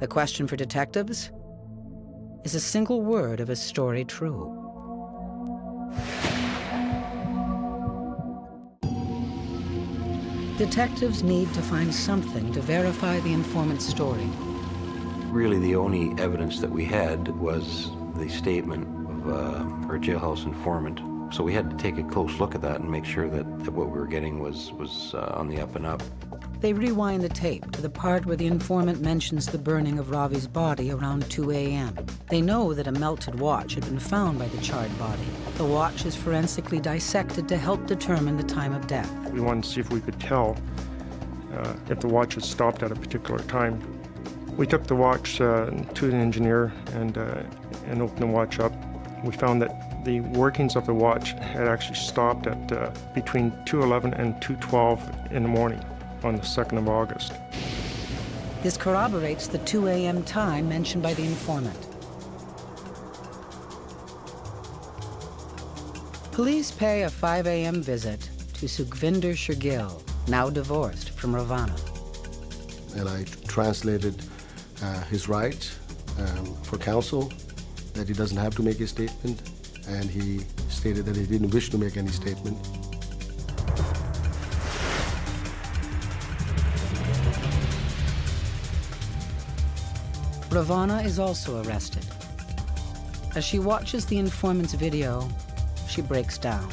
The question for detectives: is a single word of his story true? Detectives need to find something to verify the informant's story. Really, the only evidence that we had was the statement of our jailhouse informant. So we had to take a close look at that and make sure that what we were getting was on the up and up. They rewind the tape to the part where the informant mentions the burning of Ravi's body around 2 a.m. They know that a melted watch had been found by the charred body. The watch is forensically dissected to help determine the time of death. We wanted to see if we could tell if the watch had stopped at a particular time. We took the watch to the engineer and opened the watch up. We found that the workings of the watch had actually stopped at between 2:11 and 2:12 in the morning on the 2nd of August. This corroborates the 2 a.m. time mentioned by the informant. Police pay a 5 a.m. visit to Sukhvinder Shergill, now divorced from Ravana. And I translated his rights for counsel, that he doesn't have to make a statement, and he stated that he didn't wish to make any statement. Ravana is also arrested. As she watches the informant's video, she breaks down.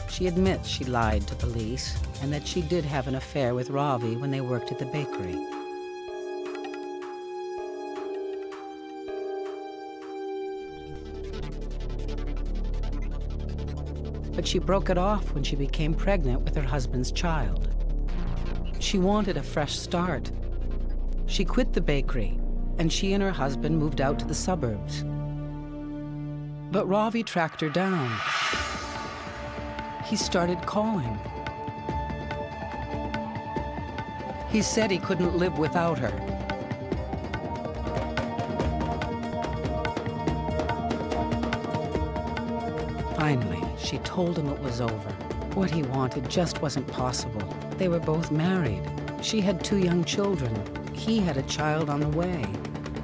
She admits she lied to police and that she did have an affair with Ravi when they worked at the bakery. But she broke it off when she became pregnant with her husband's child. She wanted a fresh start. She quit the bakery, and she and her husband moved out to the suburbs. But Ravi tracked her down. He started calling. He said he couldn't live without her. Finally, she told him it was over. What he wanted just wasn't possible. They were both married. She had 2 young children. He had a child on the way.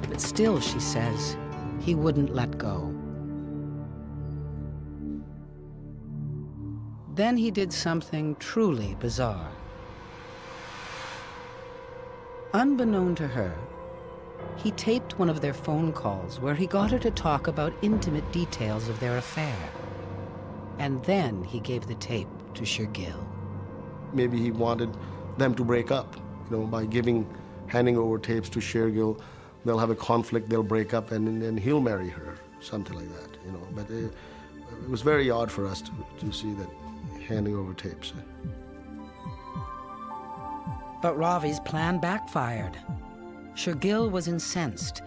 But still, she says, he wouldn't let go. Then he did something truly bizarre. Unbeknown to her, he taped one of their phone calls where he got her to talk about intimate details of their affair. And then he gave the tape to Shergill. Maybe he wanted them to break up, by handing over tapes to Shergill. They'll have a conflict, they'll break up, and then he'll marry her, something like that, But it was very odd for us to see that handing over tapes. But Ravi's plan backfired. Shergill was incensed.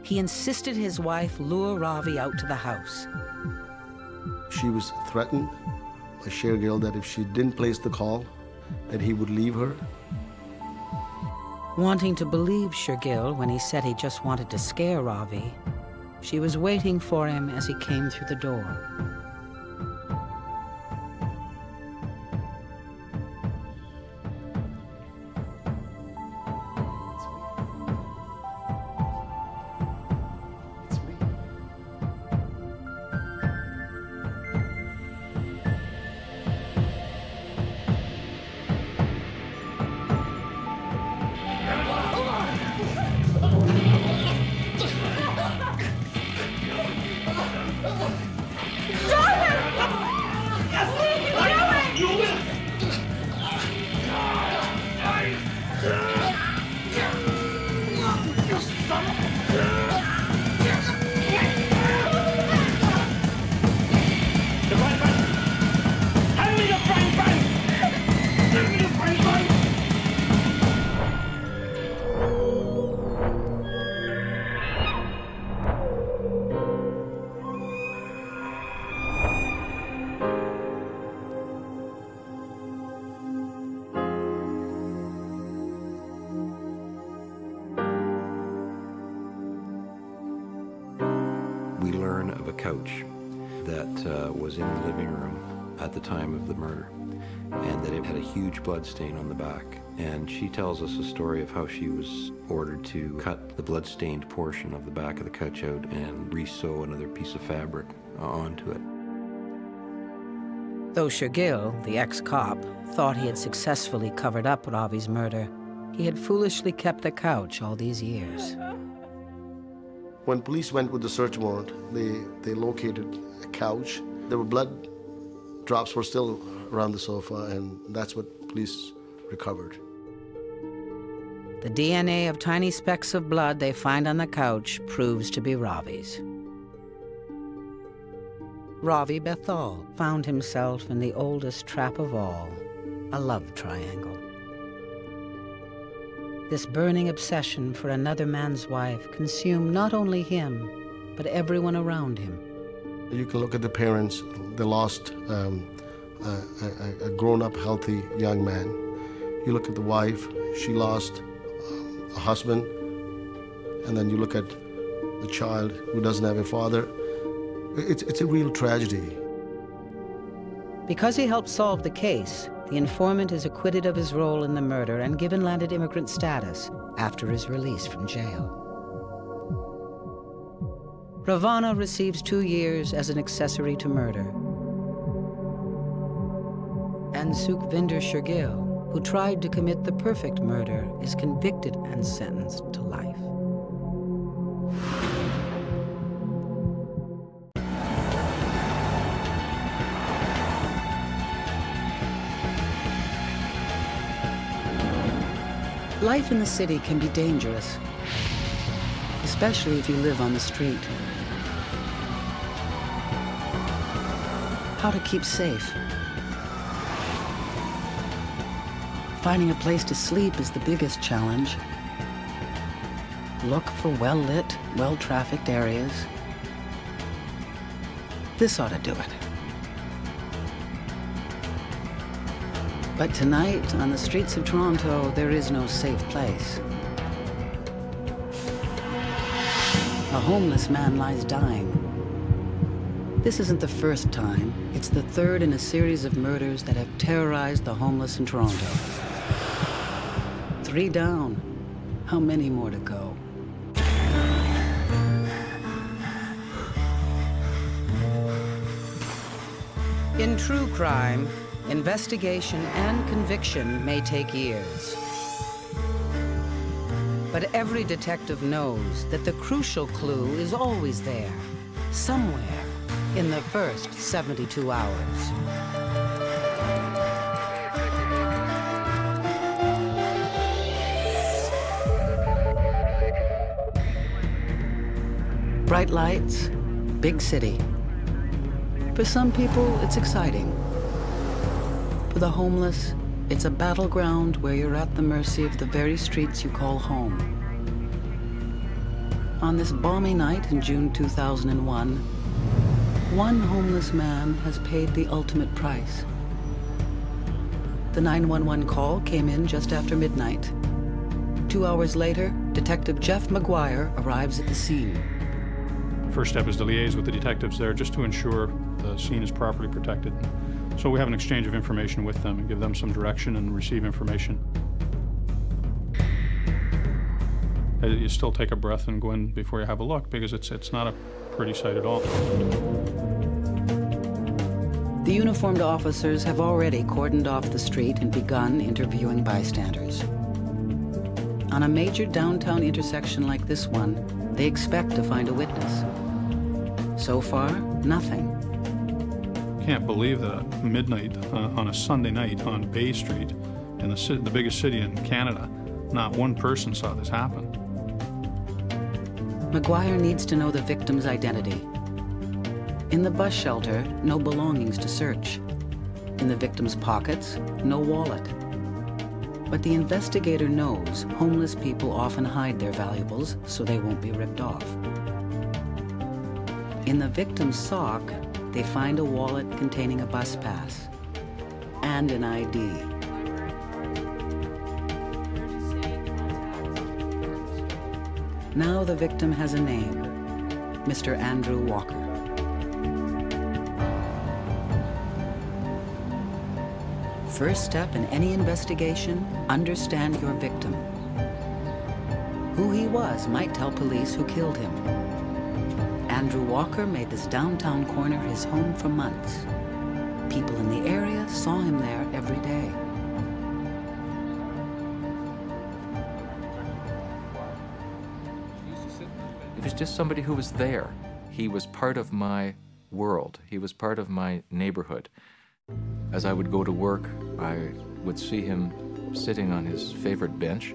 He insisted his wife lure Ravi out to the house. She was threatened by Shergill that if she didn't place the call, that he would leave her. Wanting to believe Shergill when he said he just wanted to scare Ravi, she was waiting for him as he came through the door. We learn of a couch that was in the living room at the time of the murder, and that it had a huge blood stain on the back. And she tells us a story of how she was ordered to cut the blood-stained portion of the back of the couch out and re-sew another piece of fabric onto it. Though Shergill, the ex-cop, thought he had successfully covered up Ravi's murder, he had foolishly kept the couch all these years. When police went with the search warrant, they located a couch. There were blood drops were still around the sofa, and that's what police recovered. The DNA of tiny specks of blood they find on the couch proves to be Ravi's. Ravi Bethal found himself in the oldest trap of all, a love triangle. This burning obsession for another man's wife consumed not only him, but everyone around him. You can look at the parents. They lost a grown-up, healthy young man. You look at the wife. She lost a husband. And then you look at the child who doesn't have a father. It's a real tragedy. Because he helped solve the case, the informant is acquitted of his role in the murder and given landed immigrant status after his release from jail. Ravana receives 2 years as an accessory to murder. And Sukhvinder Shergill, who tried to commit the perfect murder, is convicted and sentenced to life. Life in the city can be dangerous, especially if you live on the street. How to keep safe? Finding a place to sleep is the biggest challenge. Look for well-lit, well-trafficked areas. This ought to do it. But tonight, on the streets of Toronto, there is no safe place. A homeless man lies dying. This isn't the first time. It's the third in a series of murders that have terrorized the homeless in Toronto. 3 down. How many more to go? In true crime, investigation and conviction may take years. But every detective knows that the crucial clue is always there, somewhere in the first 72 hours. Bright lights, big city. For some people, it's exciting. For the homeless, it's a battleground where you're at the mercy of the very streets you call home. On this balmy night in June 2001, one homeless man has paid the ultimate price. The 911 call came in just after midnight. 2 hours later, Detective Jeff McGuire arrives at the scene. First step is to liaise with the detectives there just to ensure the scene is properly protected. So we have an exchange of information with them and give them some direction and receive information. You still take a breath and go in before you have a look, because it's not a pretty sight at all. The uniformed officers have already cordoned off the street and begun interviewing bystanders. On a major downtown intersection like this one, they expect to find a witness. So far, nothing. Can't believe that at midnight on a Sunday night on Bay Street in the biggest city in Canada, not one person saw this happen. McGuire needs to know the victim's identity. In the bus shelter, no belongings to search. In the victim's pockets, no wallet. But the investigator knows homeless people often hide their valuables so they won't be ripped off. In the victim's sock, they find a wallet containing a bus pass and an ID. Now the victim has a name, Mr. Andrew Walker. First step in any investigation, understand your victim. Who he was might tell police who killed him. Andrew Walker made this downtown corner his home for months. People in the area saw him there every day. It was just somebody who was there. He was part of my world. He was part of my neighborhood. As I would go to work, I would see him sitting on his favorite bench.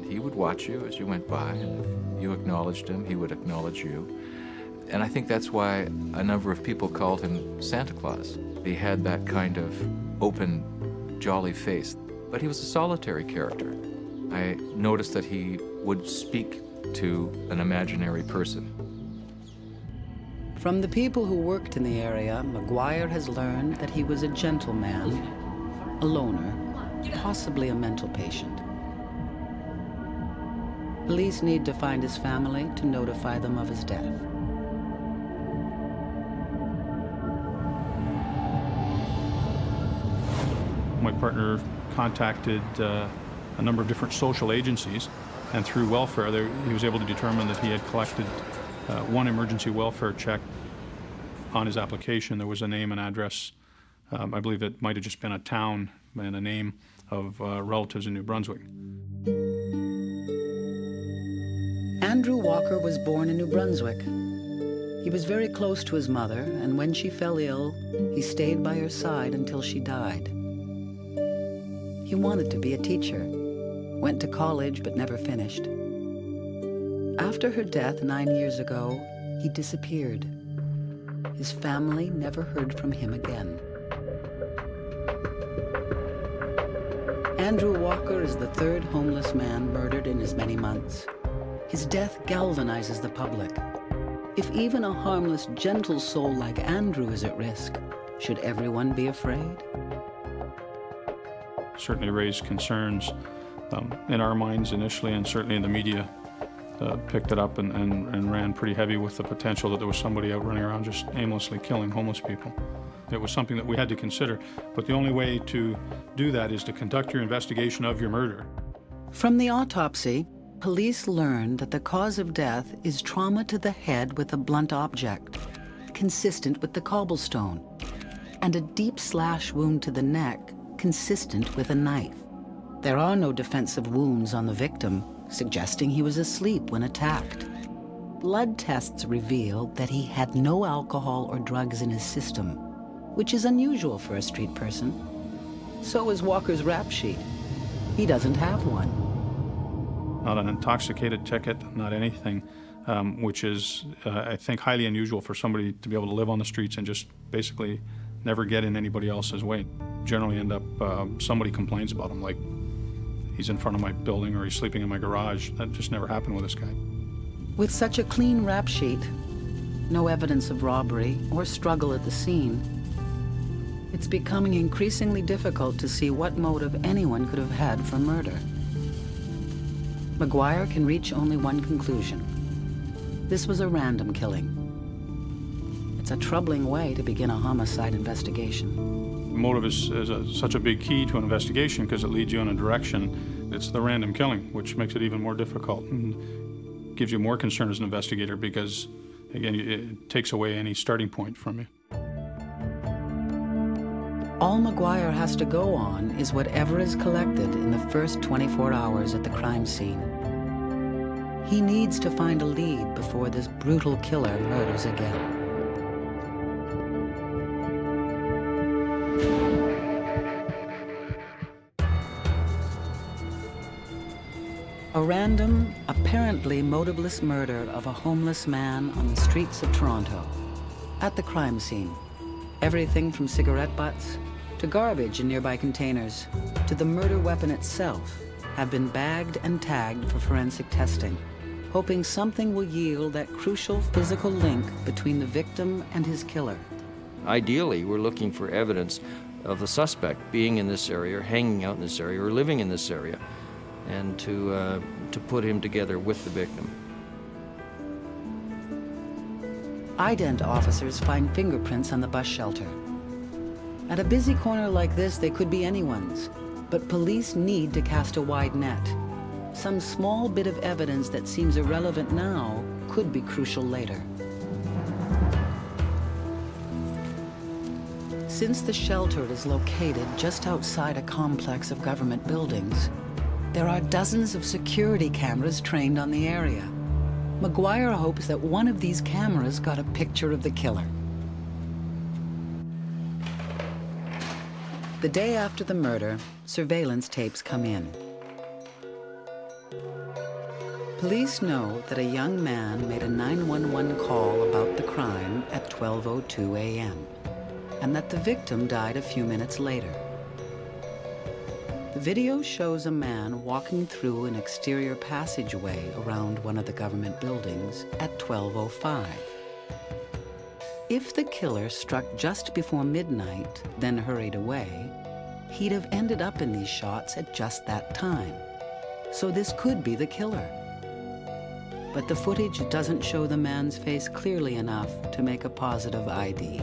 He would watch you as you went by, and if you acknowledged him, he would acknowledge you. And I think that's why a number of people called him Santa Claus. He had that kind of open, jolly face, but he was a solitary character. I noticed that he would speak to an imaginary person. From the people who worked in the area, McGuire has learned that he was a gentleman, a loner, possibly a mental patient. Police need to find his family to notify them of his death. My partner contacted a number of different social agencies, and through welfare, he was able to determine that he had collected one emergency welfare check. On his application, there was a name and address. I believe it might have just been a town and a name of relatives in New Brunswick. Andrew Walker was born in New Brunswick. He was very close to his mother, and when she fell ill, he stayed by her side until she died. He wanted to be a teacher, went to college but never finished. After her death 9 years ago, he disappeared. His family never heard from him again. Andrew Walker is the third homeless man murdered in as many months. His death galvanizes the public. If even a harmless, gentle soul like Andrew is at risk, should everyone be afraid? Certainly raised concerns in our minds initially, and certainly in the media picked it up and ran pretty heavy with the potential that there was somebody out running around just aimlessly killing homeless people. It was something that we had to consider, but the only way to do that is to conduct your investigation of your murder. From the autopsy, police learned that the cause of death is trauma to the head with a blunt object, consistent with the cobblestone, and a deep slash wound to the neck, consistent with a knife. There are no defensive wounds on the victim, suggesting he was asleep when attacked. Blood tests revealed that he had no alcohol or drugs in his system, which is unusual for a street person. So is Walker's rap sheet. He doesn't have one. Not an intoxicated ticket, not anything, which is, I think, highly unusual for somebody to be able to live on the streets and just basically never get in anybody else's way. Generally end up, somebody complains about him, like he's in front of my building or he's sleeping in my garage. That just never happened with this guy. With such a clean rap sheet, no evidence of robbery or struggle at the scene, it's becoming increasingly difficult to see what motive anyone could have had for murder. McGuire can reach only one conclusion. This was a random killing. It's a troubling way to begin a homicide investigation. Motive is such a big key to an investigation because it leads you in a direction. It's the random killing, which makes it even more difficult and gives you more concern as an investigator because, again, it takes away any starting point from you. All McGuire has to go on is whatever is collected in the first 24 hours at the crime scene. He needs to find a lead before this brutal killer murders again. A random, apparently motiveless murder of a homeless man on the streets of Toronto. At the crime scene, everything from cigarette butts to garbage in nearby containers to the murder weapon itself have been bagged and tagged for forensic testing, hoping something will yield that crucial physical link between the victim and his killer. Ideally, we're looking for evidence of the suspect being in this area, or hanging out in this area, or living in this area, and to put him together with the victim. Ident officers find fingerprints on the bus shelter. At a busy corner like this, they could be anyone's, but police need to cast a wide net. Some small bit of evidence that seems irrelevant now could be crucial later. Since the shelter is located just outside a complex of government buildings, there are dozens of security cameras trained on the area. McGuire hopes that one of these cameras got a picture of the killer. The day after the murder, surveillance tapes come in. Police know that a young man made a 911 call about the crime at 12:02 a.m. and that the victim died a few minutes later. The video shows a man walking through an exterior passageway around one of the government buildings at 12:05. If the killer struck just before midnight, then hurried away, he'd have ended up in these shots at just that time. So this could be the killer. But the footage doesn't show the man's face clearly enough to make a positive ID.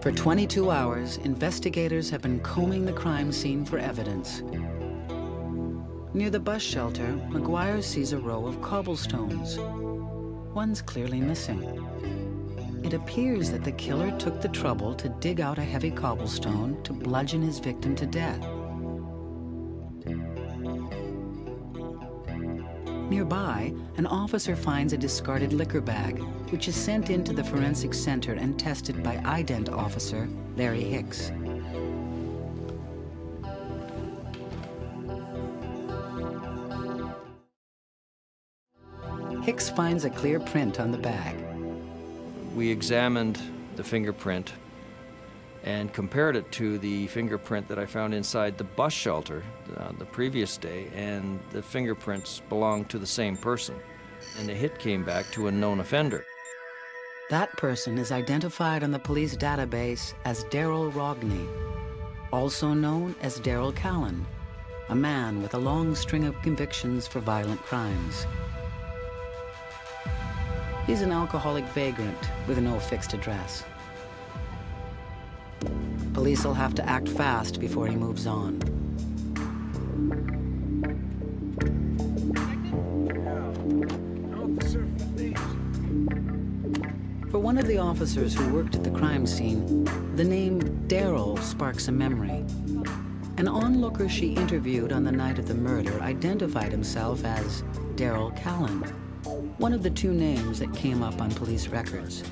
For 22 hours, investigators have been combing the crime scene for evidence. Near the bus shelter, McGuire sees a row of cobblestones. One's clearly missing. It appears that the killer took the trouble to dig out a heavy cobblestone to bludgeon his victim to death. Nearby, an officer finds a discarded liquor bag, which is sent into the forensic center and tested by ident officer Larry Hicks. Hicks finds a clear print on the bag. We examined the fingerprint, and compared it to the fingerprint that I found inside the bus shelter the previous day, and the fingerprints belonged to the same person. And the hit came back to a known offender. That person is identified on the police database as Daryl Rogney, also known as Daryl Callan, a man with a long string of convictions for violent crimes. He's an alcoholic vagrant with no fixed address. Police will have to act fast before he moves on. For one of the officers who worked at the crime scene, the name Daryl sparks a memory. An onlooker she interviewed on the night of the murder identified himself as Daryl Callan, one of the two names that came up on police records.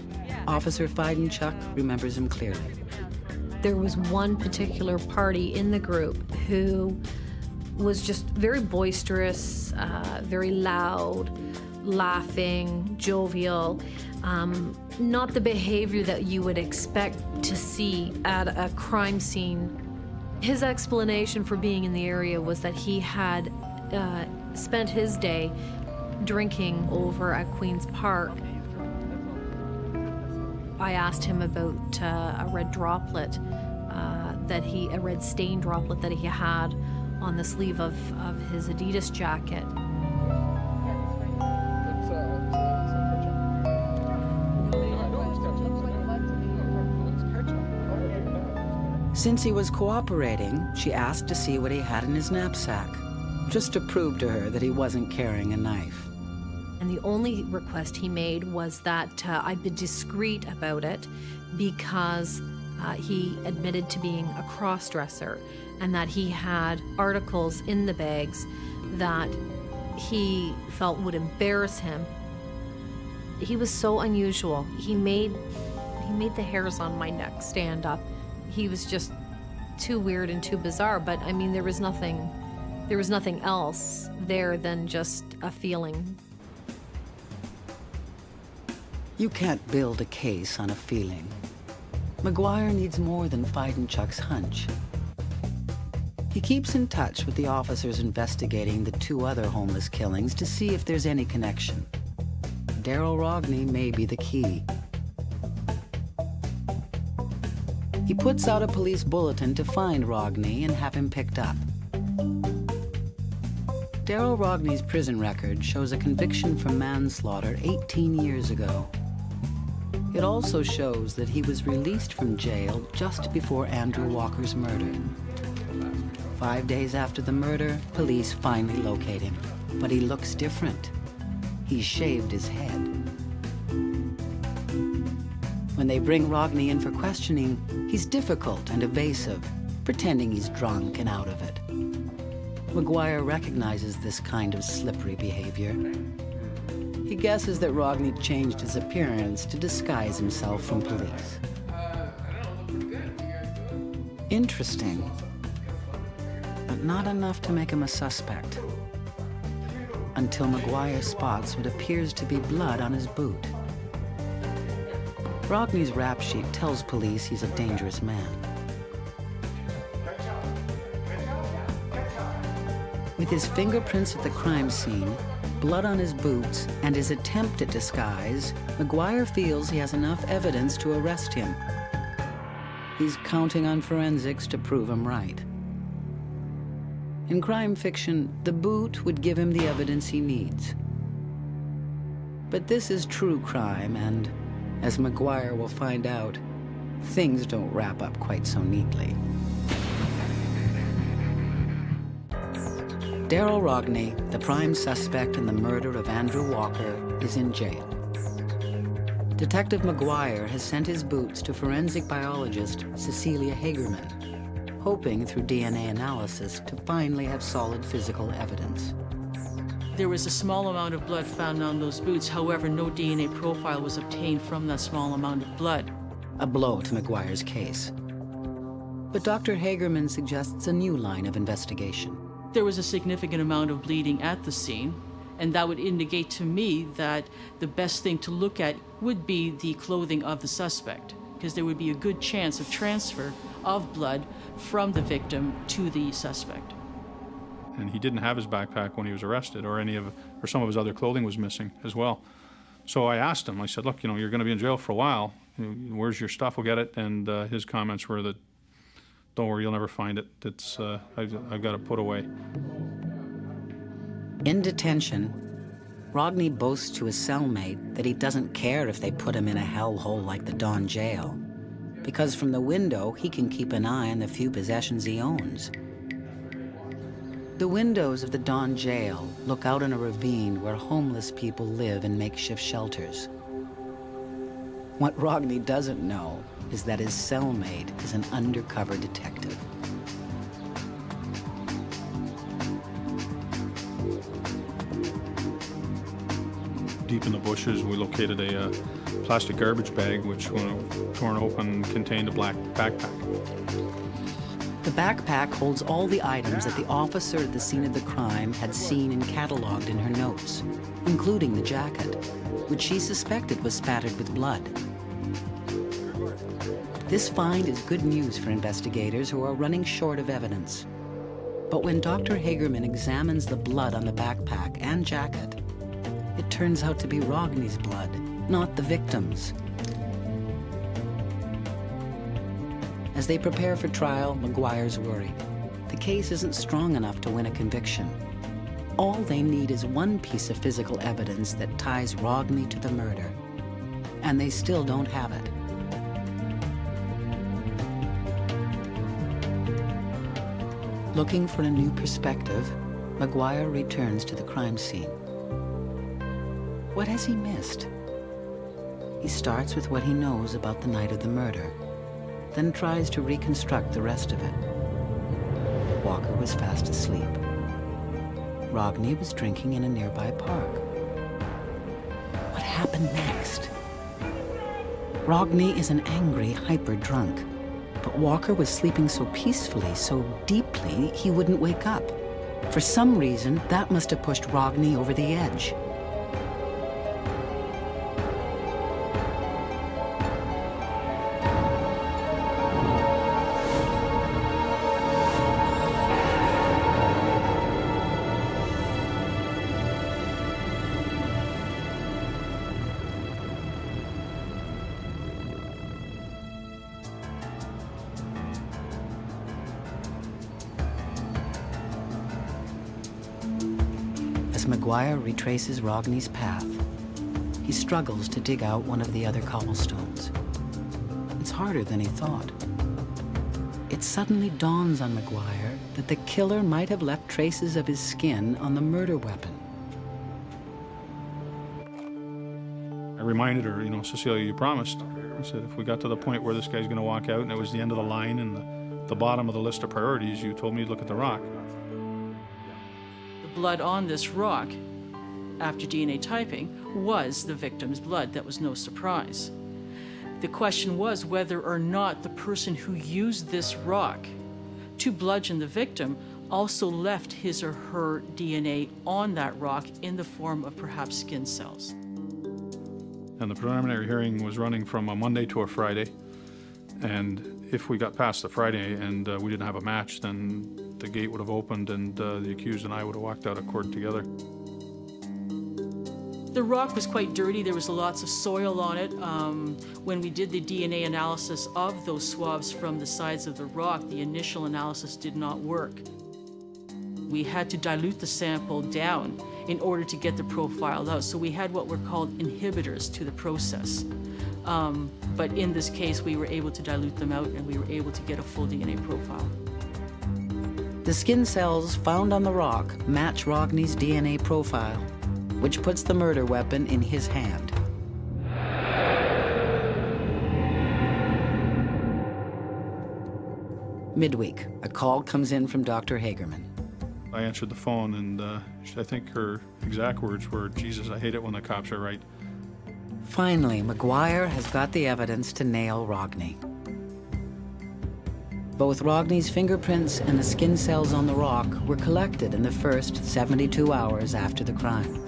Officer Fidenchuk remembers him clearly. There was one particular party in the group who was just very boisterous, very loud, laughing, jovial. Not the behavior that you would expect to see at a crime scene. His explanation for being in the area was that he had spent his day drinking over at Queen's Park. I asked him about a red droplet, a red stain droplet that he had on the sleeve of his Adidas jacket. Since he was cooperating, she asked to see what he had in his knapsack, just to prove to her that he wasn't carrying a knife. And the only request he made was that I be discreet about it, because he admitted to being a cross-dresser and that he had articles in the bags that he felt would embarrass him. He was so unusual. He made the hairs on my neck stand up. He was just too weird and too bizarre, but I mean, there was nothing else there than just a feeling. You can't build a case on a feeling. McGuire needs more than Fidenchuk's hunch. He keeps in touch with the officers investigating the two other homeless killings to see if there's any connection. Daryl Rogney may be the key. He puts out a police bulletin to find Rogney and have him picked up. Daryl Rogney's prison record shows a conviction for manslaughter 18 years ago. It also shows that he was released from jail just before Andrew Walker's murder. 5 days after the murder, police finally locate him, but he looks different. He's shaved his head. When they bring Rogney in for questioning, he's difficult and evasive, pretending he's drunk and out of it. McGuire recognizes this kind of slippery behavior. He guesses that Rogney changed his appearance to disguise himself from police. Interesting, but not enough to make him a suspect. Until McGuire spots what appears to be blood on his boot. Rogney's rap sheet tells police he's a dangerous man. With his fingerprints at the crime scene, blood on his boots, and his attempt at disguise, McGuire feels he has enough evidence to arrest him. He's counting on forensics to prove him right. In crime fiction, the boot would give him the evidence he needs. But this is true crime, and as McGuire will find out, things don't wrap up quite so neatly. Daryl Rogney, the prime suspect in the murder of Andrew Walker, is in jail. Detective McGuire has sent his boots to forensic biologist Cecilia Hagerman, hoping through DNA analysis to finally have solid physical evidence. There was a small amount of blood found on those boots. However, no DNA profile was obtained from that small amount of blood. A blow to McGuire's case. But Dr. Hagerman suggests a new line of investigation. There was a significant amount of bleeding at the scene, and that would indicate to me that the best thing to look at would be the clothing of the suspect. because there would be a good chance of transfer of blood from the victim to the suspect. And he didn't have his backpack when he was arrested, or some of his other clothing was missing as well. So I asked him, I said, look, you're going to be in jail for a while. Where's your stuff? We'll get it. And his comments were that, don't worry, you'll never find it. It's, I've got it put away. In detention, Rogney boasts to his cellmate that he doesn't care if they put him in a hellhole like the Don jail, because from the window he can keep an eye on the few possessions he owns. The windows of the Don jail look out in a ravine where homeless people live in makeshift shelters. What Rogney doesn't know is that his cellmate is an undercover detective. Deep in the bushes, we located a plastic garbage bag, which, when torn open, contained a black backpack. The backpack holds all the items that the officer at the scene of the crime had seen and cataloged in her notes, including the jacket, which she suspected was spattered with blood. This find is good news for investigators who are running short of evidence. But when Dr. Hagerman examines the blood on the backpack and jacket, it turns out to be Rogney's blood, not the victim's. As they prepare for trial, McGuire's worried. The case isn't strong enough to win a conviction. All they need is one piece of physical evidence that ties Rogney to the murder, and they still don't have it. Looking for a new perspective, McGuire returns to the crime scene. What has he missed? He starts with what he knows about the night of the murder, then tries to reconstruct the rest of it. Walker was fast asleep. Rogney was drinking in a nearby park. What happened next? Rogney is an angry, hyper-drunk, but Walker was sleeping so peacefully, so deeply, he wouldn't wake up. For some reason, that must have pushed Rogney over the edge. McGuire retraces Rogney's path. He struggles to dig out one of the other cobblestones. It's harder than he thought. It suddenly dawns on McGuire that the killer might have left traces of his skin on the murder weapon. I reminded her, Cecilia, you promised. I said, if we got to the point where this guy's going to walk out and it was the end of the line and the bottom of the list of priorities, you told me to look at the rock. Blood on this rock, after DNA typing, was the victim's blood. That was no surprise. The question was whether or not the person who used this rock to bludgeon the victim also left his or her DNA on that rock in the form of perhaps skin cells. And the preliminary hearing was running from a Monday to a Friday. And if we got past the Friday and we didn't have a match, then the gate would have opened and the accused and I would have walked out of court together. The rock was quite dirty. There was lots of soil on it. When we did the DNA analysis of those swabs from the sides of the rock, the initial analysis did not work. We had to dilute the sample down in order to get the profile out. So we had what were called inhibitors to the process. But in this case, we were able to dilute them out and we were able to get a full DNA profile. The skin cells found on the rock match Rogney's DNA profile, which puts the murder weapon in his hand. Midweek, a call comes in from Dr. Hagerman. I answered the phone and I think her exact words were, "Jesus, I hate it when the cops are right." Finally, McGuire has got the evidence to nail Rogney. Both Rogney's fingerprints and the skin cells on the rock were collected in the first 72 hours after the crime.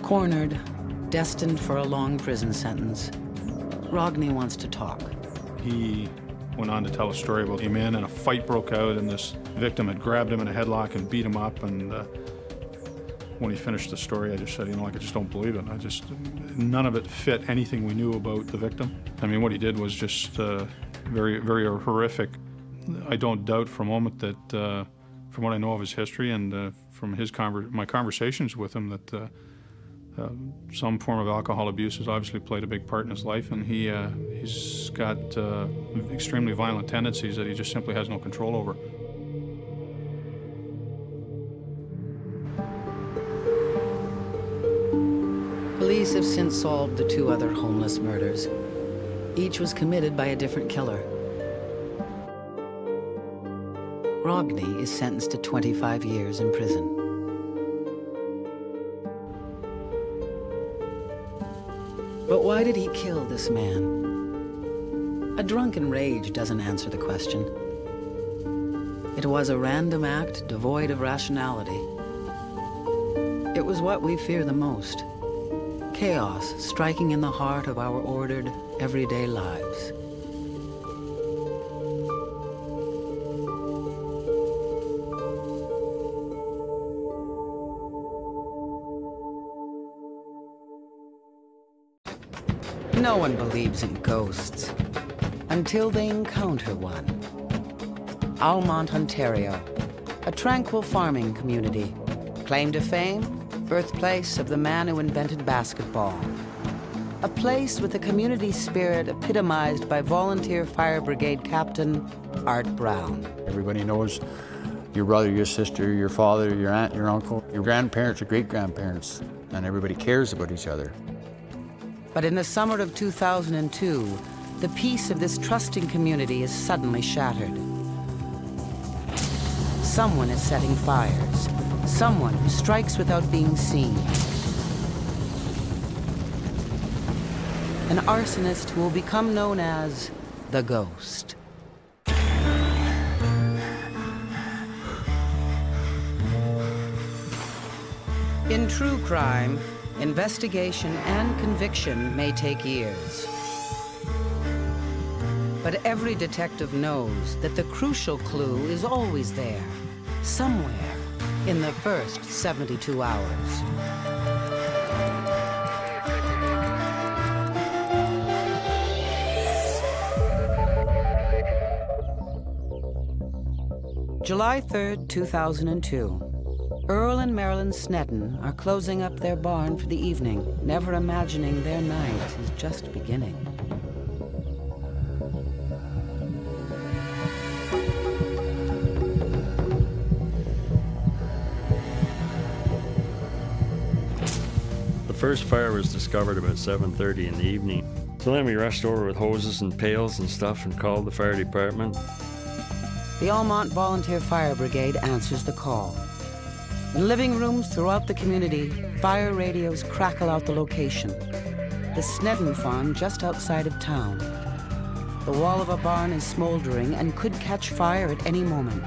Cornered, destined for a long prison sentence. Rogney wants to talk. He went on to tell a story about him in, and a fight broke out, and this victim had grabbed him in a headlock and beat him up. And when he finished the story, I just said, I just don't believe it. None of it fit anything we knew about the victim. I mean, what he did was just very, very horrific. I don't doubt for a moment that, from what I know of his history and from my conversations with him, that some form of alcohol abuse has obviously played a big part in his life, and he's got extremely violent tendencies that he just simply has no control over. Police have since solved the 2 other homeless murders. Each was committed by a different killer. Rogney is sentenced to 25 years in prison. But why did he kill this man? A drunken rage doesn't answer the question. It was a random act devoid of rationality. It was what we fear the most. Chaos striking in the heart of our ordered, everyday lives. No one believes in ghosts until they encounter one. Almont, Ontario, a tranquil farming community. Claim to fame, birthplace of the man who invented basketball. A place with a community spirit epitomized by volunteer fire brigade captain Art Brown. Everybody knows your brother, your sister, your father, your aunt, your uncle, your grandparents, your great-grandparents, and everybody cares about each other. But in the summer of 2002, the peace of this trusting community is suddenly shattered. Someone is setting fires. Someone who strikes without being seen. An arsonist who will become known as the Ghost. In true crime, investigation and conviction may take years. But every detective knows that the crucial clue is always there, somewhere in the first 72 hours. July 3rd, 2002. Earl and Marilyn Snedden are closing up their barn for the evening, never imagining their night is just beginning. The first fire was discovered about 7:30 in the evening. So then we rushed over with hoses and pails and stuff and called the fire department. The Almont Volunteer Fire Brigade answers the call. In living rooms throughout the community, fire radios crackle out the location. The Snedden farm just outside of town. The wall of a barn is smoldering and could catch fire at any moment.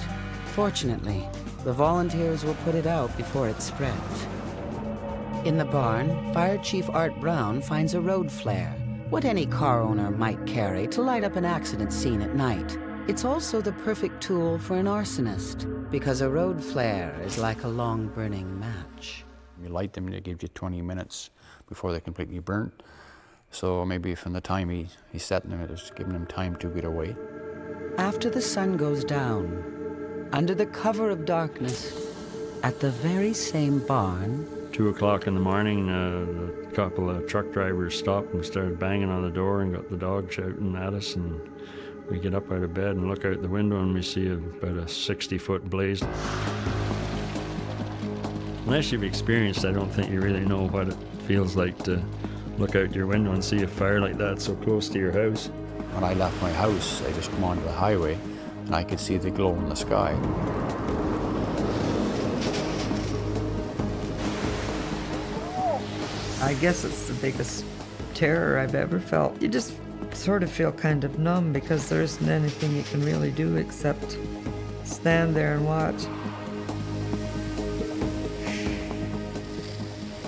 Fortunately, the volunteers will put it out before it spreads. In the barn, Fire Chief Art Brown finds a road flare, what any car owner might carry to light up an accident scene at night. It's also the perfect tool for an arsonist, because a road flare is like a long burning match. You light them and it gives you 20 minutes before they're completely burnt. So maybe from the time he's setting them, it's giving them time to get away. After the sun goes down, under the cover of darkness, at the very same barn, 2 o'clock in the morning, a couple of truck drivers stopped and started banging on the door and got the dog shouting at us, and we get up out of bed and look out the window and we see about a 60-foot blaze. Unless you've experienced, I don't think you really know what it feels like to look out your window and see a fire like that so close to your house. When I left my house, I just come onto the highway and I could see the glow in the sky. I guess it's the biggest terror I've ever felt. You just sort of feel kind of numb because there isn't anything you can really do except stand there and watch.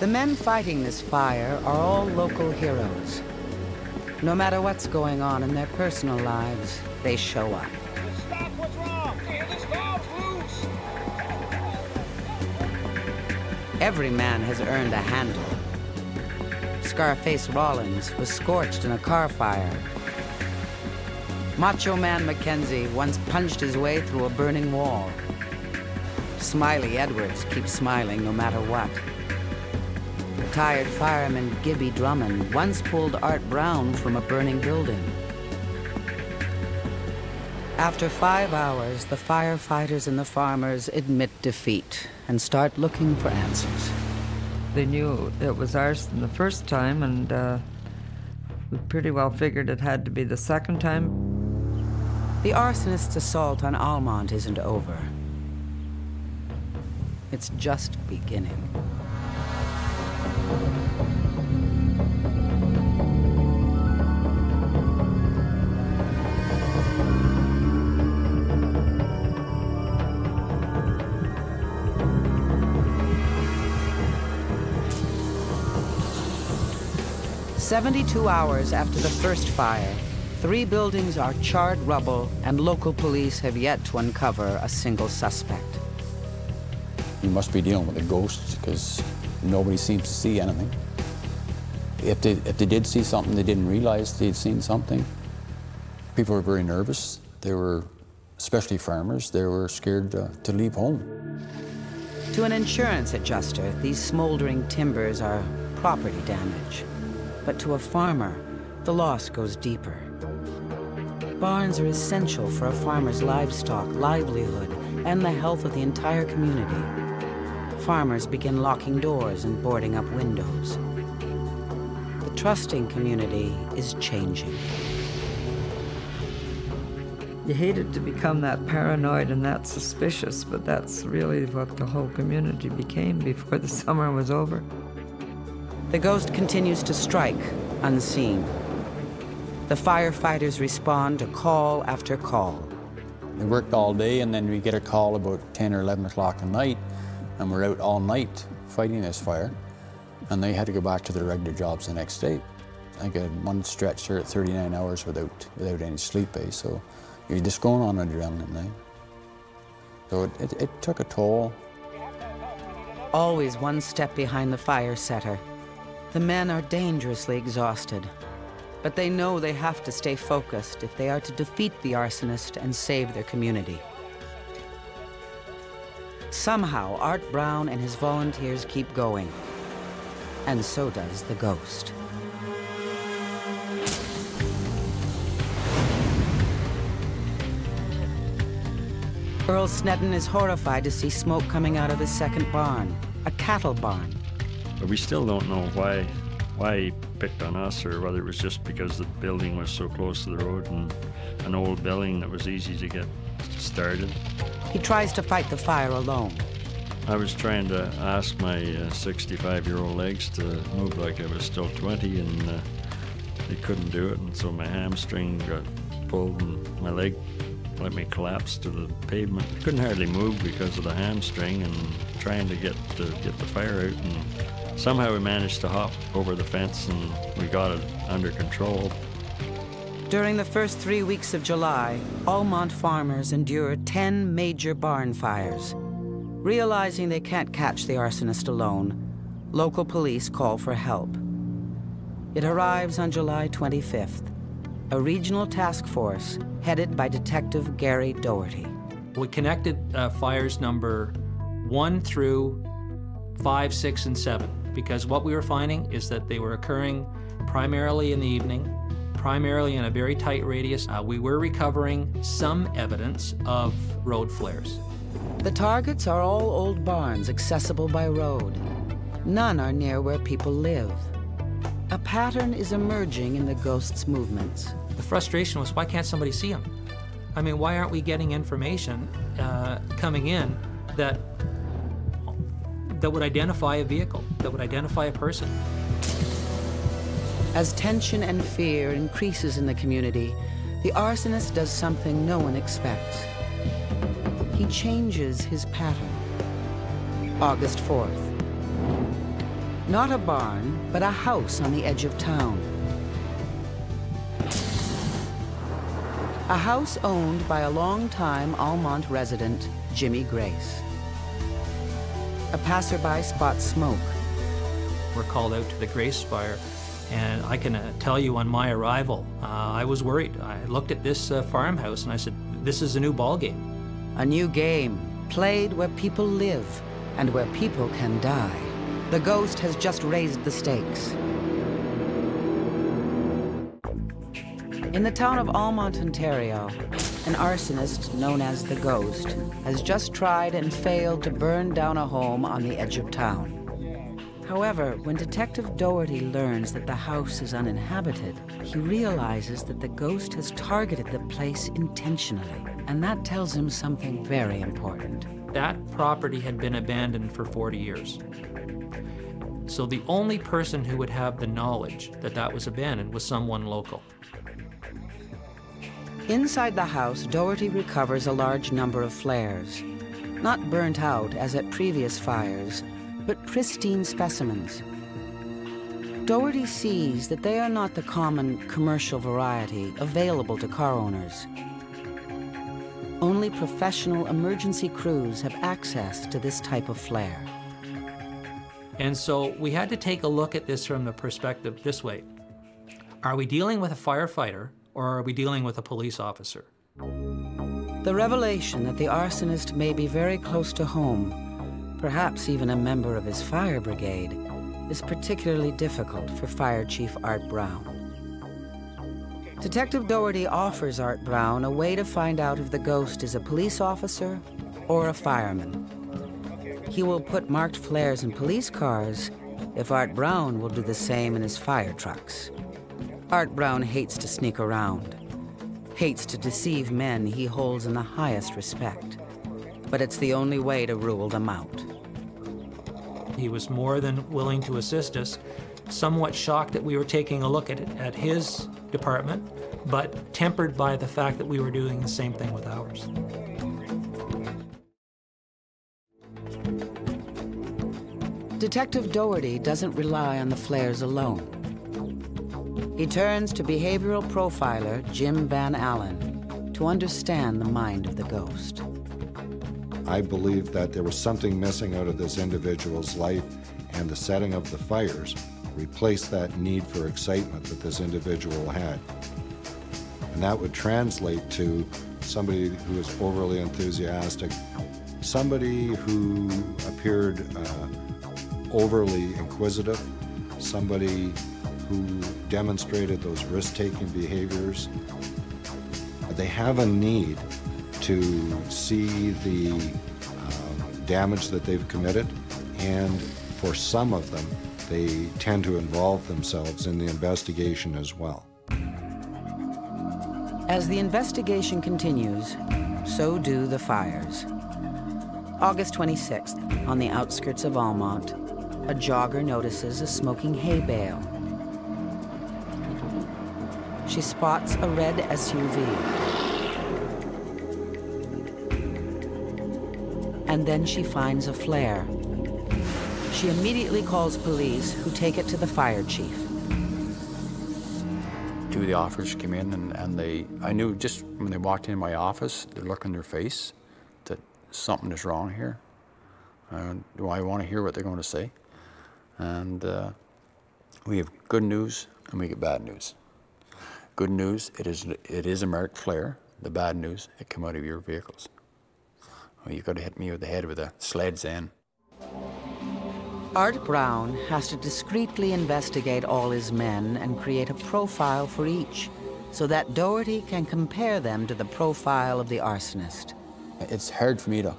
The men fighting this fire are all local heroes. No matter what's going on in their personal lives, they show up. Stop, what's wrong? This valve's loose. Every man has earned a handle. Scarface Rollins was scorched in a car fire. Macho Man Mackenzie once punched his way through a burning wall. Smiley Edwards keeps smiling no matter what. Retired fireman Gibby Drummond once pulled Art Brown from a burning building. After 5 hours, the firefighters and the farmers admit defeat and start looking for answers. They knew it was arson the first time, and we pretty well figured it had to be the second time. The arsonist's assault on Almont isn't over. It's just beginning. "72 hours after the first fire, 3 buildings are charred rubble, and local police have yet to uncover a single suspect. You must be dealing with a ghost, because nobody seems to see anything. If they did see something, they didn't realize they'd seen something. People were very nervous. They were, especially farmers, they were scared to leave home. To an insurance adjuster, these smoldering timbers are property damage. But to a farmer, the loss goes deeper. Barns are essential for a farmer's livestock, livelihood, and the health of the entire community. Farmers begin locking doors and boarding up windows. The trusting community is changing. You hated to become that paranoid and that suspicious, but that's really what the whole community became before the summer was over. The ghost continues to strike, unseen. The firefighters respond to call after call. We worked all day, and then we get a call about 10 or 11 o'clock at night, and we're out all night fighting this fire, and they had to go back to their regular jobs the next day. I got one stretch there at 39 hours without any sleep, so you're just going on adrenaline now. So it took a toll. Always one step behind the fire setter. The men are dangerously exhausted, but they know they have to stay focused if they are to defeat the arsonist and save their community. Somehow, Art Brown and his volunteers keep going, and so does the ghost. Earl Snedden is horrified to see smoke coming out of his second barn, a cattle barn. But we still don't know why he picked on us, or whether it was just because the building was so close to the road and an old building that was easy to get started. He tries to fight the fire alone. I was trying to ask my 65-year-old legs to move like I was still 20, and they couldn't do it, and so my hamstring got pulled and my leg let me collapse to the pavement. I couldn't hardly move because of the hamstring, and trying to get the fire out, and somehow we managed to hop over the fence and we got it under control. During the first 3 weeks of July, Almont farmers endure 10 major barn fires. Realizing they can't catch the arsonist alone, local police call for help. It arrives on July 25th, a regional task force headed by Detective Gary Doherty. We connected fires number 1 through 5, 6, and 7, because what we were finding is that they were occurring primarily in the evening, primarily in a very tight radius. We were recovering some evidence of road flares. The targets are all old barns accessible by road. None are near where people live. A pattern is emerging in the ghost's movements. The frustration was, why can't somebody see them? I mean, why aren't we getting information coming in that would identify a vehicle, that would identify a person? As tension and fear increases in the community, the arsonist does something no one expects. He changes his pattern. August 4th. Not a barn, but a house on the edge of town. A house owned by a longtime Almont resident, Jimmy Grace. A passerby spots smoke. We're called out to the Grace fire, and I can tell you on my arrival, I was worried. I looked at this farmhouse and I said, this is a new ball game. A new game, played where people live and where people can die. The ghost has just raised the stakes. In the town of Almont, Ontario, an arsonist known as the Ghost has just tried and failed to burn down a home on the edge of town. However, when Detective Doherty learns that the house is uninhabited, he realizes that the ghost has targeted the place intentionally, and that tells him something very important. That property had been abandoned for 40 years. So the only person who would have the knowledge that that was abandoned was someone local. Inside the house, Doherty recovers a large number of flares. Not burnt out as at previous fires, but pristine specimens. Doherty sees that they are not the common commercial variety available to car owners. Only professional emergency crews have access to this type of flare. And so we had to take a look at this from the perspective this way. Are we dealing with a firefighter, or are we dealing with a police officer? The revelation that the arsonist may be very close to home, perhaps even a member of his fire brigade, is particularly difficult for Fire Chief Art Brown. Detective Doherty offers Art Brown a way to find out if the ghost is a police officer or a fireman. He will put marked flares in police cars if Art Brown will do the same in his fire trucks. Art Brown hates to sneak around, hates to deceive men he holds in the highest respect, but it's the only way to rule them out. He was more than willing to assist us, somewhat shocked that we were taking a look at his department, but tempered by the fact that we were doing the same thing with ours. Detective Doherty doesn't rely on the flares alone. He turns to behavioral profiler Jim Van Allen to understand the mind of the ghost. I believe that there was something missing out of this individual's life, and the setting of the fires replaced that need for excitement that this individual had. And that would translate to somebody who is overly enthusiastic, somebody who appeared overly inquisitive, somebody who demonstrated those risk-taking behaviors. They have a need to see the damage that they've committed, and for some of them, they tend to involve themselves in the investigation as well. As the investigation continues, so do the fires. August 26th, on the outskirts of Almont, a jogger notices a smoking hay bale. She spots a red SUV. And then she finds a flare. She immediately calls police, who take it to the fire chief. Two of the officers came in, and I knew just when they walked in my office, the look on their face, that something is wrong here. Do I want to hear what they're going to say? And we have good news and we get bad news. Good news, it is a marked flare. The bad news, it came out of your vehicles. Well, you could have hit me with the head with the sleds in. Art Brown has to discreetly investigate all his men and create a profile for each, so that Doherty can compare them to the profile of the arsonist. It's hard for me to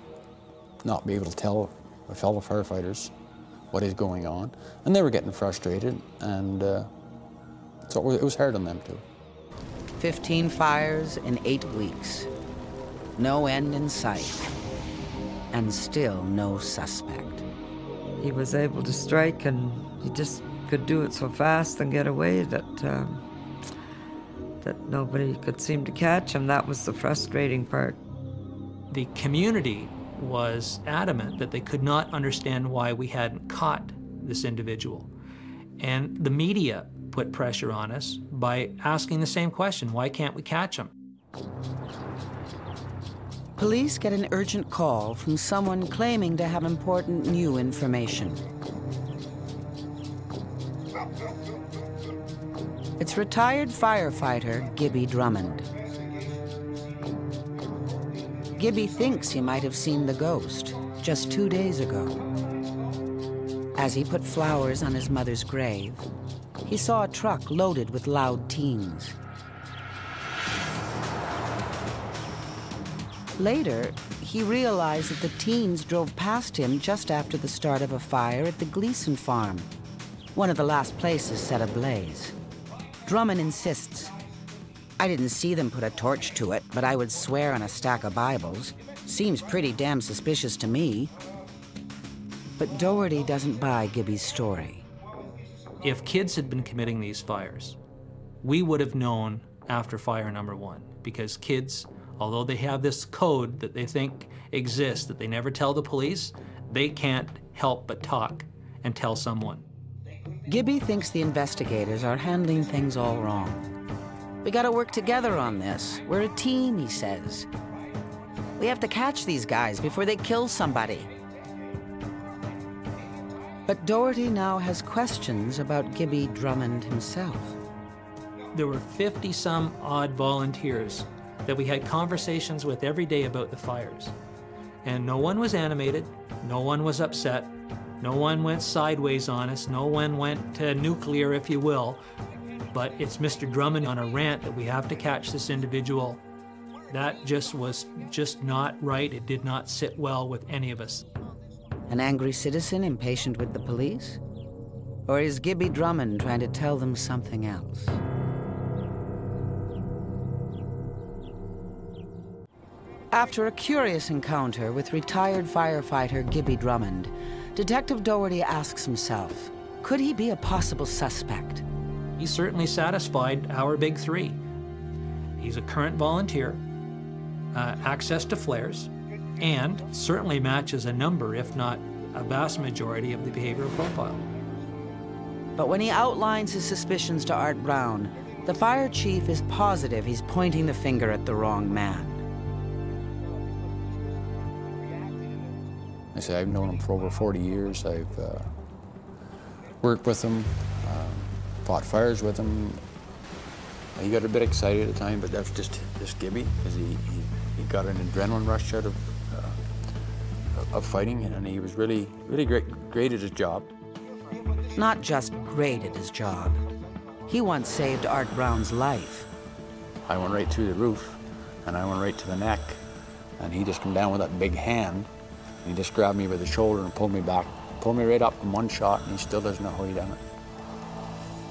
not be able to tell my fellow firefighters what is going on, and they were getting frustrated, and so it was hard on them too. 15 fires in 8 weeks. No end in sight. And still no suspect. He was able to strike, and he just could do it so fast and get away that nobody could seem to catch him. That was the frustrating part. The community was adamant that they could not understand why we hadn't caught this individual. And the media put pressure on us by asking the same question, why can't we catch him? Police get an urgent call from someone claiming to have important new information. It's retired firefighter Gibby Drummond. Gibby thinks he might have seen the ghost just 2 days ago. As he put flowers on his mother's grave, he saw a truck loaded with loud teens. Later, he realized that the teens drove past him just after the start of a fire at the Gleason farm, one of the last places set ablaze. Drummond insists, "I didn't see them put a torch to it, but I would swear on a stack of Bibles. Seems pretty damn suspicious to me." But Doherty doesn't buy Gibby's story. If kids had been committing these fires, we would have known after fire number 1, because kids, although they have this code that they think exists, that they never tell the police, they can't help but talk and tell someone. Gibby thinks the investigators are handling things all wrong. "We gotta work together on this. We're a team," he says. "We have to catch these guys before they kill somebody." But Doherty now has questions about Gibby Drummond himself. There were 50-some odd volunteers that we had conversations with every day about the fires. And no one was animated, no one was upset, no one went sideways on us, no one went nuclear, if you will. But it's Mr. Drummond on a rant that we have to catch this individual. That just was not right. It did not sit well with any of us. An angry citizen impatient with the police? Or is Gibby Drummond trying to tell them something else? After a curious encounter with retired firefighter Gibby Drummond, Detective Doherty asks himself, could he be a possible suspect? He certainly satisfied our big 3. He's a current volunteer, access to flares, and certainly matches a number, if not a vast majority, of the behavioral profile. But when he outlines his suspicions to Art Brown, the fire chief is positive he's pointing the finger at the wrong man. I say I've known him for over 40 years. I've worked with him, fought fires with him. He got a bit excited at the time, but that's just Gibby, because he got an adrenaline rush out of fighting, and he was really great at his job. Not just great at his job. He once saved Art Brown's life. I went right through the roof, and I went right to the neck, and he just came down with that big hand, and he just grabbed me by the shoulder and pulled me back, pulled me right up in one shot, and he still doesn't know how he done it.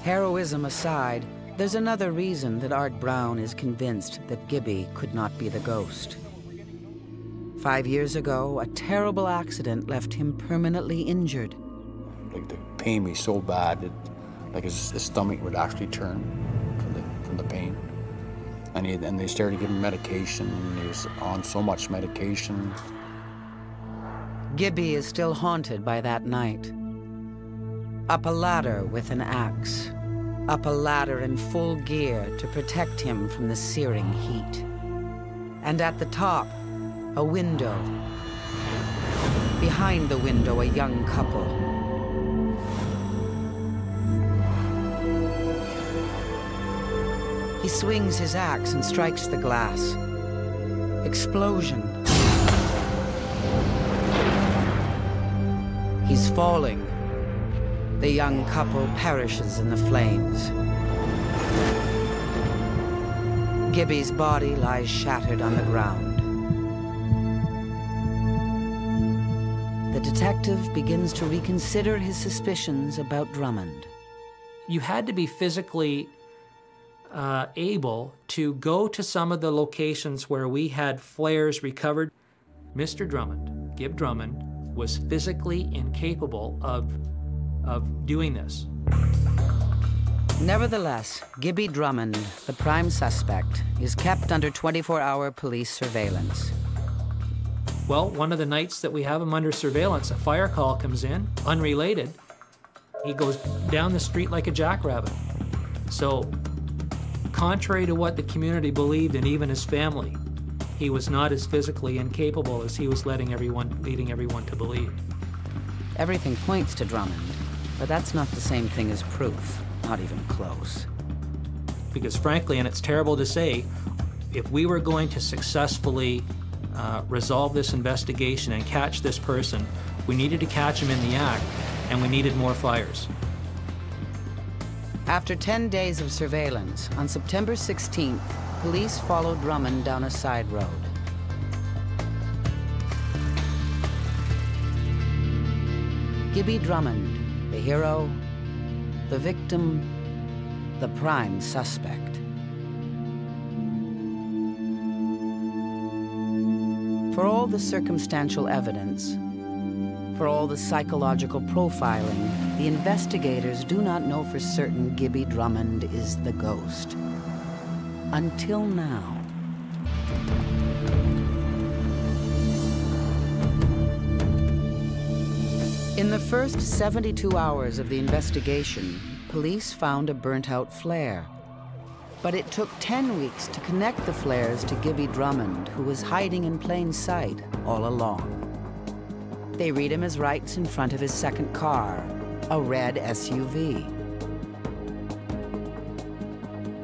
Heroism aside, there's another reason that Art Brown is convinced that Gibby could not be the ghost. 5 years ago, a terrible accident left him permanently injured. Like, the pain was so bad that like his stomach would actually turn from the pain. And they started giving medication, and he was on so much medication. Gibby is still haunted by that night. Up a ladder with an axe. Up a ladder in full gear to protect him from the searing heat. And at the top, a window. Behind the window, a young couple. He swings his axe and strikes the glass. Explosion. He's falling. The young couple perishes in the flames. Gibby's body lies shattered on the ground. The detective begins to reconsider his suspicions about Drummond. You had to be physically able to go to some of the locations where we had flares recovered. Mr. Drummond, Gib Drummond, was physically incapable of doing this. Nevertheless, Gibby Drummond, the prime suspect, is kept under 24-hour police surveillance. Well, one of the nights that we have him under surveillance, a fire call comes in, unrelated, He goes down the street like a jackrabbit. So, contrary to what the community believed, and even his family, he was not as physically incapable as he was leading everyone to believe. Everything points to Drummond, but that's not the same thing as proof, not even close. Because frankly, and it's terrible to say, if we were going to successfully resolve this investigation and catch this person, we needed to catch him in the act, and we needed more fires. After 10 days of surveillance, on September 16th, police followed Drummond down a side road. Gibby Drummond, the hero, the victim, the prime suspect. For all the circumstantial evidence, for all the psychological profiling, the investigators do not know for certain Gibby Drummond is the ghost. Until now. In the first 72 hours of the investigation, police found a burnt-out flare. But it took 10 weeks to connect the flares to Gibby Drummond, who was hiding in plain sight all along. They read him as rights in front of his second car, a red SUV.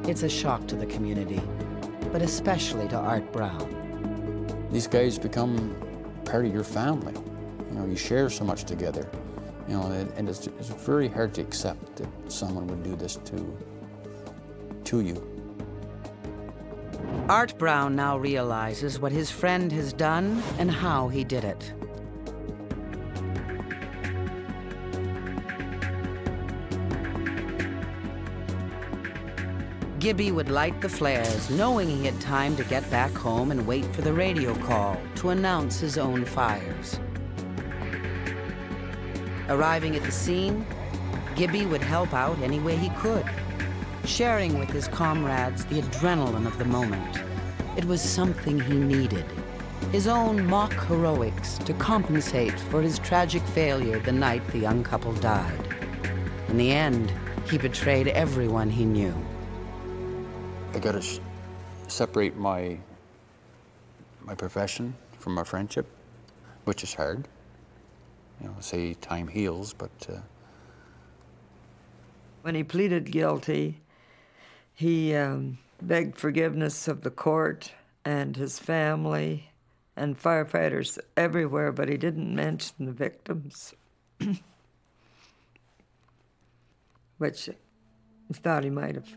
It's a shock to the community, but especially to Art Brown. These guys become part of your family. You know, you share so much together. You know, and it's very hard to accept that someone would do this to you. Art Brown now realizes what his friend has done and how he did it. Gibby would light the flares, knowing he had time to get back home and wait for the radio call to announce his own fires. Arriving at the scene, Gibby would help out any way he could, sharing with his comrades the adrenaline of the moment. It was something he needed, his own mock heroics to compensate for his tragic failure the night the young couple died. In the end, he betrayed everyone he knew. I gotta separate my profession from my friendship, which is hard. You know, say time heals, but... When he pleaded guilty, he begged forgiveness of the court and his family and firefighters everywhere, but he didn't mention the victims, which I thought he might have.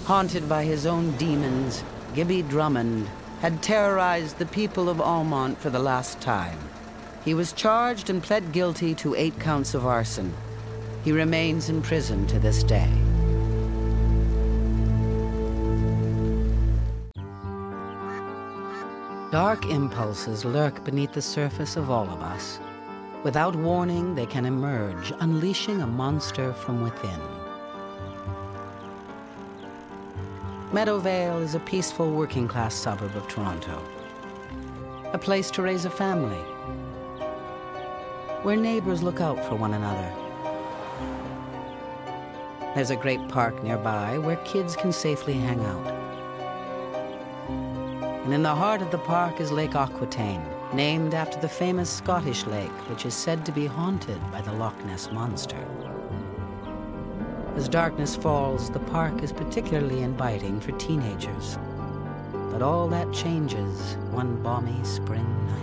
Haunted by his own demons, Gibby Drummond had terrorized the people of Almont for the last time. He was charged and pled guilty to 8 counts of arson. He remains in prison to this day. Dark impulses lurk beneath the surface of all of us. Without warning, they can emerge, unleashing a monster from within. Meadowvale is a peaceful working-class suburb of Toronto. A place to raise a family, where neighbors look out for one another. There's a great park nearby where kids can safely hang out. And in the heart of the park is Lake Aquitaine, named after the famous Scottish lake, which is said to be haunted by the Loch Ness monster. As darkness falls, the park is particularly inviting for teenagers. But all that changes one balmy spring night.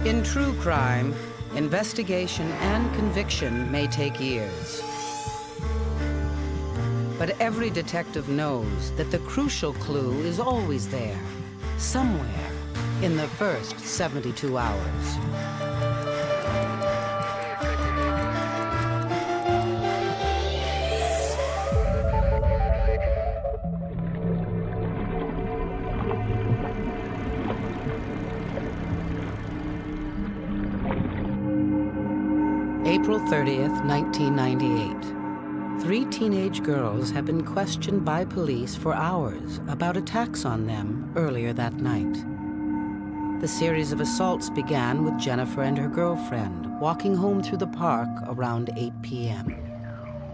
In true crime, investigation and conviction may take years. But every detective knows that the crucial clue is always there, somewhere in the first 72 hours. April 30th, 1998. 3 teenage girls have been questioned by police for hours about attacks on them earlier that night. The series of assaults began with Jennifer and her girlfriend walking home through the park around 8 p.m.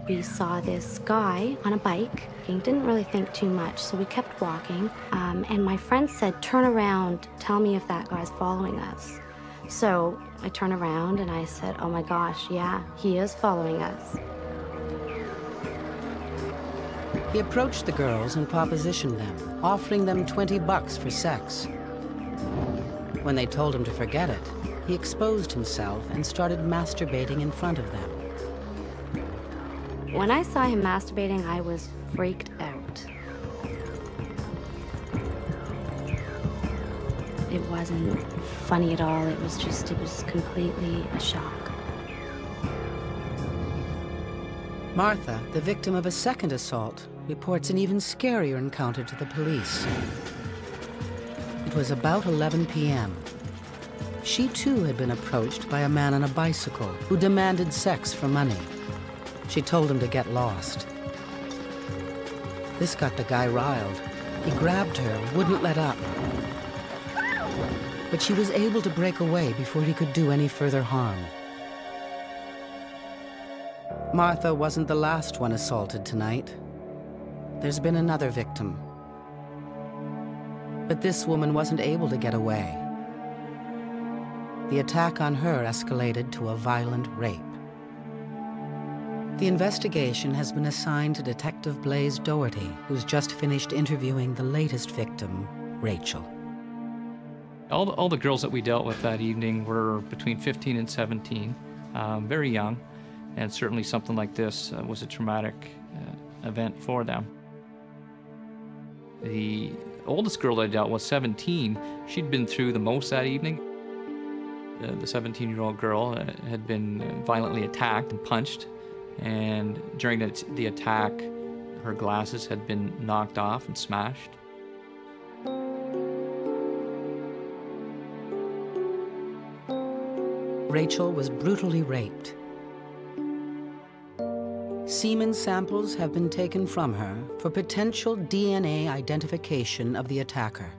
We saw this guy on a bike. He didn't really think too much, so we kept walking. And my friend said, "Turn around, tell me if that guy's following us." So I turned around and I said, "Oh my gosh, yeah, he is following us." He approached the girls and propositioned them, offering them $20 for sex. When they told him to forget it, he exposed himself and started masturbating in front of them. When I saw him masturbating, I was freaked out. It wasn't funny at all. It was completely a shock. Martha, the victim of a second assault, reports an even scarier encounter to the police. It was about 11 p.m. She too had been approached by a man on a bicycle who demanded sex for money. She told him to get lost. This got the guy riled. He grabbed her, wouldn't let up. But she was able to break away before he could do any further harm. Martha wasn't the last one assaulted tonight. There's been another victim. But this woman wasn't able to get away. The attack on her escalated to a violent rape. The investigation has been assigned to Detective Blaise Doherty, who's just finished interviewing the latest victim, Rachel. All the girls that we dealt with that evening were between 15 and 17, very young, and certainly something like this was a traumatic event for them. The oldest girl that I dealt with, 17, she'd been through the most that evening. The 17-year-old girl had been violently attacked and punched, and during the attack, her glasses had been knocked off and smashed. Rachel was brutally raped. Semen samples have been taken from her for potential DNA identification of the attacker.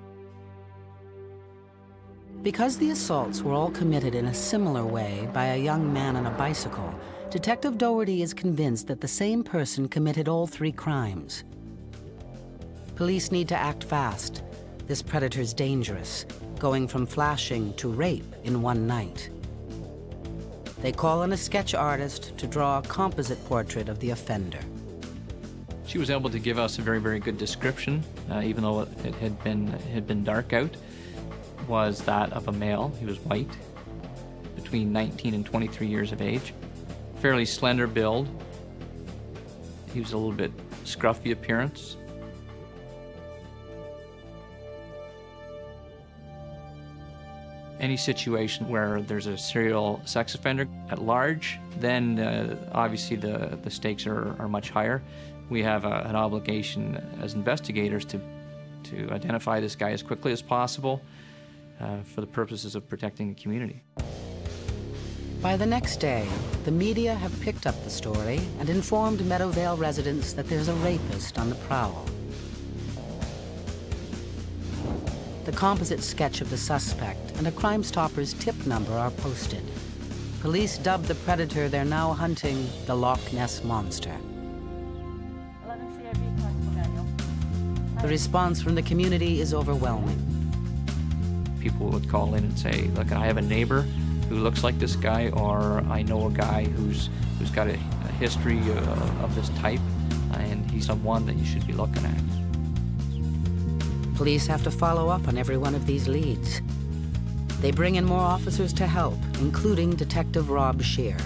Because the assaults were all committed in a similar way by a young man on a bicycle, Detective Doherty is convinced that the same person committed all 3 crimes. Police need to act fast. This predator's dangerous, going from flashing to rape in one night. They call on a sketch artist to draw a composite portrait of the offender. She was able to give us a very, very good description, even though it had been dark out. Was that of a male. He was white, between 19 and 23 years of age, fairly slender build. He was a little bit scruffy appearance. Any situation where there's a serial sex offender at large, then obviously the stakes are much higher. We have an obligation as investigators to identify this guy as quickly as possible for the purposes of protecting the community. By the next day, the media have picked up the story and informed Meadowvale residents that there's a rapist on the prowl. The composite sketch of the suspect and a Crime Stoppers tip number are posted. Police dubbed the predator they're now hunting the Loch Ness Monster. The response from the community is overwhelming. People would call in and say, "Look, I have a neighbor who looks like this guy," or "I know a guy who's got a history of this type, and he's someone that you should be looking at." Police have to follow up on every one of these leads. They bring in more officers to help, including Detective Rob Shear.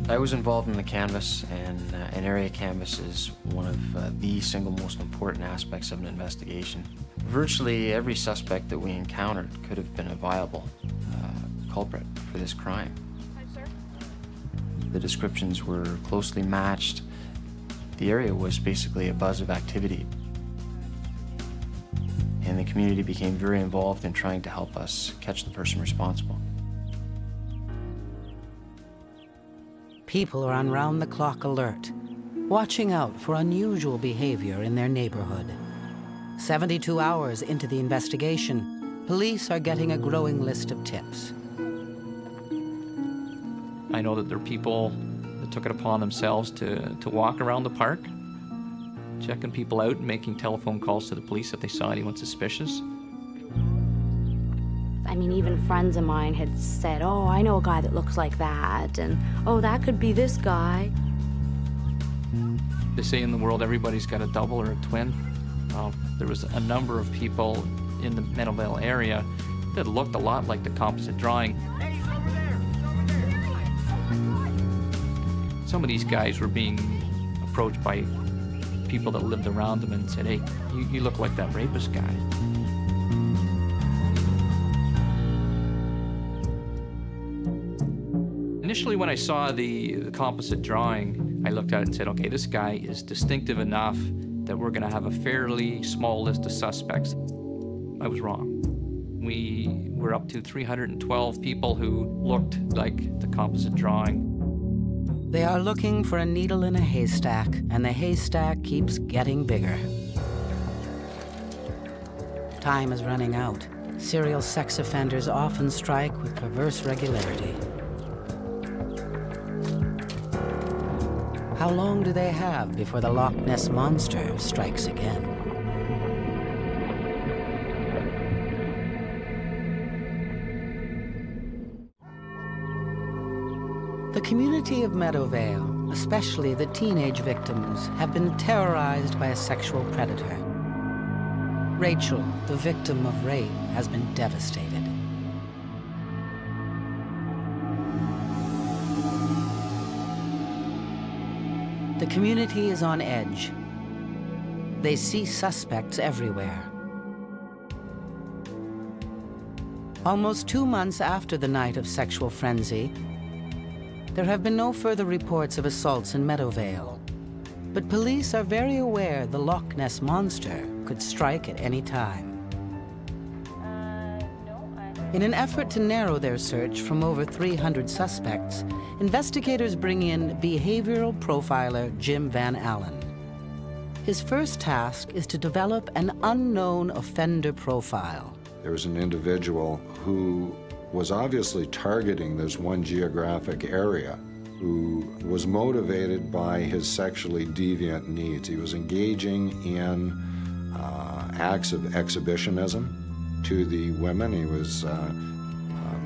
I was involved in the canvass, and an area canvass is one of the single most important aspects of an investigation. Virtually every suspect that we encountered could have been a viable culprit for this crime. Hi, sir. The descriptions were closely matched. The area was basically a buzz of activity. And the community became very involved in trying to help us catch the person responsible. People are on round-the-clock alert, watching out for unusual behavior in their neighborhood. 72 hours into the investigation, police are getting a growing list of tips. I know that there are people that took it upon themselves to walk around the park, checking people out and making telephone calls to the police if they saw anyone suspicious. I mean, even friends of mine had said, oh, I know a guy that looks like that, and oh, that could be this guy. They say in the world everybody's got a double or a twin. There was a number of people in the Meadowvale area that looked a lot like the composite drawing. Hey, he's over there! He's over there! Some of these guys were being approached by people that lived around them and said, hey, you look like that rapist guy. Initially, when I saw the composite drawing, I looked at it and said, okay, this guy is distinctive enough that we're going to have a fairly small list of suspects. I was wrong. We were up to 312 people who looked like the composite drawing. They are looking for a needle in a haystack, and the haystack keeps getting bigger. Time is running out. Serial sex offenders often strike with perverse regularity. How long do they have before the Loch Ness Monster strikes again? The community of Meadowvale, especially the teenage victims, have been terrorized by a sexual predator. Rachel, the victim of rape, has been devastated. The community is on edge. They see suspects everywhere. Almost 2 months after the night of sexual frenzy, there have been no further reports of assaults in Meadowvale. But police are very aware the Loch Ness Monster could strike at any time. In an effort to narrow their search from over 300 suspects, investigators bring in behavioral profiler Jim Van Allen. His first task is to develop an unknown offender profile. There was an individual who was obviously targeting this one geographic area, who was motivated by his sexually deviant needs. He was engaging in acts of exhibitionism to the women. He was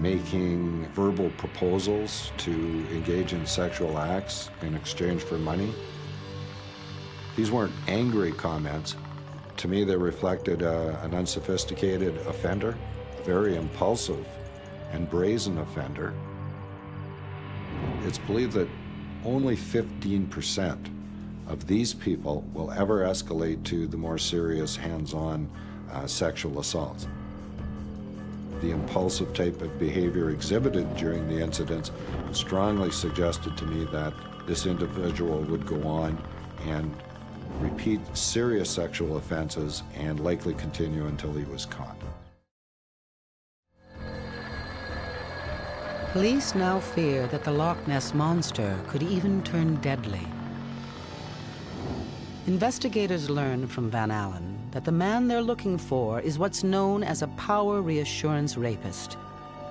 making verbal proposals to engage in sexual acts in exchange for money. These weren't angry comments. To me, they reflected an unsophisticated offender, a very impulsive and brazen offender. It's believed that only 15% of these people will ever escalate to the more serious hands-on sexual assaults. The impulsive type of behavior exhibited during the incidents strongly suggested to me that this individual would go on and repeat serious sexual offenses and likely continue until he was caught. Police now fear that the Loch Ness Monster could even turn deadly. Investigators learn from Van Allen that the man they're looking for is what's known as a power reassurance rapist,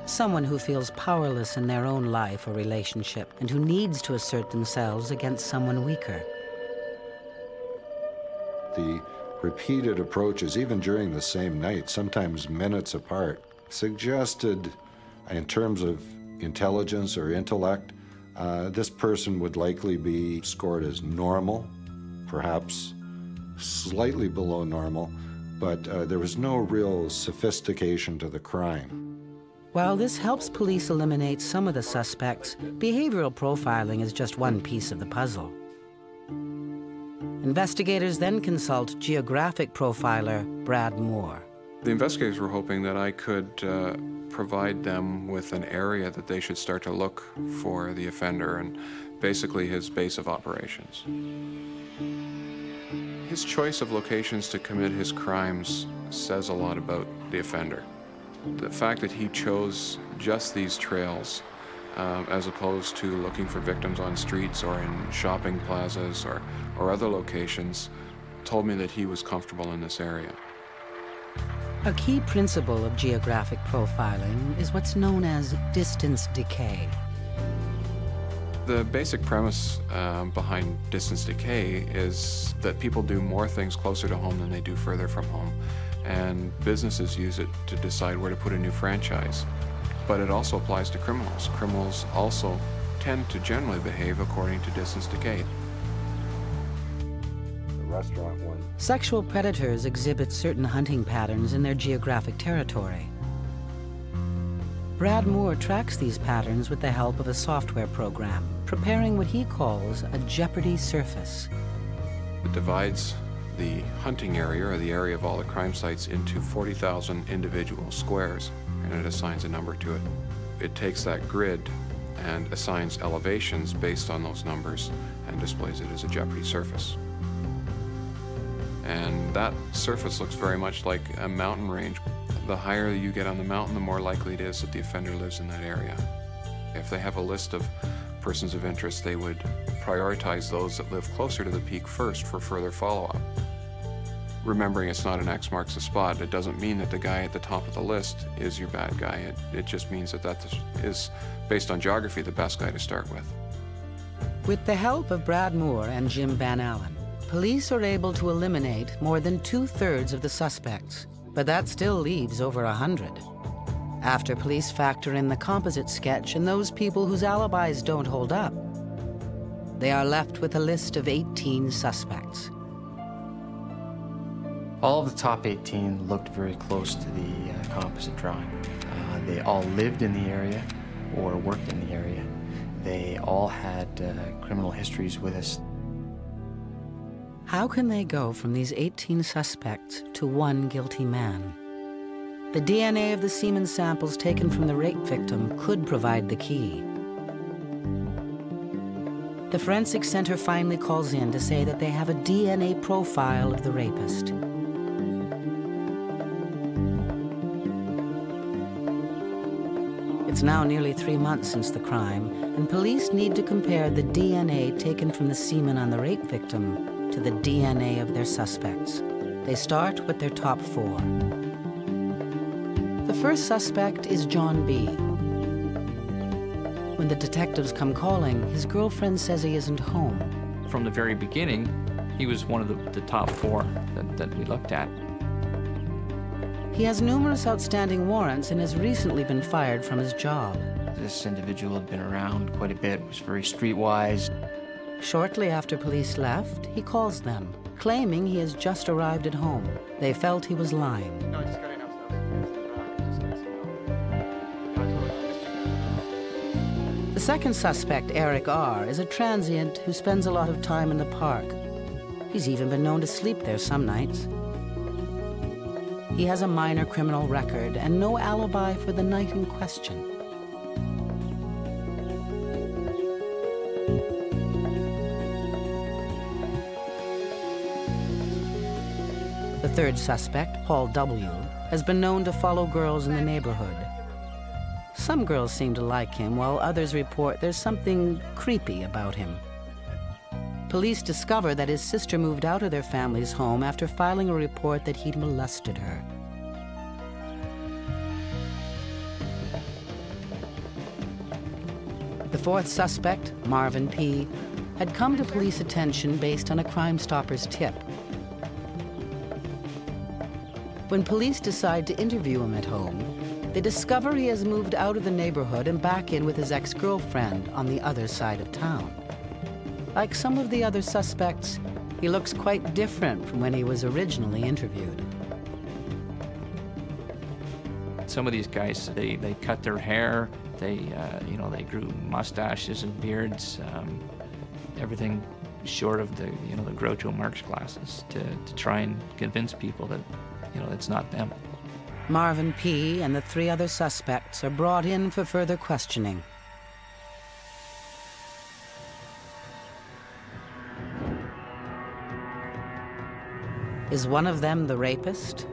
someone who feels powerless in their own life or relationship and who needs to assert themselves against someone weaker. The repeated approaches, even during the same night, sometimes minutes apart, suggested, in terms of intelligence or intellect, this person would likely be scored as normal, perhaps slightly below normal, but there was no real sophistication to the crime. While this helps police eliminate some of the suspects, behavioral profiling is just one piece of the puzzle. Investigators then consult geographic profiler Brad Moore. The investigators were hoping that I could provide them with an area that they should start to look for the offender and basically his base of operations. His choice of locations to commit his crimes says a lot about the offender. The fact that he chose just these trails as opposed to looking for victims on streets or in shopping plazas or other locations, told me that he was comfortable in this area. A key principle of geographic profiling is what's known as distance decay. The basic premise behind distance decay is that people do more things closer to home than they do further from home, and businesses use it to decide where to put a new franchise. But it also applies to criminals. Criminals also tend to generally behave according to distance decay. The restaurant one. Sexual predators exhibit certain hunting patterns in their geographic territory. Brad Moore tracks these patterns with the help of a software program, preparing what he calls a jeopardy surface. It divides the hunting area, or the area of all the crime sites, into 40,000 individual squares, and it assigns a number to it. It takes that grid and assigns elevations based on those numbers and displays it as a jeopardy surface. And that surface looks very much like a mountain range. The higher you get on the mountain, the more likely it is that the offender lives in that area. If they have a list of persons of interest, they would prioritize those that live closer to the peak first for further follow-up. Remembering it's not an X marks the spot, it doesn't mean that the guy at the top of the list is your bad guy. It just means that that is, based on geography, the best guy to start with. With the help of Brad Moore and Jim Van Allen, police are able to eliminate more than 2/3 of the suspects, but that still leaves over 100. After police factor in the composite sketch and those people whose alibis don't hold up, they are left with a list of 18 suspects. All of the top 18 looked very close to the composite drawing. They all lived in the area or worked in the area. They all had criminal histories with us. How can they go from these 18 suspects to one guilty man? The DNA of the semen samples taken from the rape victim could provide the key. The Forensic Center finally calls in to say that they have a DNA profile of the rapist. It's now nearly 3 months since the crime, and police need to compare the DNA taken from the semen on the rape victim to the DNA of their suspects. They start with their top 4. The first suspect is John B. When the detectives come calling, his girlfriend says he isn't home. From the very beginning, he was one of the top 4 that we looked at. He has numerous outstanding warrants and has recently been fired from his job. This individual had been around quite a bit, was very streetwise. Shortly after police left, he calls them, claiming he has just arrived at home. They felt he was lying. No, I just got in The second suspect, Eric R., is a transient who spends a lot of time in the park. He's even been known to sleep there some nights. He has a minor criminal record and no alibi for the night in question. The third suspect, Paul W., has been known to follow girls in the neighborhood. Some girls seem to like him, while others report there's something creepy about him. Police discover that his sister moved out of their family's home after filing a report that he'd molested her. The fourth suspect, Marvin P., had come to police attention based on a Crime Stoppers tip. When police decide to interview him at home, they discover he has moved out of the neighborhood and back in with his ex-girlfriend on the other side of town. Like some of the other suspects, he looks quite different from when he was originally interviewed. Some of these guys, they cut their hair, they grew mustaches and beards, everything short of the Groucho Marx glasses to try and convince people that, it's not them. Marvin P. and the 3 other suspects are brought in for further questioning. Is one of them the rapist?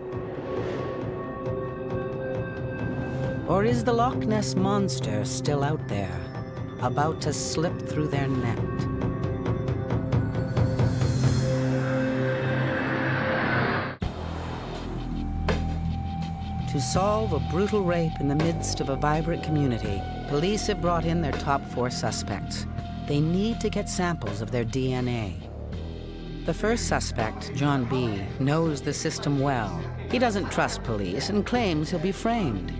Or is the Loch Ness Monster still out there, about to slip through their net? To solve a brutal rape in the midst of a vibrant community, police have brought in their top 4 suspects. They need to get samples of their DNA. The first suspect, John B., knows the system well. He doesn't trust police and claims he'll be framed.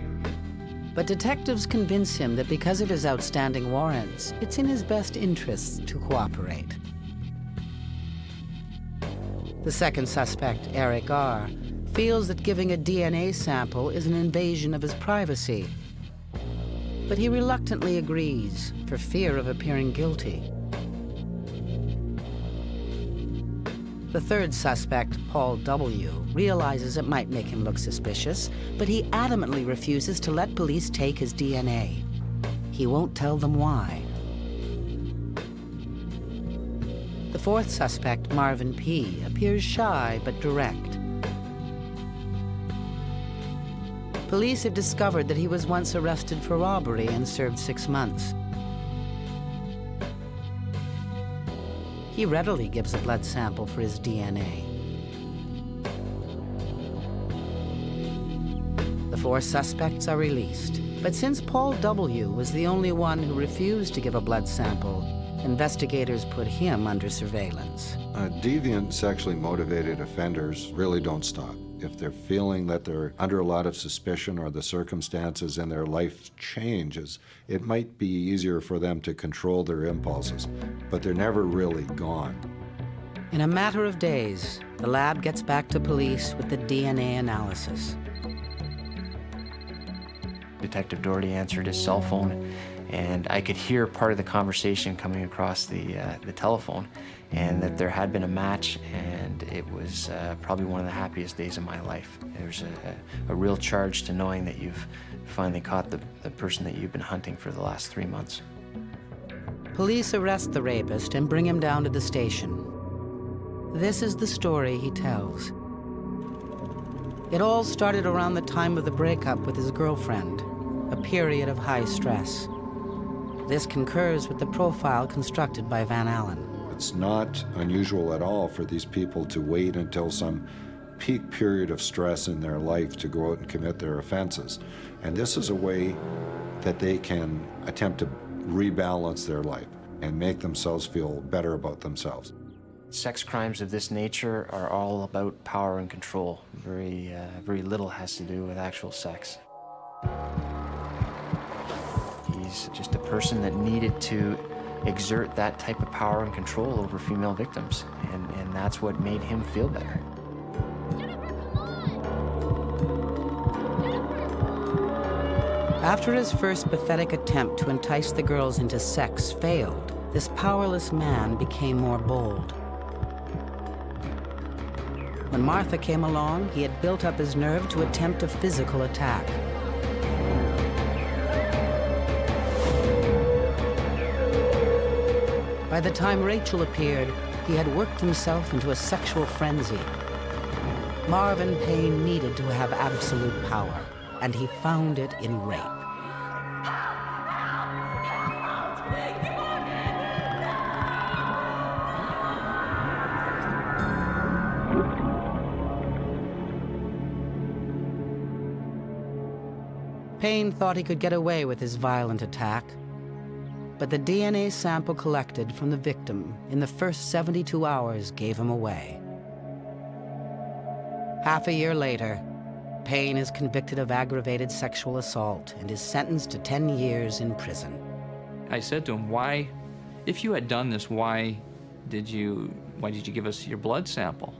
But detectives convince him that because of his outstanding warrants, it's in his best interests to cooperate. The second suspect, Eric R., feels that giving a DNA sample is an invasion of his privacy. But he reluctantly agrees for fear of appearing guilty. The third suspect, Paul W., realizes it might make him look suspicious, but he adamantly refuses to let police take his DNA. He won't tell them why. The fourth suspect, Marvin P., appears shy but direct. Police have discovered that he was once arrested for robbery and served 6 months. He readily gives a blood sample for his DNA. The 4 suspects are released, but since Paul W. was the only one who refused to give a blood sample, investigators put him under surveillance. Deviant, sexually motivated offenders really don't stop. If they're feeling that they're under a lot of suspicion or the circumstances in their life changes, it might be easier for them to control their impulses, but they're never really gone. In a matter of days, the lab gets back to police with the DNA analysis. Detective Doherty answered his cell phone, and I could hear part of the conversation coming across the telephone, and that there had been a match, and it was probably one of the happiest days of my life. There's a real charge to knowing that you've finally caught the person that you've been hunting for the last 3 months. Police arrest the rapist and bring him down to the station. This is the story he tells. It all started around the time of the breakup with his girlfriend, a period of high stress. This concurs with the profile constructed by Van Allen. It's not unusual at all for these people to wait until some peak period of stress in their life to go out and commit their offenses. And this is a way that they can attempt to rebalance their life and make themselves feel better about themselves. Sex crimes of this nature are all about power and control. Very little has to do with actual sex. He's just a person that needed to exert that type of power and control over female victims, and that's what made him feel better. After his first pathetic attempt to entice the girls into sex failed, this powerless man became more bold. When Martha came along, he had built up his nerve to attempt a physical attack. By the time Rachel appeared, he had worked himself into a sexual frenzy. Marvin Payne needed to have absolute power, and he found it in rape. Payne thought he could get away with his violent attack, but the DNA sample collected from the victim in the first 72 hours gave him away. Half a year later, Payne is convicted of aggravated sexual assault and is sentenced to 10 years in prison. I said to him, why, if you had done this, why did you give us your blood sample?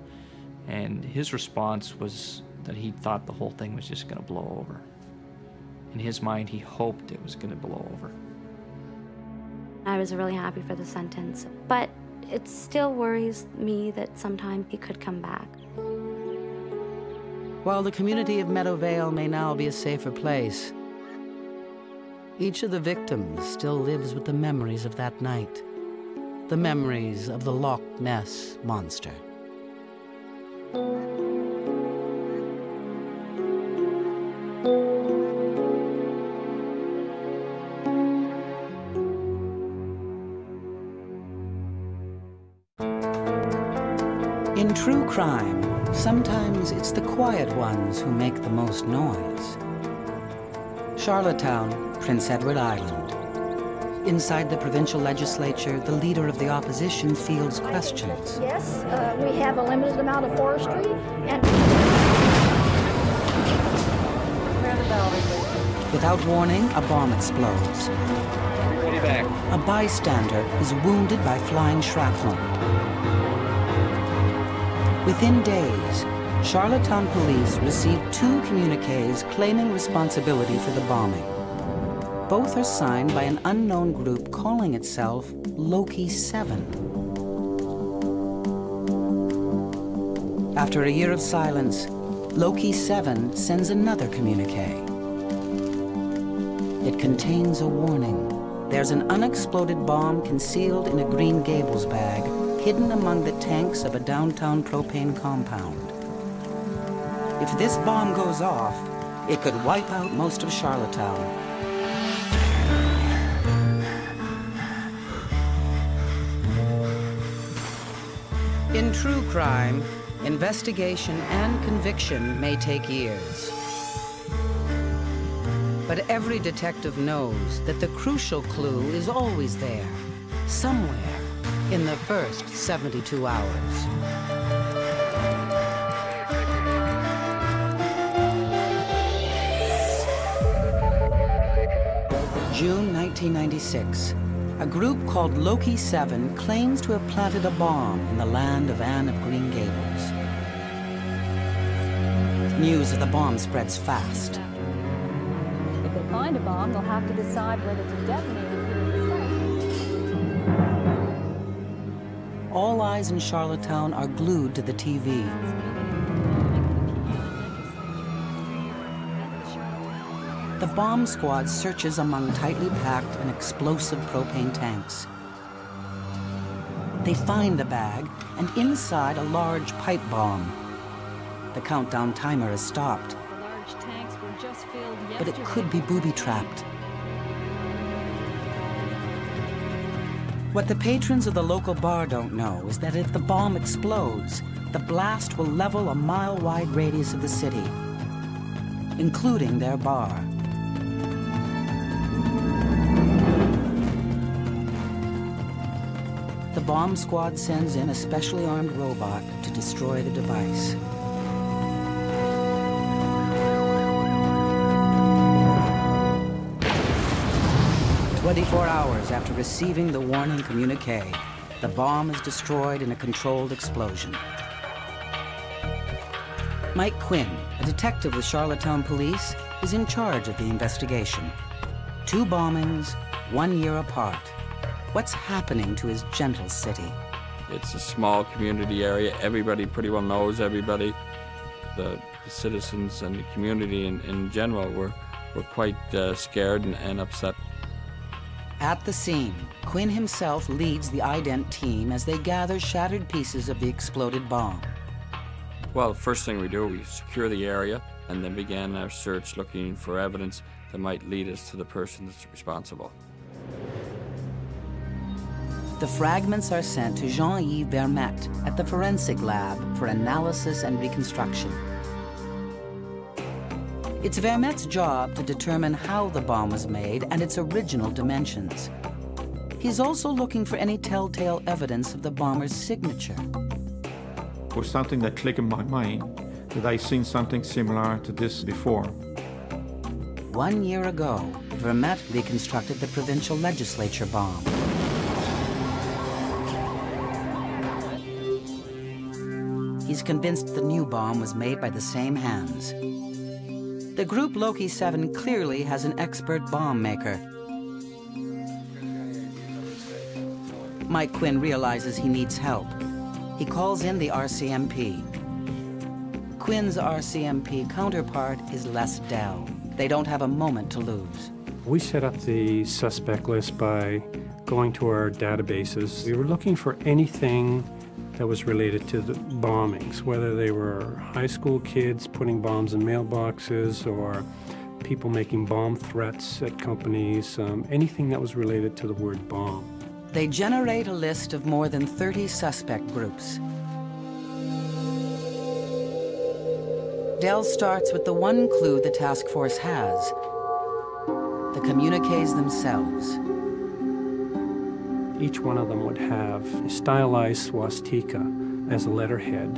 And his response was that he thought the whole thing was just going to blow over. In his mind, he hoped it was going to blow over. I was really happy for the sentence, but it still worries me that sometime he could come back. While the community of Meadowvale may now be a safer place, each of the victims still lives with the memories of that night, the memories of the Loch Ness Monster. true crime, sometimes it's the quiet ones who make the most noise. Charlottetown, Prince Edward Island. Inside the provincial legislature, the leader of the opposition fields questions. Yes, we have a limited amount of forestry and... Without warning, a bomb explodes. Everybody back. A bystander is wounded by flying shrapnel. Within days, Charlottetown police received 2 communiques claiming responsibility for the bombing. Both are signed by an unknown group calling itself Loch 7. After a year of silence, Loch 7 sends another communique. It contains a warning. There's an unexploded bomb concealed in a Green Gables bag, hidden among the tanks of a downtown propane compound. If this bomb goes off, it could wipe out most of Charlottetown. In true crime, investigation and conviction may take years. But every detective knows that the crucial clue is always there, somewhere in the first 72 hours. June 1996. A group called Loch 7 claims to have planted a bomb in the land of Anne of Green Gables. News of the bomb spreads fast. If they find a bomb, they'll have to decide whether to detonate it here at the site. All eyes in Charlottetown are glued to the TV. The bomb squad searches among tightly packed and explosive propane tanks. They find the bag, and inside a large pipe bomb. The countdown timer is stopped. The large tanks were just filled yesterday. But it could be booby-trapped. What the patrons of the local bar don't know is that if the bomb explodes, the blast will level a mile-wide radius of the city, including their bar. The bomb squad sends in a specially armed robot to destroy the device. "24 hours after receiving the warning communique, the bomb is destroyed in a controlled explosion." Mike Quinn, a detective with Charlottetown Police, is in charge of the investigation. 2 bombings, 1 year apart. What's happening to his gentle city? It's a small community area. Everybody pretty well knows everybody. The citizens and the community in general were quite scared and upset. At the scene, Quinn himself leads the ident team as they gather shattered pieces of the exploded bomb. Well, first thing we do, we secure the area and then began our search looking for evidence that might lead us to the person that's responsible. The fragments are sent to Jean-Yves Vermette at the forensic lab for analysis and reconstruction. It's Vermette's job to determine how the bomb was made and its original dimensions. He's also looking for any telltale evidence of the bomber's signature. It was something that clicked in my mind, that I'd seen something similar to this before. 1 year ago, Vermette reconstructed the provincial legislature bomb. He's convinced the new bomb was made by the same hands. The group Loch 7 clearly has an expert bomb maker. Mike Quinn realizes he needs help. He calls in the RCMP. Quinn's RCMP counterpart is Les Dell. They don't have a moment to lose. We set up the suspect list by going to our databases. We were looking for anything that was related to the bombings, whether they were high school kids putting bombs in mailboxes or people making bomb threats at companies, anything that was related to the word bomb. They generate a list of more than 30 suspect groups. Dell starts with the one clue the task force has: the communiques themselves. Each one of them would have a stylized swastika as a letterhead.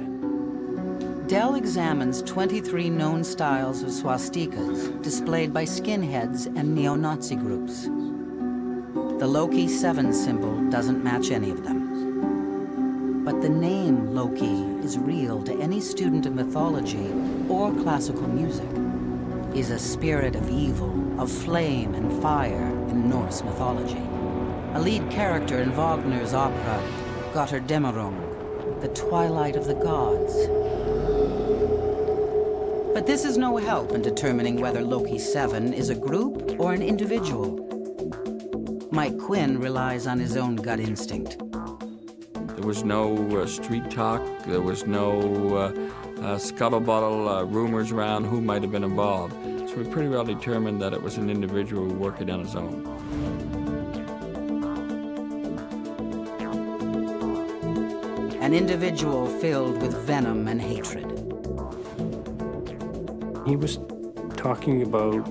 Dell examines 23 known styles of swastikas displayed by skinheads and neo-Nazi groups. The Loki 7 symbol doesn't match any of them. But the name Loki is real to any student of mythology or classical music. Is a spirit of evil, of flame and fire in Norse mythology. A lead character in Wagner's opera, Götterdämmerung, the twilight of the gods. But this is no help in determining whether Loki 7 is a group or an individual. Mike Quinn relies on his own gut instinct. There was no street talk, there was no scuttlebutt rumors around who might have been involved. So we pretty well determined that it was an individual working on his own. An individual filled with venom and hatred. He was talking about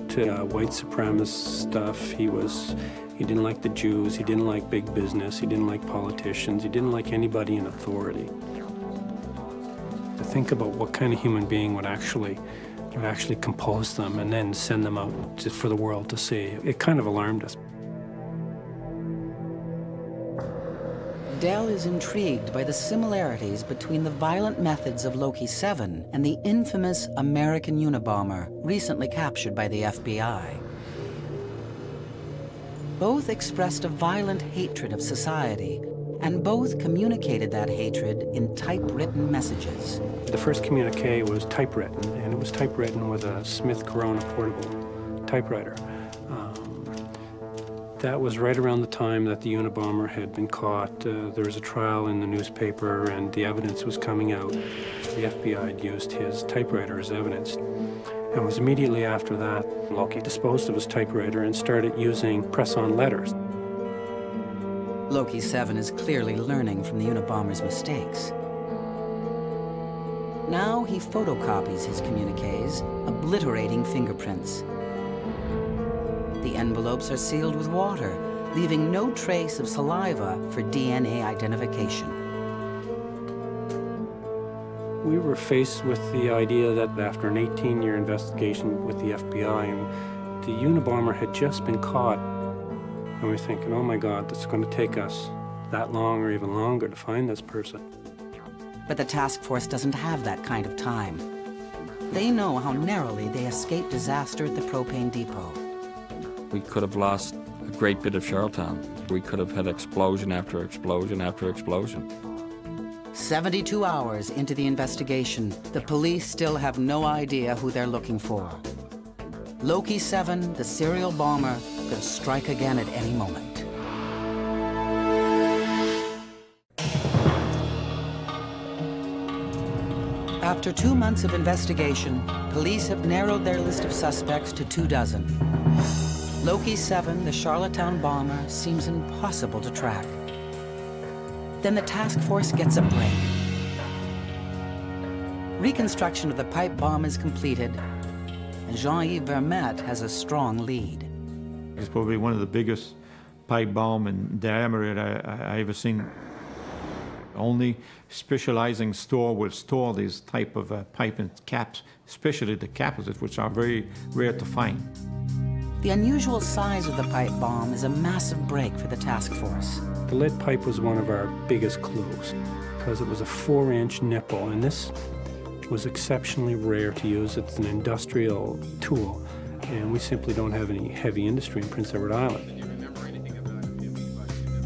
white supremacist stuff. He didn't like the Jews, he didn't like big business, he didn't like politicians, he didn't like anybody in authority. To think about what kind of human being would actually compose them and then send them out just for the world to see, it kind of alarmed us. Dell is intrigued by the similarities between the violent methods of Loki 7 and the infamous American Unabomber recently captured by the FBI. Both expressed a violent hatred of society, and both communicated that hatred in typewritten messages. The first communique was typewritten, and it was typewritten with a Smith Corona portable typewriter. That was right around the time that the Unabomber had been caught. There was a trial in the newspaper, and the evidence was coming out. The FBI had used his typewriter as evidence. And it was immediately after that, Loki disposed of his typewriter and started using press-on letters. Loki 7 is clearly learning from the Unabomber's mistakes. Now he photocopies his communiques, obliterating fingerprints. The envelopes are sealed with water, leaving no trace of saliva for DNA identification. We were faced with the idea that after an 18-year investigation with the FBI, the Unabomber had just been caught. And we were thinking, oh my God, it's going to take us that long or even longer to find this person. But the task force doesn't have that kind of time. They know how narrowly they escaped disaster at the propane depot. We could have lost a great bit of Charlottetown. We could have had explosion after explosion after explosion. 72 hours into the investigation, the police still have no idea who they're looking for. Loki 7, the serial bomber, could strike again at any moment. After 2 months of investigation, police have narrowed their list of suspects to 24. Loki 7, the Charlottetown bomber, seems impossible to track. Then the task force gets a break. Reconstruction of the pipe bomb is completed, and Jean-Yves Vermette has a strong lead. It's probably one of the biggest pipe bomb in diameter I ever seen. Only specializing store will store these type of pipe and caps, especially the capsules, which are very rare to find. The unusual size of the pipe bomb is a massive break for the task force. The lead pipe was one of our biggest clues because it was a 4-inch nipple, and this was exceptionally rare to use. It's an industrial tool, and we simply don't have any heavy industry in Prince Edward Island.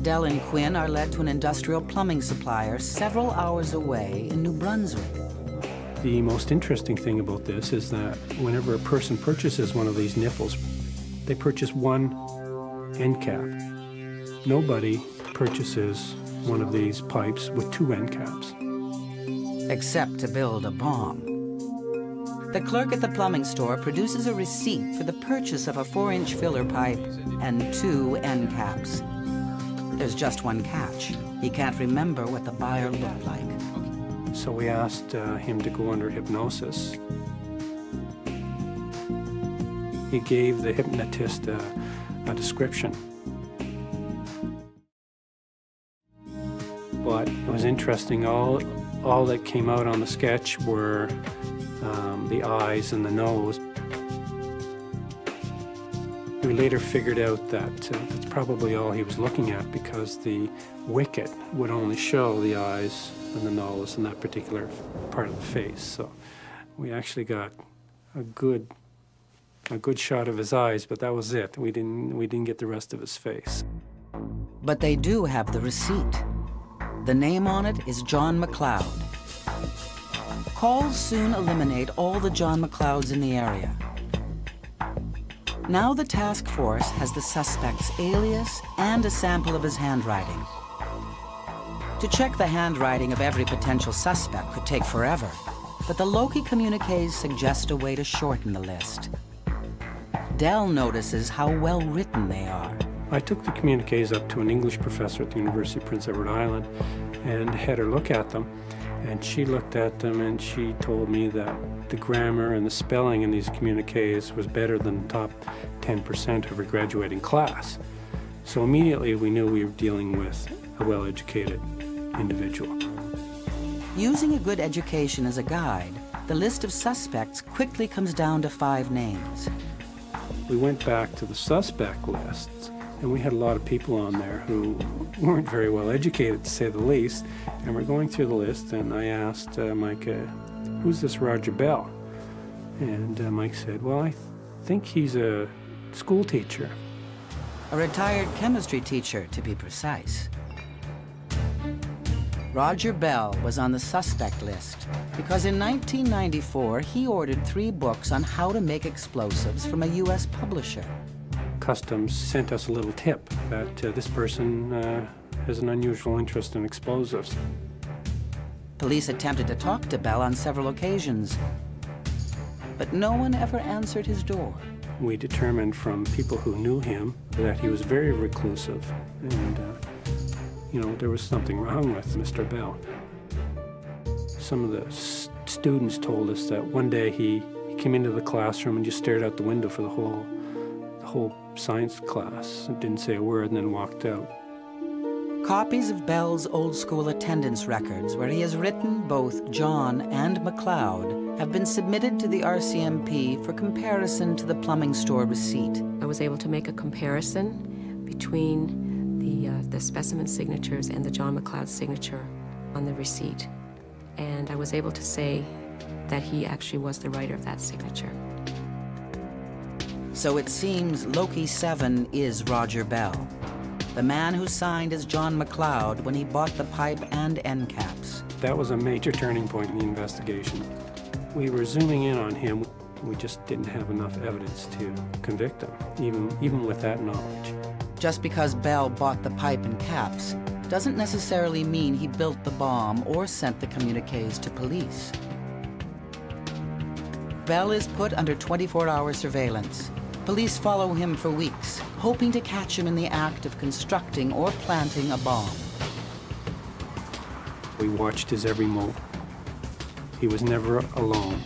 Dell and Quinn are led to an industrial plumbing supplier several hours away in New Brunswick. The most interesting thing about this is that whenever a person purchases one of these nipples, they purchase one end cap. Nobody purchases one of these pipes with 2 end caps. Except to build a bomb. The clerk at the plumbing store produces a receipt for the purchase of a 4-inch filler pipe and 2 end caps. There's just one catch. He can't remember what the buyer looked like. So we asked him to go under hypnosis. He gave the hypnotist a description. But it was interesting, all that came out on the sketch were the eyes and the nose. We later figured out that that's probably all he was looking at, because the wicket would only show the eyes and the nose and that particular part of the face. So we actually got a good shot of his eyes, but that was it. We didn't get the rest of his face. But they do have the receipt. The name on it is John McLeod. Calls soon eliminate all the John McLeods in the area. Now the task force has the suspect's alias and a sample of his handwriting. To check the handwriting of every potential suspect could take forever, but the Loch communiques suggest a way to shorten the list. Dell notices how well written they are. I took the communiques up to an English professor at the University of Prince Edward Island and had her look at them. And she looked at them and she told me that the grammar and the spelling in these communiques was better than the top 10% of her graduating class. So immediately we knew we were dealing with a well-educated individual. Using a good education as a guide, the list of suspects quickly comes down to 5 names. We went back to the suspect lists, and we had a lot of people on there who weren't very well educated, to say the least. And we're going through the list, and I asked Mike, who's this Roger Bell? And Mike said, well, I think he's a school teacher. A retired chemistry teacher, to be precise. Roger Bell was on the suspect list because in 1994, he ordered 3 books on how to make explosives from a U.S. publisher. Customs sent us a little tip that this person has an unusual interest in explosives. Police attempted to talk to Bell on several occasions, but no one ever answered his door. We determined from people who knew him that he was very reclusive, and you know, there was something wrong with Mr. Bell. Some of the students told us that one day he came into the classroom and just stared out the window for the whole science class and didn't say a word and then walked out. Copies of Bell's old-school attendance records, where he has written both John and McLeod, have been submitted to the RCMP for comparison to the plumbing store receipt. I was able to make a comparison between the specimen signatures and the John McLeod signature on the receipt. And I was able to say that he actually was the writer of that signature. So it seems Loch 7 is Roger Bell, the man who signed as John McLeod when he bought the pipe and end caps. That was a major turning point in the investigation. We were zooming in on him. We just didn't have enough evidence to convict him, even with that knowledge. Just because Bell bought the pipe and caps doesn't necessarily mean he built the bomb or sent the communiques to police. Bell is put under 24-hour surveillance. Police follow him for weeks, hoping to catch him in the act of constructing or planting a bomb. We watched his every move. He was never alone.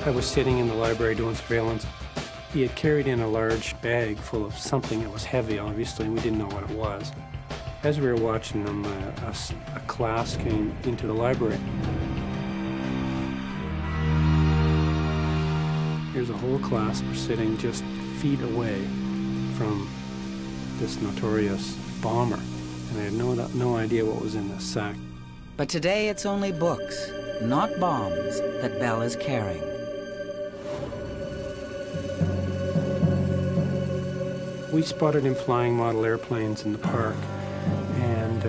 I was sitting in the library doing surveillance. He had carried in a large bag full of something that was heavy, obviously, and we didn't know what it was. As we were watching them, a class came into the library. Here's a whole class sitting just feet away from this notorious bomber, and I had no idea what was in this sack. But today it's only books, not bombs, that Bell is carrying. We spotted him flying model airplanes in the park, and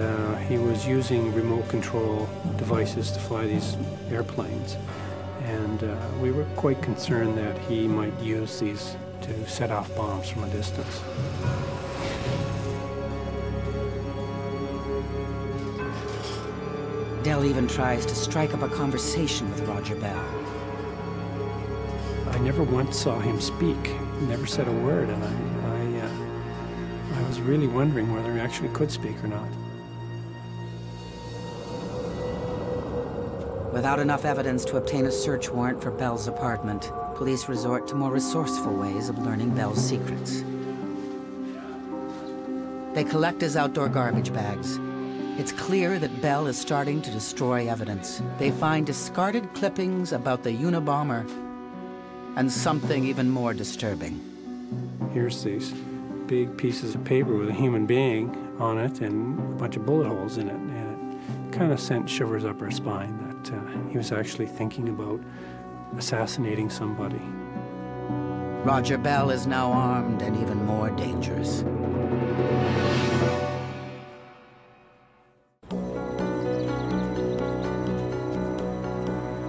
he was using remote control devices to fly these airplanes. And we were quite concerned that he might use these to set off bombs from a distance. Dell even tries to strike up a conversation with Roger Bell. I never once saw him speak, never said a word, and I was really wondering whether he actually could speak or not. Without enough evidence to obtain a search warrant for Bell's apartment, police resort to more resourceful ways of learning Bell's secrets. They collect his outdoor garbage bags. It's clear that Bell is starting to destroy evidence. They find discarded clippings about the Unabomber and something even more disturbing. Here's these big pieces of paper with a human being on it and a bunch of bullet holes in it. And it kind of sent shivers up our spine that he was actually thinking about assassinating somebody. Roger Bell is now armed and even more dangerous.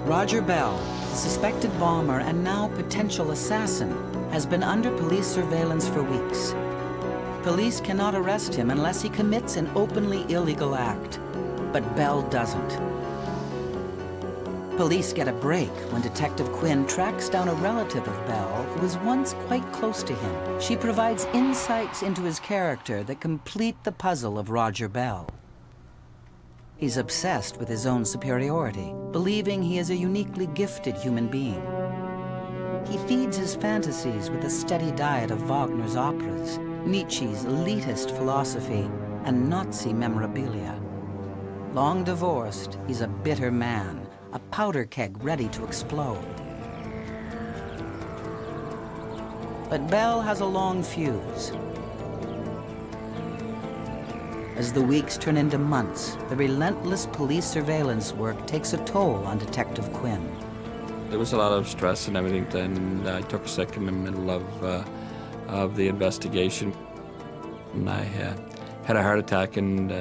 Roger Bell, the suspected bomber and now potential assassin, has been under police surveillance for weeks. Police cannot arrest him unless he commits an openly illegal act, but Bell doesn't. Police get a break when Detective Quinn tracks down a relative of Bell who was once quite close to him. She provides insights into his character that complete the puzzle of Roger Bell. He's obsessed with his own superiority, believing he is a uniquely gifted human being. He feeds his fantasies with a steady diet of Wagner's operas, Nietzsche's elitist philosophy, and Nazi memorabilia. Long divorced, he's a bitter man, a powder keg ready to explode. But Bell has a long fuse. As the weeks turn into months, the relentless police surveillance work takes a toll on Detective Quinn. There was a lot of stress and everything, and I took sick in the middle of the investigation. And I had a heart attack and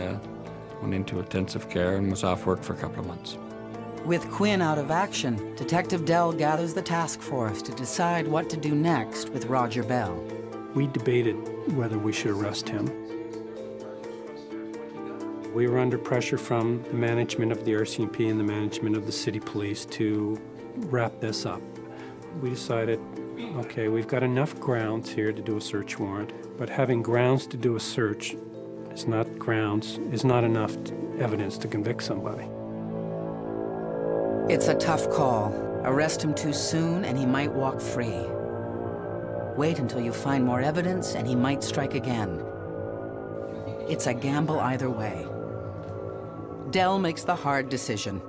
went into intensive care and was off work for a couple of months. With Quinn out of action, Detective Dell gathers the task force to decide what to do next with Roger Bell. We debated whether we should arrest him. We were under pressure from the management of the RCMP and the management of the city police to wrap this up. We decided, okay, we've got enough grounds here to do a search warrant, but having grounds to do a search is not enough evidence to convict somebody. It's a tough call. Arrest him too soon and he might walk free. Wait until you find more evidence and he might strike again. It's a gamble either way. Dell makes the hard decision.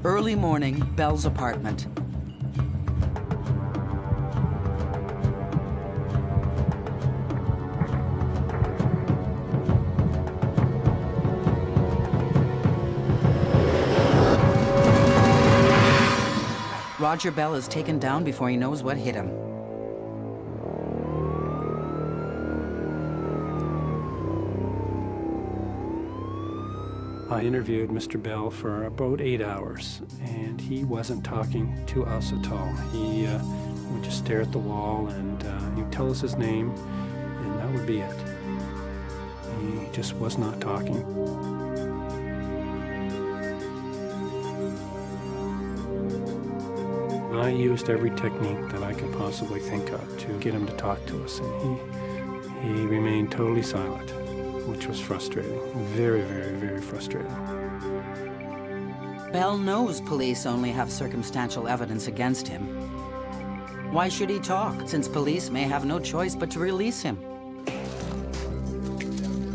Early morning, Bell's apartment. Roger Bell is taken down before he knows what hit him. I interviewed Mr. Bell for about 8 hours, and he wasn't talking to us at all. He would just stare at the wall, and he'd tell us his name, and that would be it. He just was not talking. I used every technique that I could possibly think of to get him to talk to us, and he remained totally silent, which was frustrating. Very, very, very frustrating. Bell knows police only have circumstantial evidence against him. Why should he talk, since police may have no choice but to release him?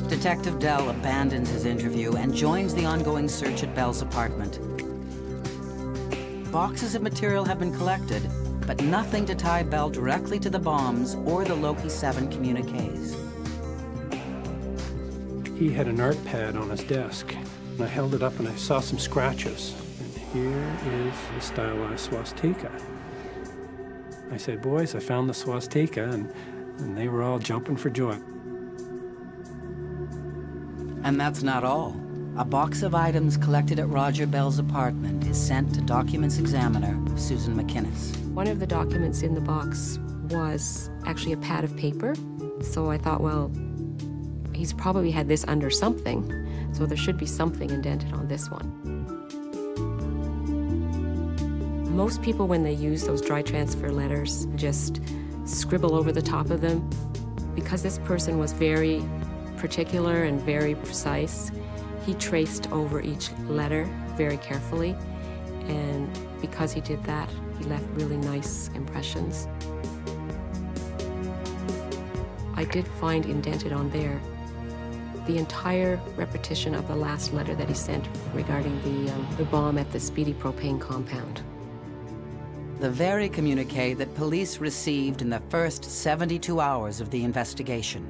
Detective Dell abandons his interview and joins the ongoing search at Bell's apartment. Boxes of material have been collected, but nothing to tie Bell directly to the bombs or the Loch 7 communiques. He had an art pad on his desk, and I held it up and I saw some scratches. And here is the stylized swastika. I said, boys, I found the swastika, and they were all jumping for joy. And that's not all. A box of items collected at Roger Bell's apartment is sent to documents examiner Susan McInnes. One of the documents in the box was actually a pad of paper. So I thought, well, he's probably had this under something, so there should be something indented on this one. Most people, when they use those dry transfer letters, just scribble over the top of them Because this person was very particular and very precise, he traced over each letter very carefully, and because he did that, he left really nice impressions. I did find indented on there the entire repetition of the last letter that he sent regarding the bomb at the Speedy Propane compound. The very communique that police received in the first 72 hours of the investigation.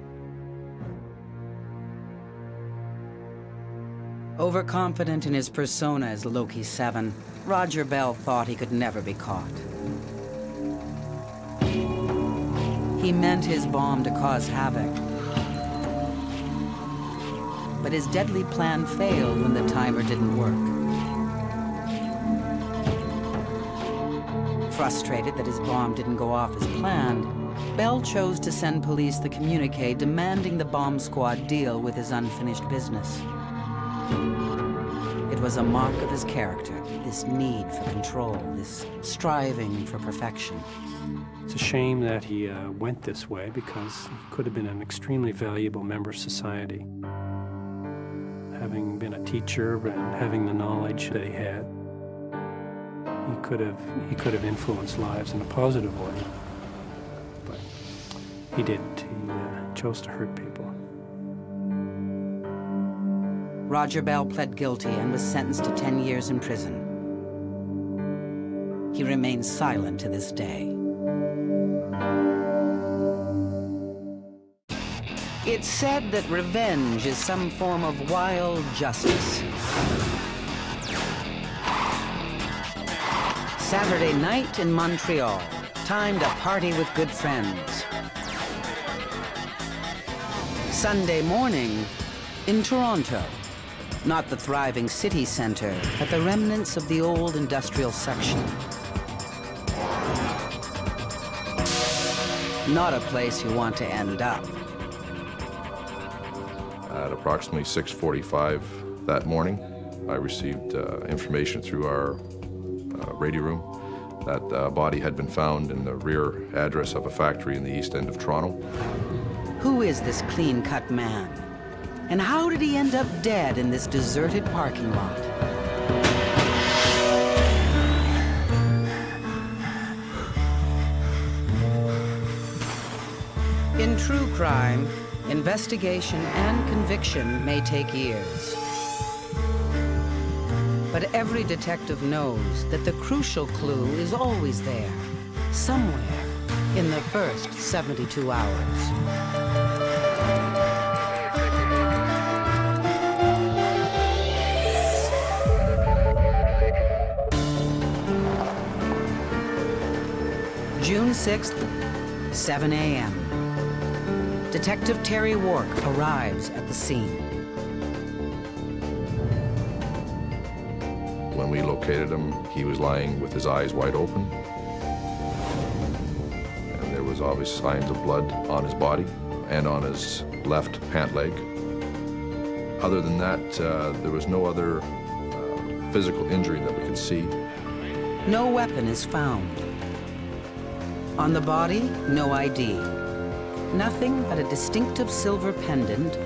Overconfident in his persona as Loki 7, Roger Bell thought he could never be caught. He meant his bomb to cause havoc. But his deadly plan failed when the timer didn't work. Frustrated that his bomb didn't go off as planned, Bell chose to send police the communique demanding the bomb squad deal with his unfinished business. It was a mark of his character, this need for control, this striving for perfection. It's a shame that he went this way, because he could have been an extremely valuable member of society. Having been a teacher and having the knowledge that he had, he could have influenced lives in a positive way. But he didn't. He chose to hurt people. Roger Bell pled guilty and was sentenced to 10 years in prison. He remains silent to this day. It's said that revenge is some form of wild justice. Saturday night in Montreal, time to party with good friends. Sunday morning in Toronto, not the thriving city center, but the remnants of the old industrial section. Not a place you want to end up. At approximately 6:45 that morning, I received information through our radio room that a body had been found in the rear address of a factory in the east end of Toronto. Who is this clean-cut man? And how did he end up dead in this deserted parking lot? In true crime, investigation and conviction may take years. But every detective knows that the crucial clue is always there, somewhere in the first 72 hours. June 6th, 7 a.m. Detective Terry Wark arrives at the scene. When we located him, he was lying with his eyes wide open. And there was obvious signs of blood on his body and on his left pant leg. Other than that, there was no other physical injury that we could see. No weapon is found. On the body, no ID. Nothing but a distinctive silver pendant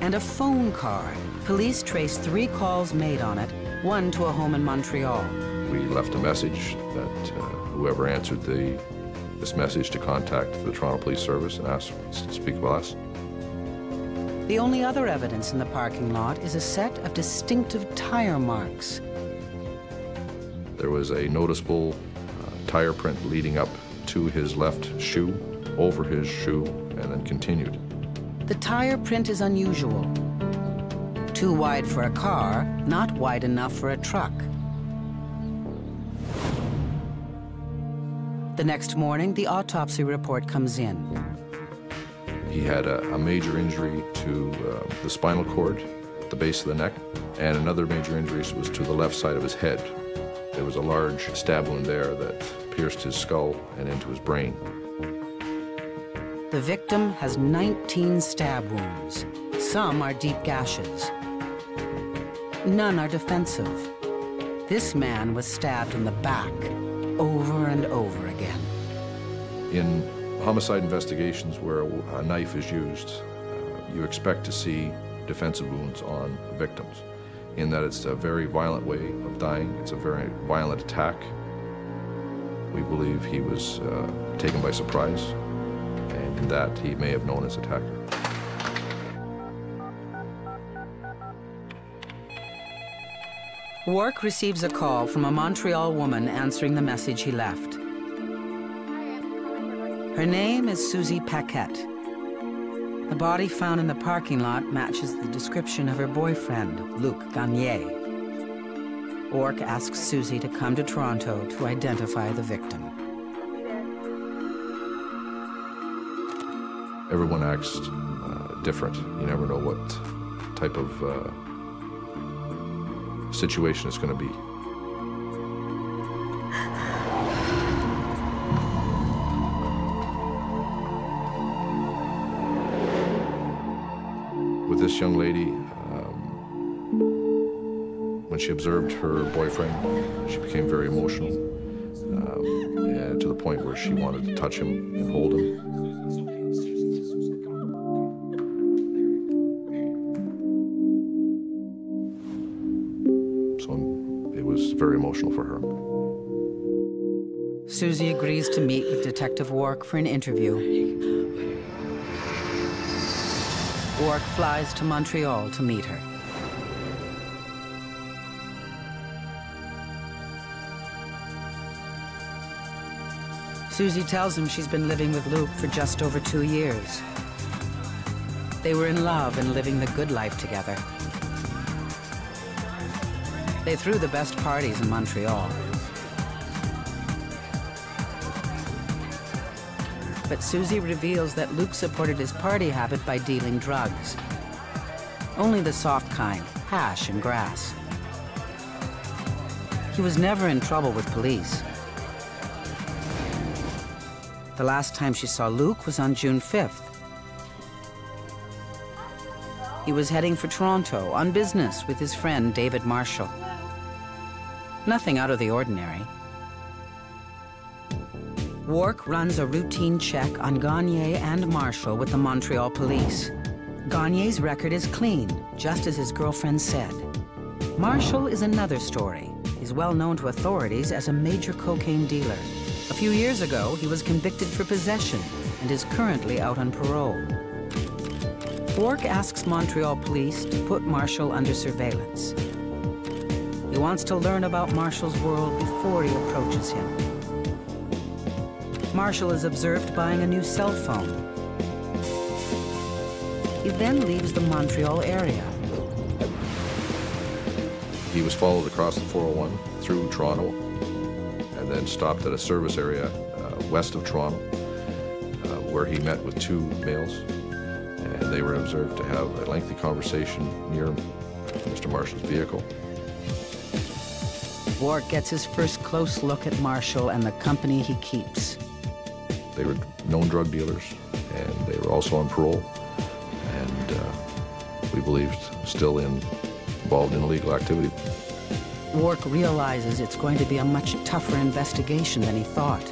and a phone card. Police traced 3 calls made on it, one to a home in Montreal. We left a message that whoever answered this message to contact the Toronto Police Service and ask to speak with us. The only other evidence in the parking lot is a set of distinctive tire marks. There was a noticeable tire print leading up to his left shoe, over his shoe, and then continued. The tire print is unusual. Too wide for a car, not wide enough for a truck. The next morning, the autopsy report comes in. He had a major injury to the spinal cord at the base of the neck, and another major injury was to the left side of his head. There was a large stab wound there that pierced his skull and into his brain. The victim has 19 stab wounds. Some are deep gashes. None are defensive. This man was stabbed in the back over and over again. In Homicide investigations where a knife is used, you expect to see defensive wounds on victims, in that it's a very violent way of dying. It's a very violent attack. We believe he was taken by surprise, and in that he may have known his attacker. Wark receives a call from a Montreal woman answering the message he left. Her name is Susie Paquette. The body found in the parking lot matches the description of her boyfriend, Luc Gagné. Wark asks Susie to come to Toronto to identify the victim. Everyone acts different. You never know what type of situation it's going to be. With this young lady, when she observed her boyfriend, she became very emotional, and to the point where she wanted to touch him and hold him. Very emotional for her. Susie agrees to meet with Detective Wark for an interview. Wark flies to Montreal to meet her. Susie tells him she's been living with Luc for just over 2 years. They were in love and living the good life together. They threw the best parties in Montreal. But Susie reveals that Luc supported his party habit by dealing drugs. Only the soft kind, hash and grass. He was never in trouble with police. The last time she saw Luc was on June 5th. He was heading for Toronto on business with his friend David Marshall. Nothing out of the ordinary. Wark runs a routine check on Gagné and Marshall with the Montreal police. Gagné's record is clean, just as his girlfriend said. Marshall is another story. He's well known to authorities as a major cocaine dealer. A few years ago, he was convicted for possession and is currently out on parole. Wark asks Montreal police to put Marshall under surveillance. He wants to learn about Marshall's world before he approaches him. Marshall is observed buying a new cell phone. He then leaves the Montreal area. He was followed across the 401 through Toronto and then stopped at a service area west of Toronto where he met with 2 males, and they were observed to have a lengthy conversation near Mr. Marshall's vehicle. Wark gets his first close look at Marshall and the company he keeps. They were known drug dealers, and they were also on parole, and we believed still involved in illegal activity. Wark realizes it's going to be a much tougher investigation than he thought.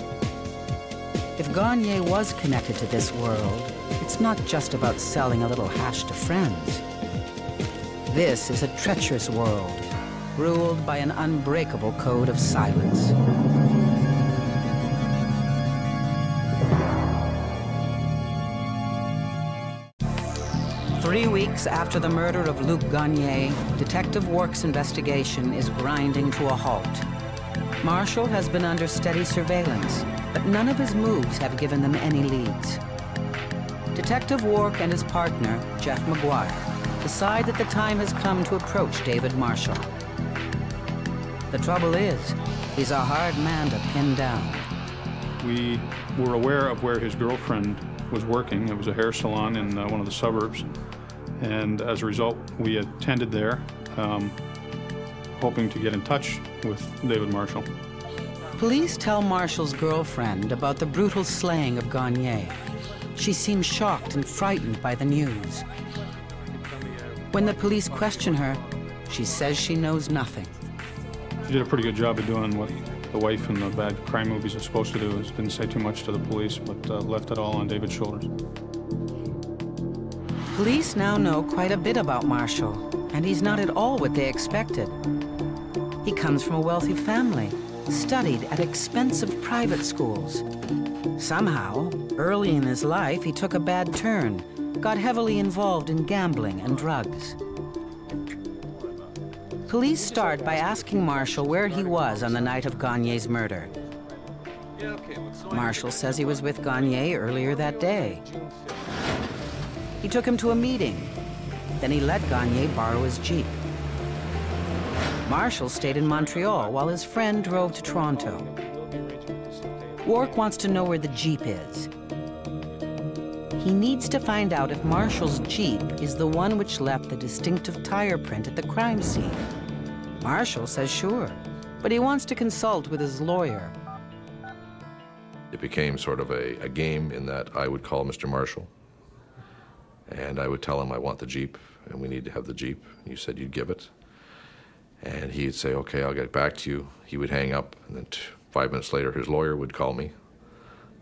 If Gagné was connected to this world, it's not just about selling a little hash to friends. This is a treacherous world, ruled by an unbreakable code of silence. Three weeks after the murder of Luc Gagné, Detective Wark's investigation is grinding to a halt. Marshall has been under steady surveillance, but none of his moves have given them any leads. Detective Wark and his partner, Jeff McGuire, decide that the time has come to approach David Marshall. The trouble is, he's a hard man to pin down. We were aware of where his girlfriend was working. It was a hair salon in one of the suburbs. And as a result, we attended there, hoping to get in touch with David Marshall. Police tell Marshall's girlfriend about the brutal slaying of Gagné. She seems shocked and frightened by the news. When the police question her, she says she knows nothing. She did a pretty good job of doing what the wife in the bad crime movies is supposed to do, is didn't say too much to the police, but left it all on David's shoulders. Police now know quite a bit about Marshall, and he's not at all what they expected. He comes from a wealthy family, studied at expensive private schools. Somehow, early in his life, he took a bad turn, got heavily involved in gambling and drugs. Police start by asking Marshall where he was on the night of Gagne's murder. Marshall says he was with Gagne earlier that day. He took him to a meeting. Then he let Gagne borrow his Jeep. Marshall stayed in Montreal while his friend drove to Toronto. Wark wants to know where the Jeep is. He needs to find out if Marshall's Jeep is the one which left the distinctive tire print at the crime scene. Marshall says sure, but he wants to consult with his lawyer. It became sort of a game in that I would call Mr. Marshall, and I would tell him I want the Jeep, and we need to have the Jeep. You said you'd give it. And he'd say, okay, I'll get back to you. He would hang up, and then 5 minutes later, his lawyer would call me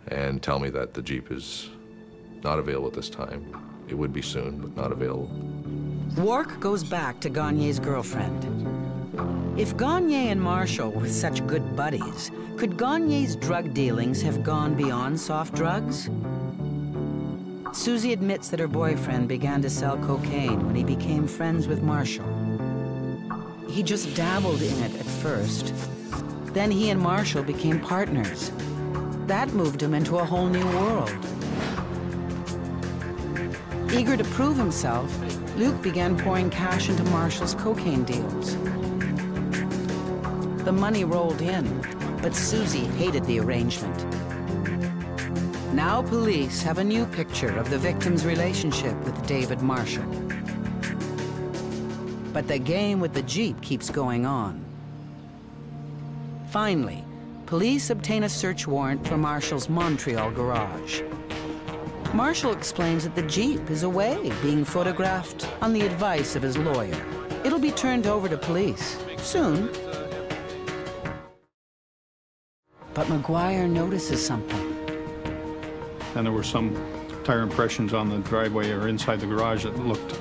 and tell me that the Jeep is not available at this time. It would be soon, but not available. Wark goes back to Gagne's girlfriend. If Gagne and Marshall were such good buddies, could Gagne's drug dealings have gone beyond soft drugs? Susie admits that her boyfriend began to sell cocaine when he became friends with Marshall. He just dabbled in it at first. Then he and Marshall became partners. That moved him into a whole new world. Eager to prove himself, Luke began pouring cash into Marshall's cocaine deals. The money rolled in, but Susie hated the arrangement. Now police have a new picture of the victim's relationship with David Marshall. But the game with the Jeep keeps going on. Finally, police obtain a search warrant for Marshall's Montreal garage. Marshall explains that the Jeep is away, being photographed on the advice of his lawyer. It'll be turned over to police soon. But McGuire notices something. And there were some tire impressions on the driveway or inside the garage that looked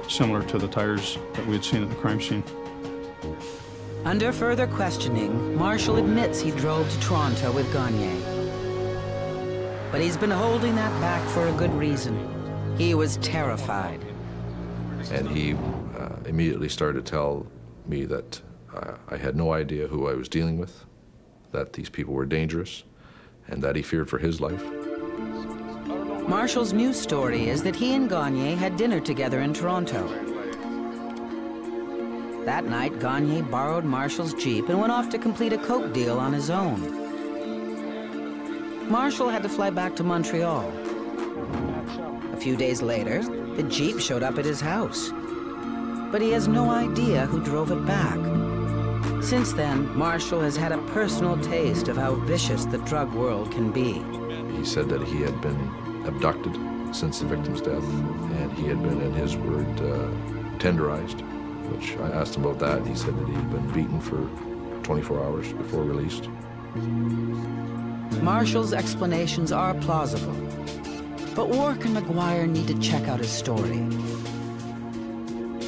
similar to the tires that we had seen at the crime scene. Under further questioning, Marshall admits he drove to Toronto with Gagne. But he's been holding that back for a good reason. He was terrified. And he immediately started to tell me that I had no idea who I was dealing with, that these people were dangerous, and that he feared for his life. Marshall's new story is that he and Gagne had dinner together in Toronto. That night, Gagne borrowed Marshall's Jeep and went off to complete a coke deal on his own. Marshall had to fly back to Montreal. A few days later, the Jeep showed up at his house. But he has no idea who drove it back. Since then, Marshall has had a personal taste of how vicious the drug world can be. He said that he had been abducted since the victim's death, and he had been, in his word, tenderized, which I asked him about that. He said that he had been beaten for 24 hours before released. Marshall's explanations are plausible, but Wark and McGuire need to check out his story.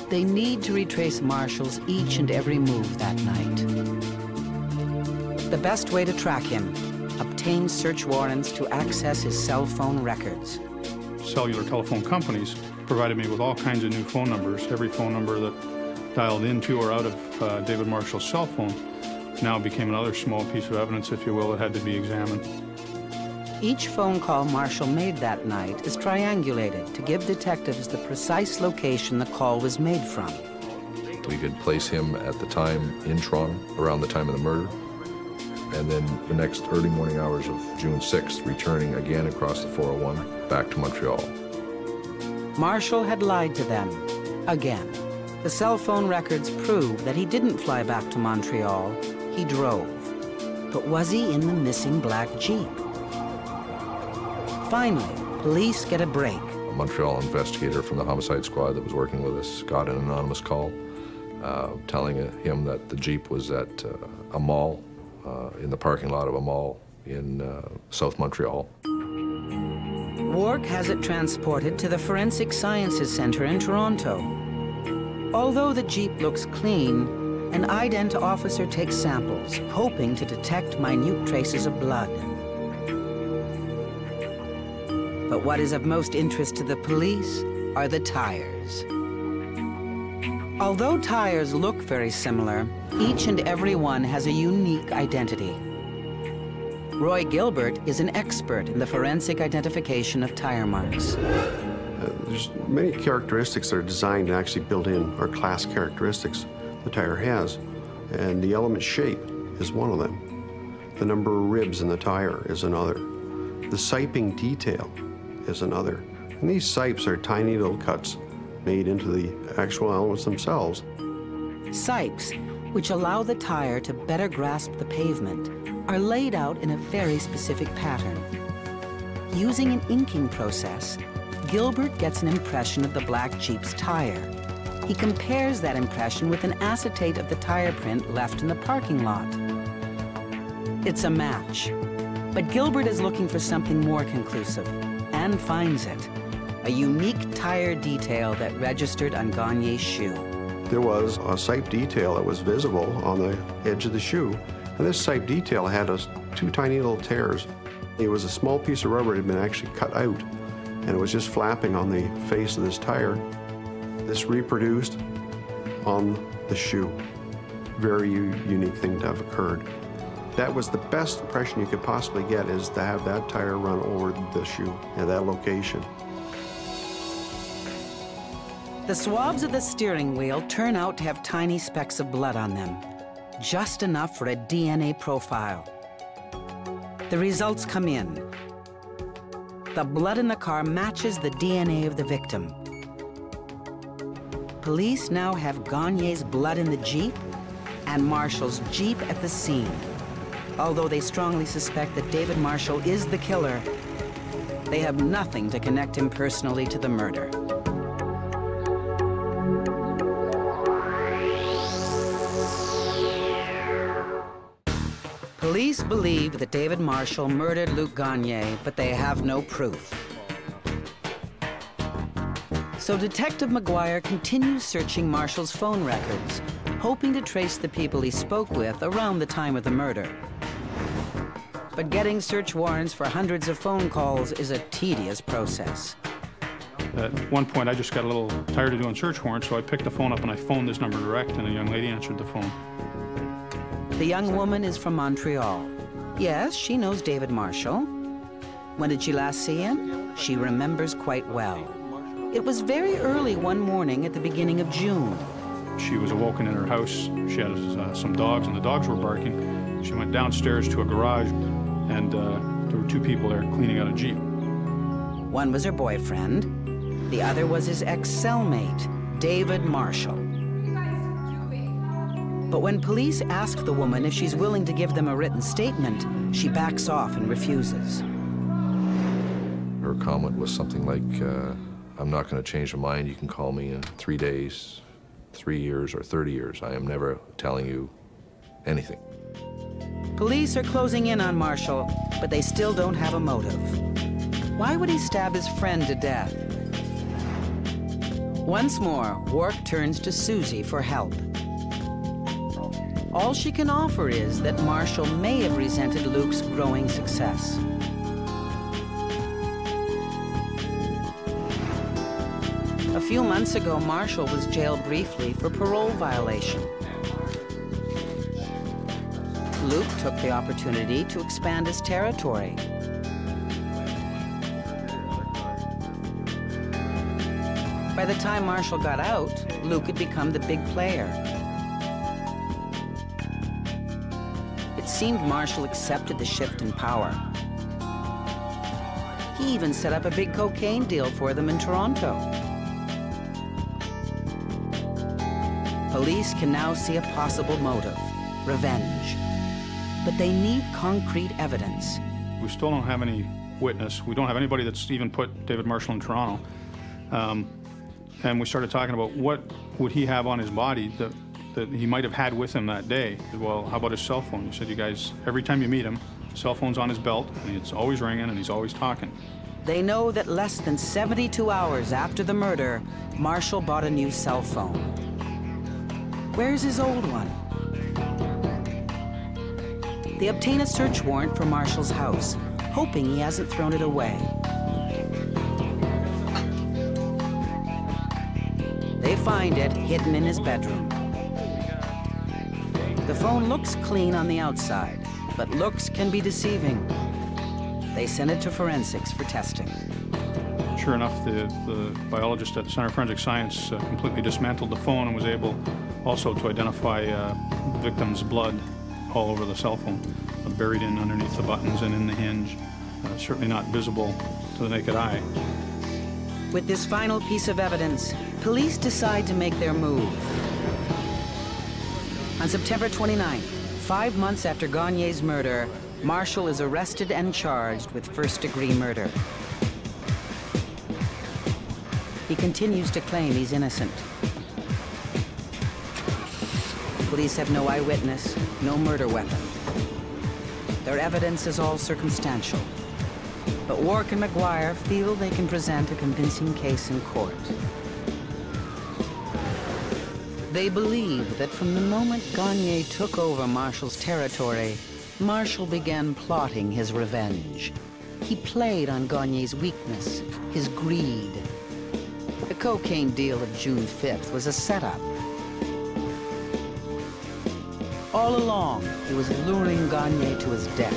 They need to retrace Marshall's each and every move that night. The best way to track him: obtain search warrants to access his cell phone records. Cellular telephone companies provided me with all kinds of new phone numbers. Every phone number that dialed into or out of David Marshall's cell phone now became another small piece of evidence, if you will, that had to be examined. Each phone call Marshall made that night is triangulated to give detectives the precise location the call was made from. We could place him at the time in Toronto, around the time of the murder, and then the next early morning hours of June 6th, returning again across the 401 back to Montreal. Marshall had lied to them, again. The cell phone records prove that he didn't fly back to Montreal, he drove. But was he in the missing black Jeep? Finally, police get a break. A Montreal investigator from the homicide squad that was working with us got an anonymous call telling him that the Jeep was at a mall in the parking lot of a mall in South Montreal. Wark has it transported to the Forensic Sciences Center in Toronto. Although the Jeep looks clean, an ident officer takes samples, hoping to detect minute traces of blood. But what is of most interest to the police are the tires. Although tires look very similar, each and every one has a unique identity. Roy Gilbert is an expert in the forensic identification of tire marks. There's many characteristics that are designed to actually build in our class characteristics the tire has, and the element shape is one of them. The number of ribs in the tire is another. The siping detail is another. And these sipes are tiny little cuts made into the actual elements themselves. Sipes, which allow the tire to better grasp the pavement, are laid out in a very specific pattern. Using an inking process, Gilbert gets an impression of the black Jeep's tire. He compares that impression with an acetate of the tire print left in the parking lot. It's a match, but Gilbert is looking for something more conclusive, and finds it. A unique tire detail that registered on Gagne's shoe. There was a sipe detail that was visible on the edge of the shoe, and this sipe detail had two tiny little tears. It was a small piece of rubber that had been actually cut out, and it was just flapping on the face of this tire. This reproduced on the shoe. Very unique thing to have occurred. That was the best impression you could possibly get, is to have that tire run over the shoe at that location. The swabs of the steering wheel turn out to have tiny specks of blood on them, just enough for a DNA profile. The results come in. The blood in the car matches the DNA of the victim. Police now have Gagne's blood in the Jeep and Marshall's Jeep at the scene. Although they strongly suspect that David Marshall is the killer, they have nothing to connect him personally to the murder. Police believe that David Marshall murdered Luc Gagne, but they have no proof. So Detective McGuire continues searching Marshall's phone records, hoping to trace the people he spoke with around the time of the murder. But getting search warrants for hundreds of phone calls is a tedious process. At one point, I just got a little tired of doing search warrants, so I picked the phone up and I phoned this number direct, and a young lady answered the phone. The young woman is from Montreal. Yes, she knows David Marshall. When did she last see him? She remembers quite well. It was very early one morning at the beginning of June. She was awoken in her house. She had some dogs, and the dogs were barking. She went downstairs to a garage, and there were two people there cleaning out a Jeep. One was her boyfriend. The other was his ex-cellmate, David Marshall. But when police ask the woman if she's willing to give them a written statement, she backs off and refuses. Her comment was something like, I'm not going to change my mind. You can call me in 3 days, 3 years, or 30 years. I am never telling you anything. Police are closing in on Marshall, but they still don't have a motive. Why would he stab his friend to death? Once more, Wark turns to Susie for help. All she can offer is that Marshall may have resented Luc's growing success. A few months ago, Marshall was jailed briefly for parole violation. Luc took the opportunity to expand his territory. By the time Marshall got out, Luc had become the big player. It seemed Marshall accepted the shift in power. He even set up a big cocaine deal for them in Toronto. Police can now see a possible motive: revenge. But they need concrete evidence. We still don't have any witness. We don't have anybody that's even put David Marshall in Toronto. And we started talking about what would he have on his body that that he might have had with him that day. Well, how about his cell phone? He said, you guys, every time you meet him, his cell phone's on his belt, and it's always ringing, and he's always talking. They know that less than 72 hours after the murder, Marshall bought a new cell phone. Where's his old one? They obtain a search warrant for Marshall's house, hoping he hasn't thrown it away. They find it hidden in his bedroom. The phone looks clean on the outside, but looks can be deceiving. They send it to forensics for testing. Sure enough, the biologist at the Center of Forensic Science completely dismantled the phone and was able also to identify the victim's blood all over the cell phone, buried in underneath the buttons and in the hinge. Certainly not visible to the naked eye. With this final piece of evidence, police decide to make their move. On September 29th, 5 months after Gagne's murder, Marshall is arrested and charged with first-degree murder. He continues to claim he's innocent. Police have no eyewitness, no murder weapon. Their evidence is all circumstantial. But Wark and McGuire feel they can present a convincing case in court. They believe that from the moment Gagne took over Marshall's territory, Marshall began plotting his revenge. He played on Gagne's weakness, his greed. The cocaine deal of June 5th was a setup. All along, he was luring Gagne to his death.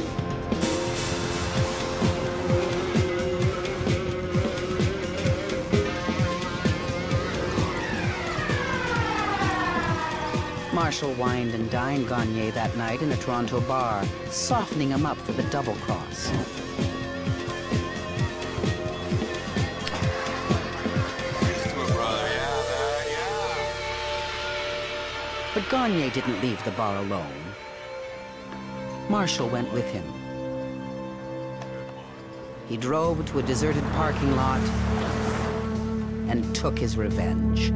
Marshall wined and dined Gagne that night in a Toronto bar, softening him up for the double cross. But Gagne didn't leave the bar alone. Marshall went with him. He drove to a deserted parking lot and took his revenge.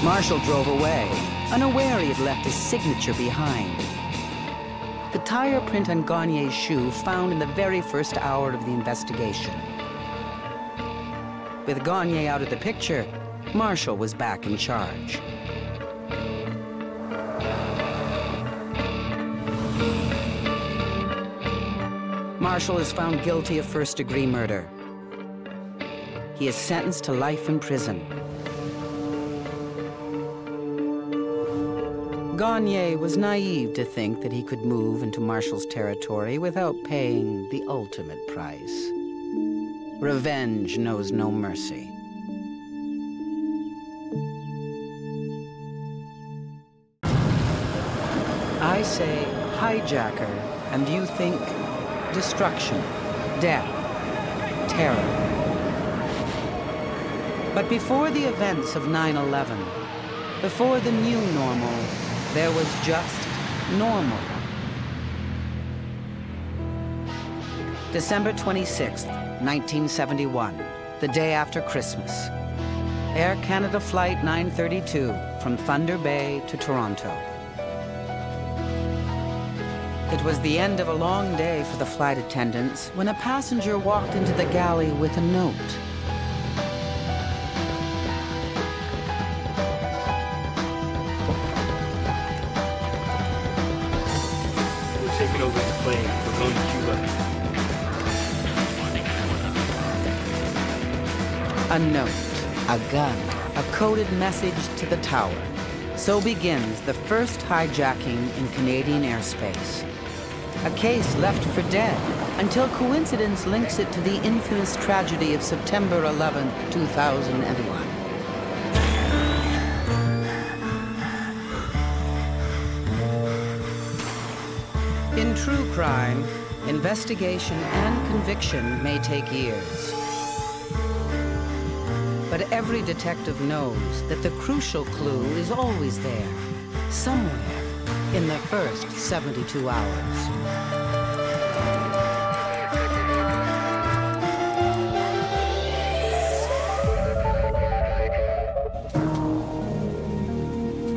Marshall drove away, unaware he had left his signature behind. The tire print on Gagne's shoe found in the very first hour of the investigation. With Gagne out of the picture, Marshall was back in charge. Marshall is found guilty of first-degree murder. He is sentenced to life in prison. Gagne was naive to think that he could move into Marshall's territory without paying the ultimate price. Revenge knows no mercy. I say hijacker, and you think destruction, death, terror. But before the events of 9/11, before the new normal, there was just normal. December 26th, 1971, the day after Christmas. Air Canada Flight 932 from Thunder Bay to Toronto. It was the end of a long day for the flight attendants when a passenger walked into the galley with a note. Taking over the plane. We're going to Cuba. A note, a gun, a coded message to the tower. So begins the first hijacking in Canadian airspace. A case left for dead until coincidence links it to the infamous tragedy of September 11, 2001. true crime, investigation and conviction may take years. But every detective knows that the crucial clue is always there, somewhere in the first 72 hours.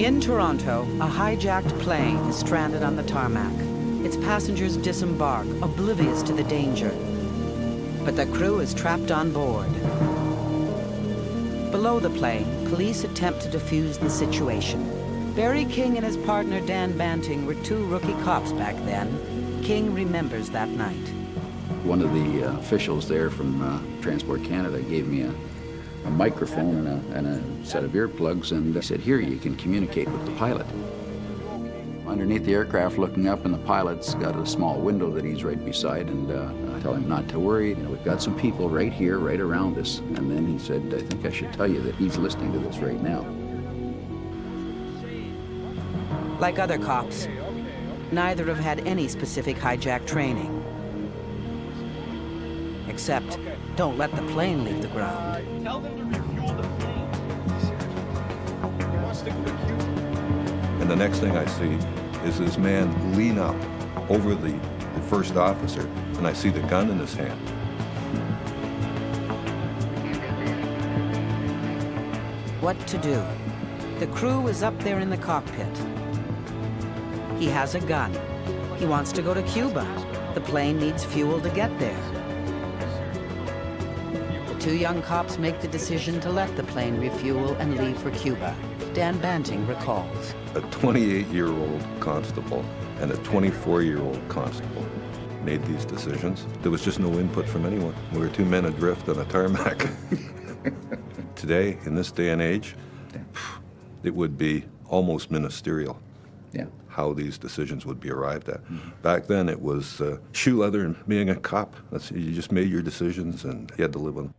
In Toronto, a hijacked plane is stranded on the tarmac. Its passengers disembark, oblivious to the danger. But the crew is trapped on board. Below the plane, police attempt to defuse the situation. Barry King and his partner Dan Banting were two rookie cops back then. King remembers that night. One of the officials there from Transport Canada gave me a microphone and a set of earplugs, and he said, "Here, you can communicate with the pilot." Underneath the aircraft, looking up, and the pilot's got a small window that he's right beside, and I tell him not to worry. You know, we've got some people right here, right around us. And then he said, "I think I should tell you that he's listening to this right now." Like other cops, neither have had any specific hijack training. Except, don't let the plane leave the ground. Tell them to refuel the plane. And the next thing I see is this man lean up over the first officer, and I see the gun in his hand. What to do? The crew is up there in the cockpit. He has a gun. He wants to go to Cuba. The plane needs fuel to get there. The two young cops make the decision to let the plane refuel and leave for Cuba. Dan Banting recalls. A 28-year-old constable and a 24-year-old constable made these decisions. There was just no input from anyone. We were two men adrift on a tarmac. Today, in this day and age, it would be almost ministerial. Yeah. How these decisions would be arrived at. Back then, it was shoe leather and being a cop. You just made your decisions and you had to live with them.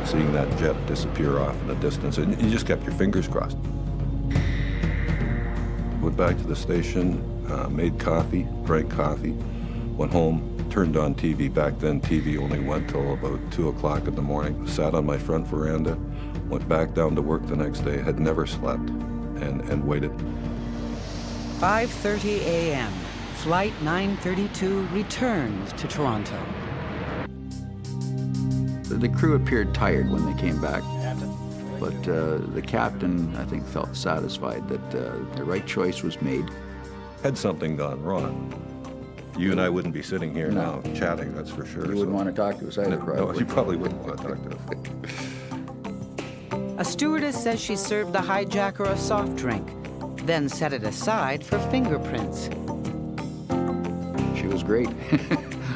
Seeing that jet disappear off in the distance, and you just kept your fingers crossed. Went back to the station, made coffee, drank coffee, went home, turned on TV. Back then, TV only went till about 2 o'clock in the morning. Sat on my front veranda, went back down to work the next day, had never slept, and waited. 5:30 a.m. Flight 932 returns to Toronto. The crew appeared tired when they came back, but the captain, I think, felt satisfied that the right choice was made. Had something gone wrong, you and I wouldn't be sitting here now chatting, that's for sure. You wouldn't want to talk to us either, probably. No, you probably wouldn't want to talk to us. A stewardess says she served the hijacker a soft drink, then set it aside for fingerprints. She was great.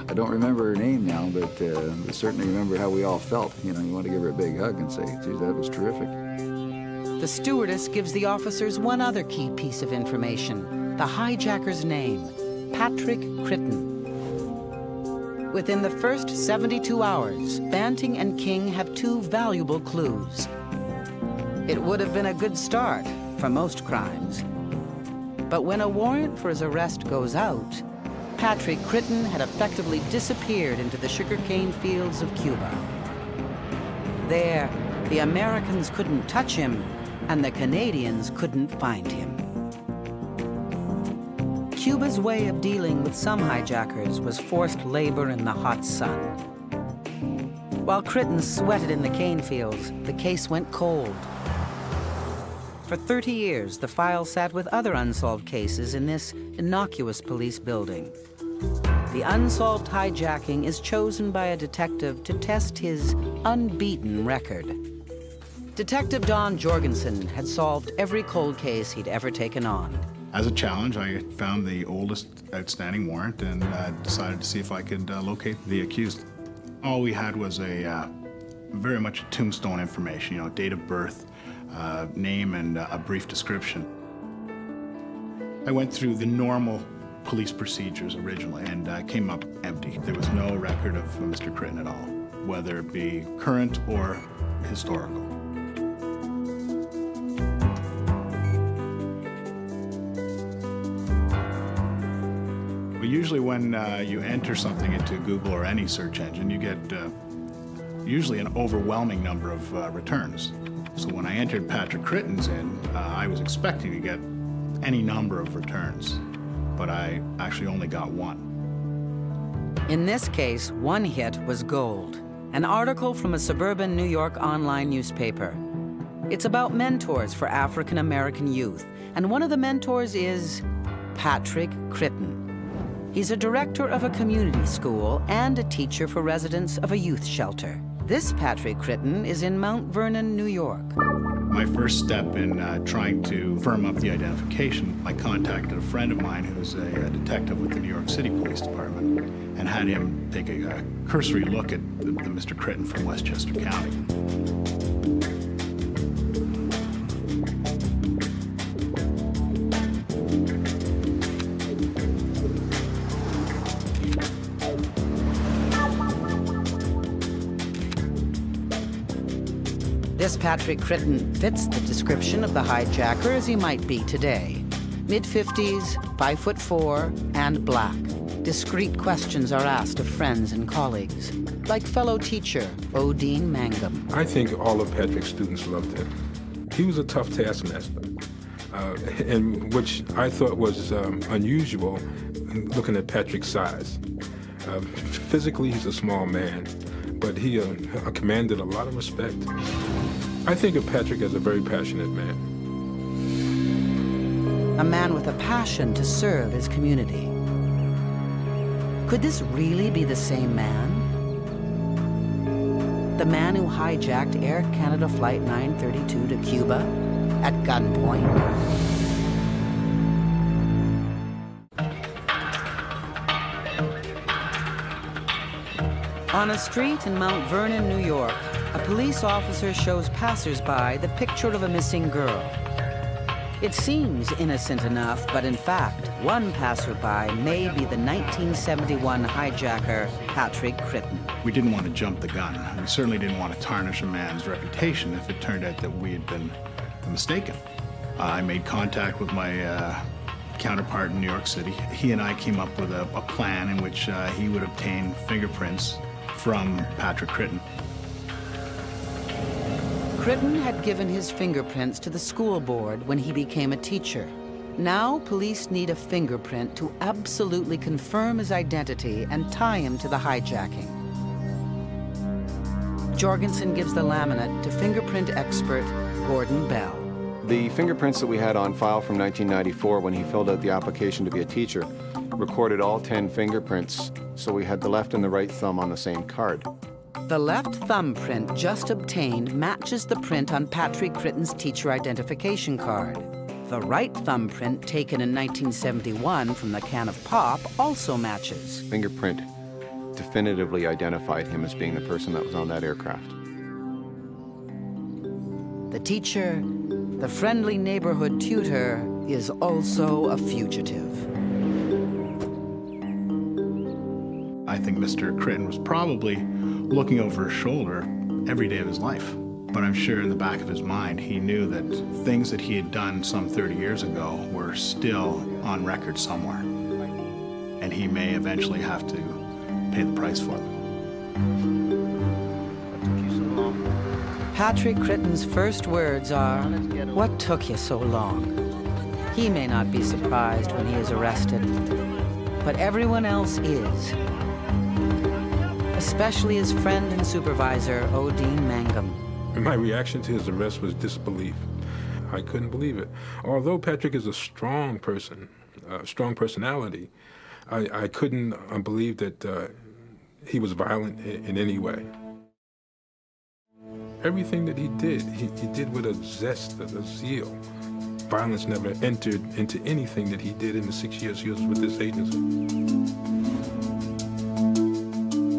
I don't remember her name now, but I certainly remember how we all felt. You know, you want to give her a big hug and say, geez, that was terrific. The stewardess gives the officers one other key piece of information, the hijacker's name, Patrick Critton. Within the first 72 hours, Banting and King have two valuable clues. It would have been a good start for most crimes. But when a warrant for his arrest goes out, Patrick Critton had effectively disappeared into the sugarcane fields of Cuba. There, the Americans couldn't touch him, and the Canadians couldn't find him. Cuba's way of dealing with some hijackers was forced labor in the hot sun. While Critton sweated in the cane fields, the case went cold. For 30 years, the file sat with other unsolved cases in this innocuous police building. The unsolved hijacking is chosen by a detective to test his unbeaten record. Detective Don Jorgensen had solved every cold case he'd ever taken on. As a challenge, I found the oldest outstanding warrant and decided to see if I could locate the accused. All we had was a very much tombstone information, you know, date of birth, name, and a brief description. I went through the normal police procedures originally and came up empty. There was no record of Mr. Critton at all, whether it be current or historical. Usually when you enter something into Google or any search engine, you get usually an overwhelming number of returns. So when I entered Patrick Critten's in, I was expecting to get any number of returns, but I actually only got one. In this case, one hit was gold, an article from a suburban New York online newspaper. It's about mentors for African American youth, and one of the mentors is Patrick Critten. He's a director of a community school and a teacher for residents of a youth shelter. This Patrick Critten is in Mount Vernon, New York. My first step in trying to firm up the identification, I contacted a friend of mine who's a detective with the New York City Police Department and had him take a cursory look at the Mr. Critten from Westchester County. This Patrick Critten fits the description of the hijacker as he might be today. Mid-50s, 5'4", and black. Discreet questions are asked of friends and colleagues, like fellow teacher Odine Mangum. I think all of Patrick's students loved him. He was a tough taskmaster, and which I thought was unusual looking at Patrick's size. Physically, he's a small man, but he commanded a lot of respect. I think of Patrick as a very passionate man. A man with a passion to serve his community. Could this really be the same man? The man who hijacked Air Canada Flight 932 to Cuba at gunpoint? On a street in Mount Vernon, New York, a police officer shows passers-by the picture of a missing girl. It seems innocent enough, but in fact, one passerby may be the 1971 hijacker, Patrick Critten. We didn't want to jump the gun. We certainly didn't want to tarnish a man's reputation if it turned out that we had been mistaken. I made contact with my counterpart in New York City. He and I came up with a plan in which he would obtain fingerprints from Patrick Critten. Critten had given his fingerprints to the school board when he became a teacher. Now, police need a fingerprint to absolutely confirm his identity and tie him to the hijacking. Jorgensen gives the laminate to fingerprint expert Gordon Bell. The fingerprints that we had on file from 1994 when he filled out the application to be a teacher recorded all 10 fingerprints, so we had the left and the right thumb on the same card. The left thumbprint just obtained matches the print on Patrick Critten's teacher identification card. The right thumbprint taken in 1971 from the can of pop also matches. Fingerprint definitively identified him as being the person that was on that aircraft. The teacher, the friendly neighborhood tutor, is also a fugitive. I think Mr. Critten was probably looking over his shoulder every day of his life. But I'm sure in the back of his mind, he knew that things that he had done some 30 years ago were still on record somewhere. And he may eventually have to pay the price for them. Patrick Critten's first words are, "What took you so long?" He may not be surprised when he is arrested, but everyone else is. Especially his friend and supervisor, Odine Mangum. My reaction to his arrest was disbelief. I couldn't believe it. Although Patrick is a strong person, a strong personality, I couldn't believe that he was violent in any way. Everything that he did with a zest, a zeal. Violence never entered into anything that he did in the 6 years he was with this agency.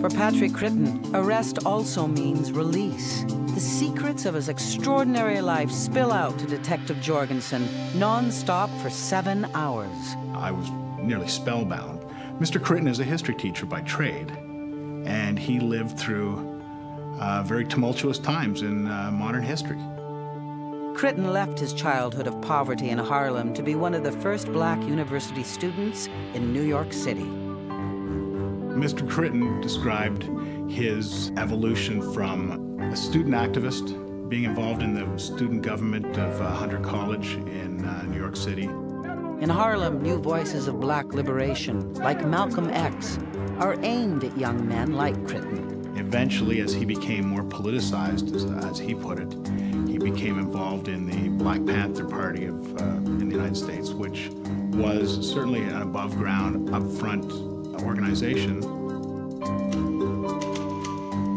For Patrick Critten, arrest also means release. The secrets of his extraordinary life spill out to Detective Jorgensen, non-stop for 7 hours. I was nearly spellbound. Mr. Critten is a history teacher by trade, and he lived through very tumultuous times in modern history. Critten left his childhood of poverty in Harlem to be one of the first black university students in New York City. Mr. Critton described his evolution from a student activist, being involved in the student government of Hunter College in New York City. In Harlem, new voices of black liberation, like Malcolm X, are aimed at young men like Critton. Eventually, as he became more politicized, as he put it, he became involved in the Black Panther Party in the United States, which was certainly an above-ground, up-front organization.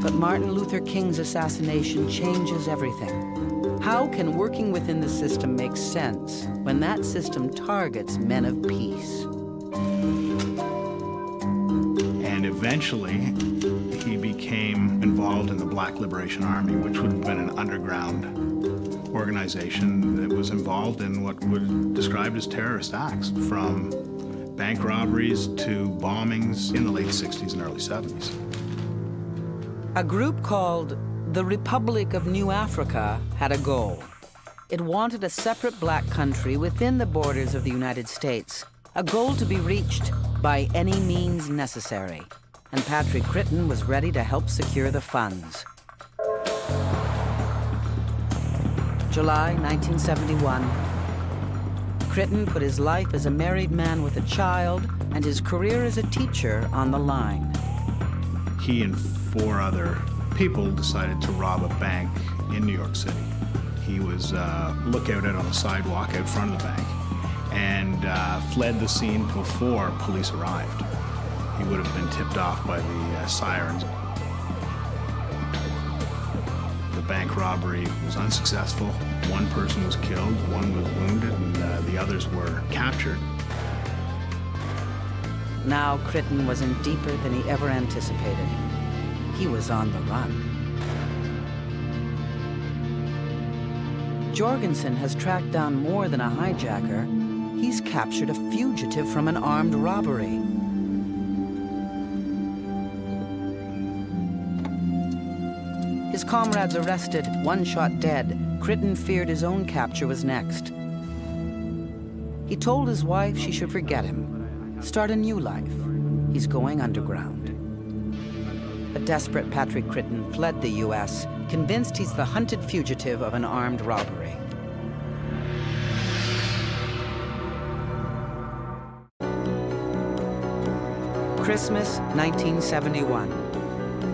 But Martin Luther King's assassination changes everything. How can working within the system make sense when that system targets men of peace? And eventually, he became involved in the Black Liberation Army, which would have been an underground organization that was involved in what would describe as terrorist acts, from bank robberies to bombings in the late 60s and early 70s. A group called the Republic of New Africa had a goal. It wanted a separate black country within the borders of the United States, a goal to be reached by any means necessary. And Patrick Critton was ready to help secure the funds. July 1971. Critton put his life as a married man with a child and his career as a teacher on the line. He and 4 other people decided to rob a bank in New York City. He was lookouted on the sidewalk out front of the bank and fled the scene before police arrived. He would have been tipped off by the sirens. The bank robbery was unsuccessful. 1 person was killed, 1 was wounded, and the others were captured. Now Critton was in deeper than he ever anticipated. He was on the run. Jorgensen has tracked down more than a hijacker. He's captured a fugitive from an armed robbery. His comrades arrested, 1 shot dead. Critton feared his own capture was next. He told his wife she should forget him, start a new life. He's going underground. A desperate Patrick Critton fled the U.S., convinced he's the hunted fugitive of an armed robbery. Christmas 1971.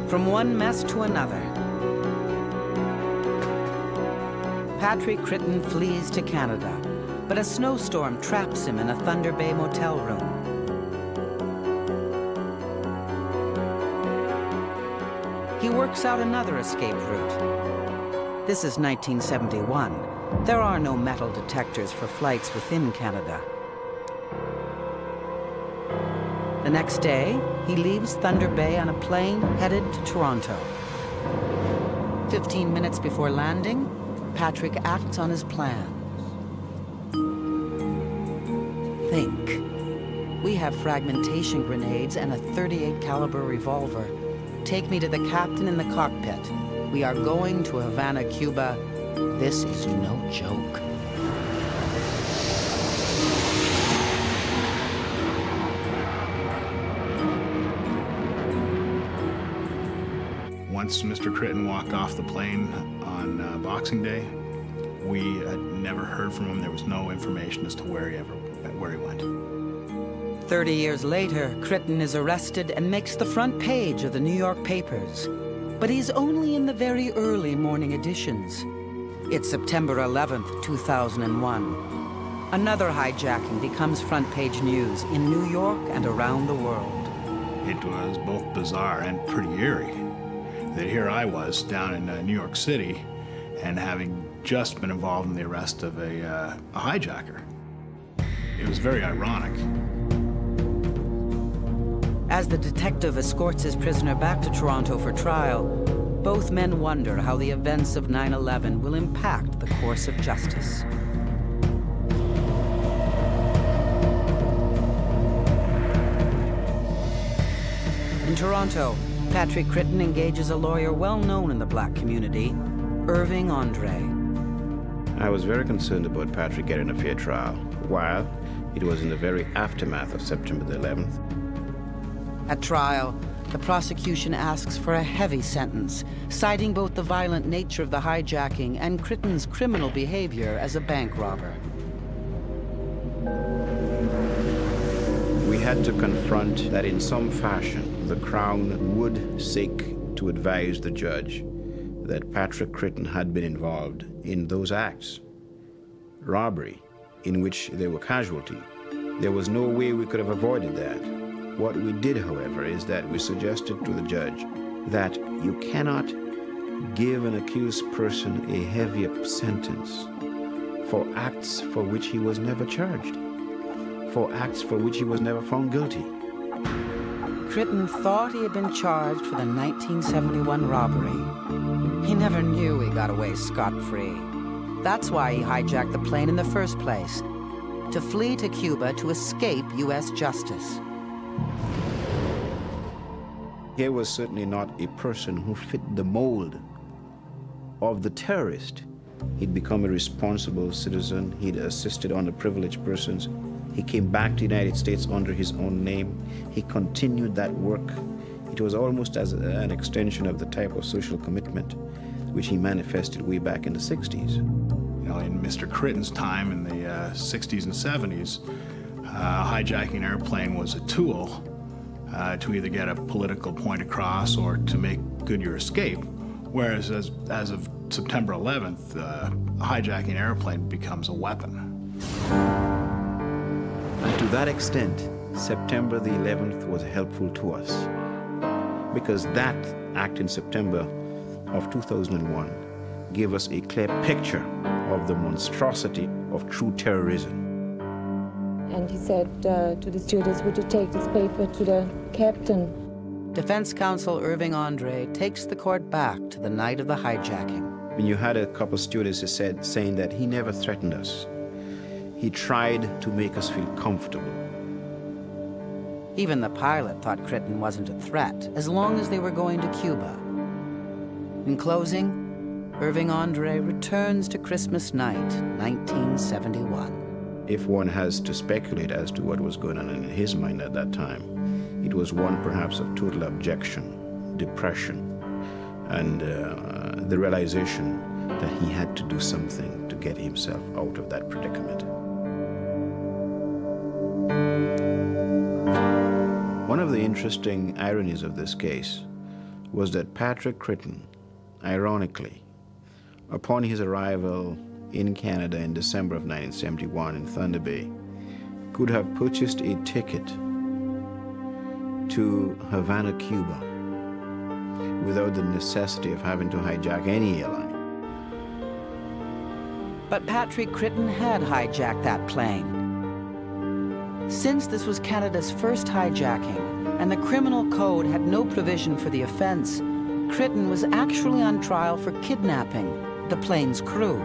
From one mess to another. Patrick Critton flees to Canada, but a snowstorm traps him in a Thunder Bay motel room. He works out another escape route. This is 1971. There are no metal detectors for flights within Canada. The next day, he leaves Thunder Bay on a plane headed to Toronto. 15 minutes before landing, Patrick acts on his plan. Think. We have fragmentation grenades and a .38 caliber revolver. Take me to the captain in the cockpit. We are going to Havana, Cuba. This is no joke. Once Mr. Critton walked off the plane on Boxing Day, we had never heard from him. There was no information as to where he went. 30 years later, Critton is arrested and makes the front page of the New York papers. But he's only in the very early morning editions. It's September 11th, 2001. Another hijacking becomes front page news in New York and around the world. It was both bizarre and pretty eerie that here I was down in New York City and having just been involved in the arrest of a hijacker. It was very ironic. As the detective escorts his prisoner back to Toronto for trial, both men wonder how the events of 9/11 will impact the course of justice. In Toronto, Patrick Critton engages a lawyer well known in the black community, Irving Andre. I was very concerned about Patrick getting a fair trial, while it was in the very aftermath of September the 11th. At trial, the prosecution asks for a heavy sentence, citing both the violent nature of the hijacking and Critton's criminal behavior as a bank robber. We had to confront that in some fashion, the Crown would seek to advise the judge that Patrick Critton had been involved in those acts. Robbery, in which there were casualties. There was no way we could have avoided that. What we did, however, is that we suggested to the judge that you cannot give an accused person a heavier sentence for acts for which he was never charged, for acts for which he was never found guilty. Critton thought he had been charged for the 1971 robbery. He never knew he got away scot-free. That's why he hijacked the plane in the first place, to flee to Cuba to escape U.S. justice. He was certainly not a person who fit the mold of the terrorist. He'd become a responsible citizen. He'd assisted underprivileged persons. He came back to the United States under his own name. He continued that work. It was almost as an extension of the type of social commitment which he manifested way back in the 60s. You know, in Mr. Critton's time in the 60s and 70s, hijacking an airplane was a tool to either get a political point across or to make good your escape. Whereas as of September 11th, hijacking an airplane becomes a weapon. And to that extent, September the 11th was helpful to us, because that act in September of 2001 gave us a clear picture of the monstrosity of true terrorism. And he said to the stewardess, "Would you take this paper to the captain?" Defense counsel Irving Andre takes the court back to the night of the hijacking. When you had a couple stewardesses saying that he never threatened us. He tried to make us feel comfortable. Even the pilot thought Critton wasn't a threat, as long as they were going to Cuba. In closing, Irving Andre returns to Christmas night, 1971. If one has to speculate as to what was going on in his mind at that time, it was one perhaps of total abjection, depression, and the realization that he had to do something to get himself out of that predicament. One of the interesting ironies of this case was that Patrick Critton, ironically, upon his arrival in Canada in December of 1971 in Thunder Bay, could have purchased a ticket to Havana, Cuba, without the necessity of having to hijack any airline. But Patrick Critton had hijacked that plane. Since this was Canada's first hijacking, and the criminal code had no provision for the offense, Critton was actually on trial for kidnapping the plane's crew,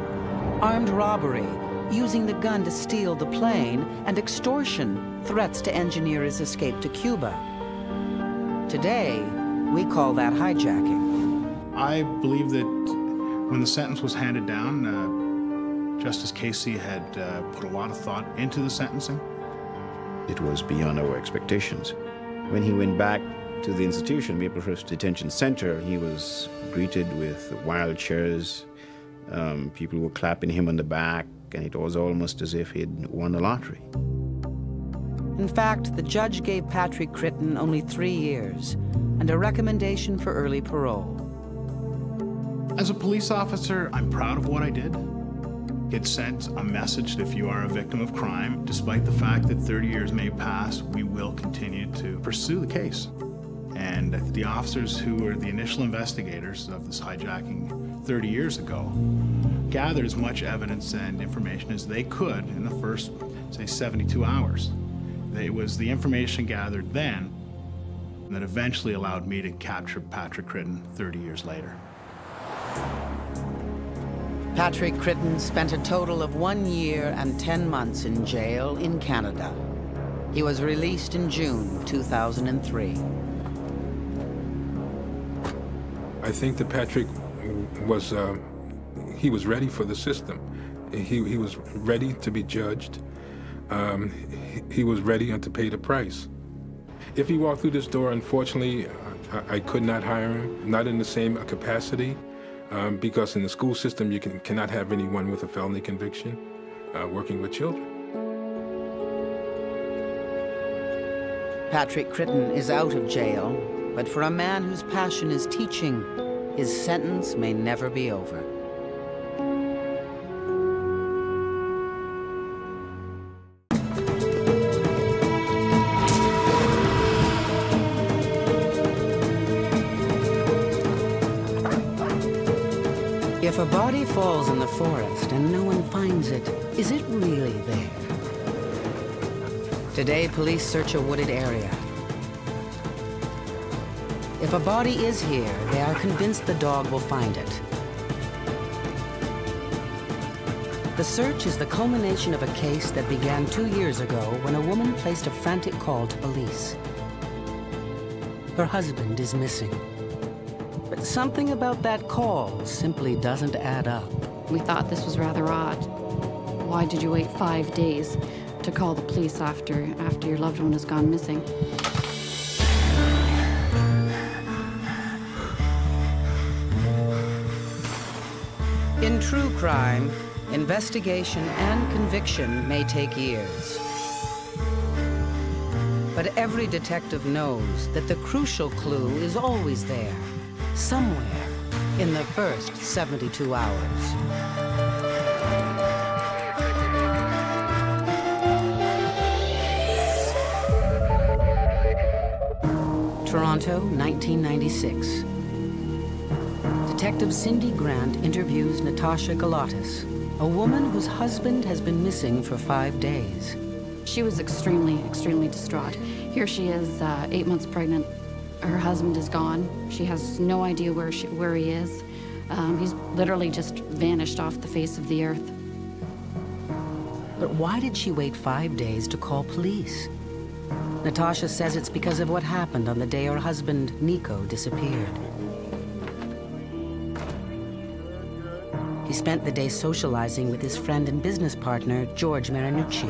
armed robbery, using the gun to steal the plane, and extortion, threats to engineer his escape to Cuba. Today, we call that hijacking. I believe that when the sentence was handed down, Justice Casey had put a lot of thought into the sentencing. It was beyond our expectations. When he went back to the institution, Maplehurst Detention Center, he was greeted with wild cheers. People were clapping him on the back, and it was almost as if he'd won the lottery. In fact, the judge gave Patrick Critton only 3 years and a recommendation for early parole. As a police officer, I'm proud of what I did. It sent a message that if you are a victim of crime, despite the fact that 30 years may pass, we will continue to pursue the case. And the officers who were the initial investigators of this hijacking 30 years ago gathered as much evidence and information as they could in the first, say, 72 hours. It was the information gathered then that eventually allowed me to capture Patrick Critton 30 years later. Patrick Critton spent a total of 1 year and 10 months in jail in Canada. He was released in June 2003. I think that Patrick was, he was ready for the system. He was ready to be judged. He was ready to pay the price. If he walked through this door, unfortunately, I could not hire him, not in the same capacity, because in the school system you cannot have anyone with a felony conviction working with children. Patrick Critton is out of jail, but for a man whose passion is teaching, his sentence may never be over. If a body falls in the forest and no one finds it, is it really there? Today, police search a wooded area. If a body is here, they are convinced the dog will find it. The search is the culmination of a case that began 2 years ago when a woman placed a frantic call to police. Her husband is missing. But something about that call simply doesn't add up. We thought this was rather odd. Why did you wait 5 days to call the police after your loved one has gone missing? In true crime, investigation and conviction may take years. But every detective knows that the crucial clue is always there, somewhere in the first 72 hours. Toronto, 1996. Detective Cindy Grant interviews Natasha Galatas, a woman whose husband has been missing for 5 days. She was extremely, extremely distraught. Here she is, 8 months pregnant. Her husband is gone. She has no idea where he is. He's literally just vanished off the face of the earth. But why did she wait 5 days to call police? Natasha says it's because of what happened on the day her husband, Nico, disappeared. He spent the day socializing with his friend and business partner, George Marinucci.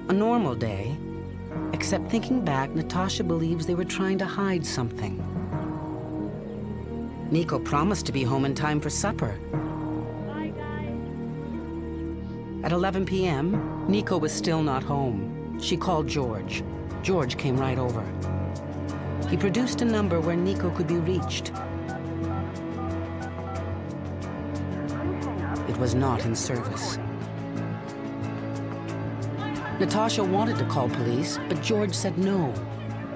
A normal day, except thinking back, Natasha believes they were trying to hide something. Nico promised to be home in time for supper. At 11 p.m., Nico was still not home. She called George. George came right over. He produced a number where Nico could be reached. It was not in service. Natasha wanted to call police, but George said no.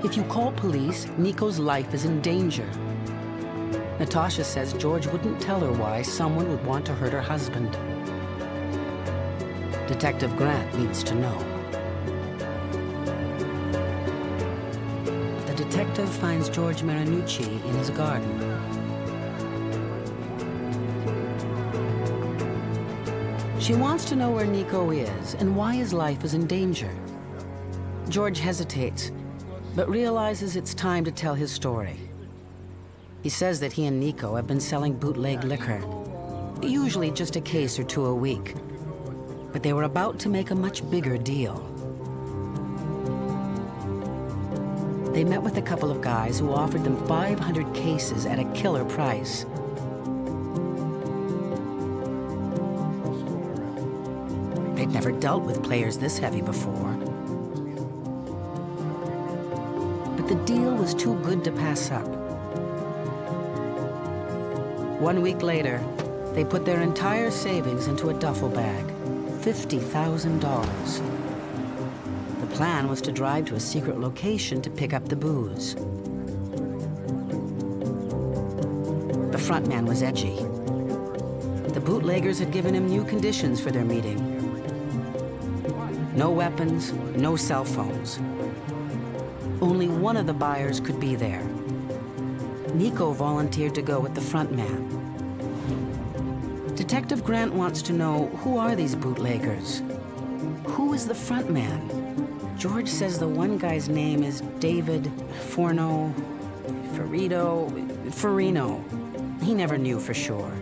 If you call police, Nico's life is in danger. Natasha says George wouldn't tell her why someone would want to hurt her husband. Detective Grant needs to know. The detective finds George Marinucci in his garden. She wants to know where Nico is and why his life is in danger. George hesitates, but realizes it's time to tell his story. He says that he and Nico have been selling bootleg liquor, usually just a case or two a week. But they were about to make a much bigger deal. They met with a couple of guys who offered them 500 cases at a killer price. They'd never dealt with players this heavy before. But the deal was too good to pass up. 1 week later, they put their entire savings into a duffel bag, $50,000. The plan was to drive to a secret location to pick up the booze. The front man was edgy. The bootleggers had given him new conditions for their meeting. No weapons, no cell phones. Only one of the buyers could be there. Nico volunteered to go with the front man. Detective Grant wants to know, who are these bootleggers? Who is the front man? George says the one guy's name is David Farino. He never knew for sure.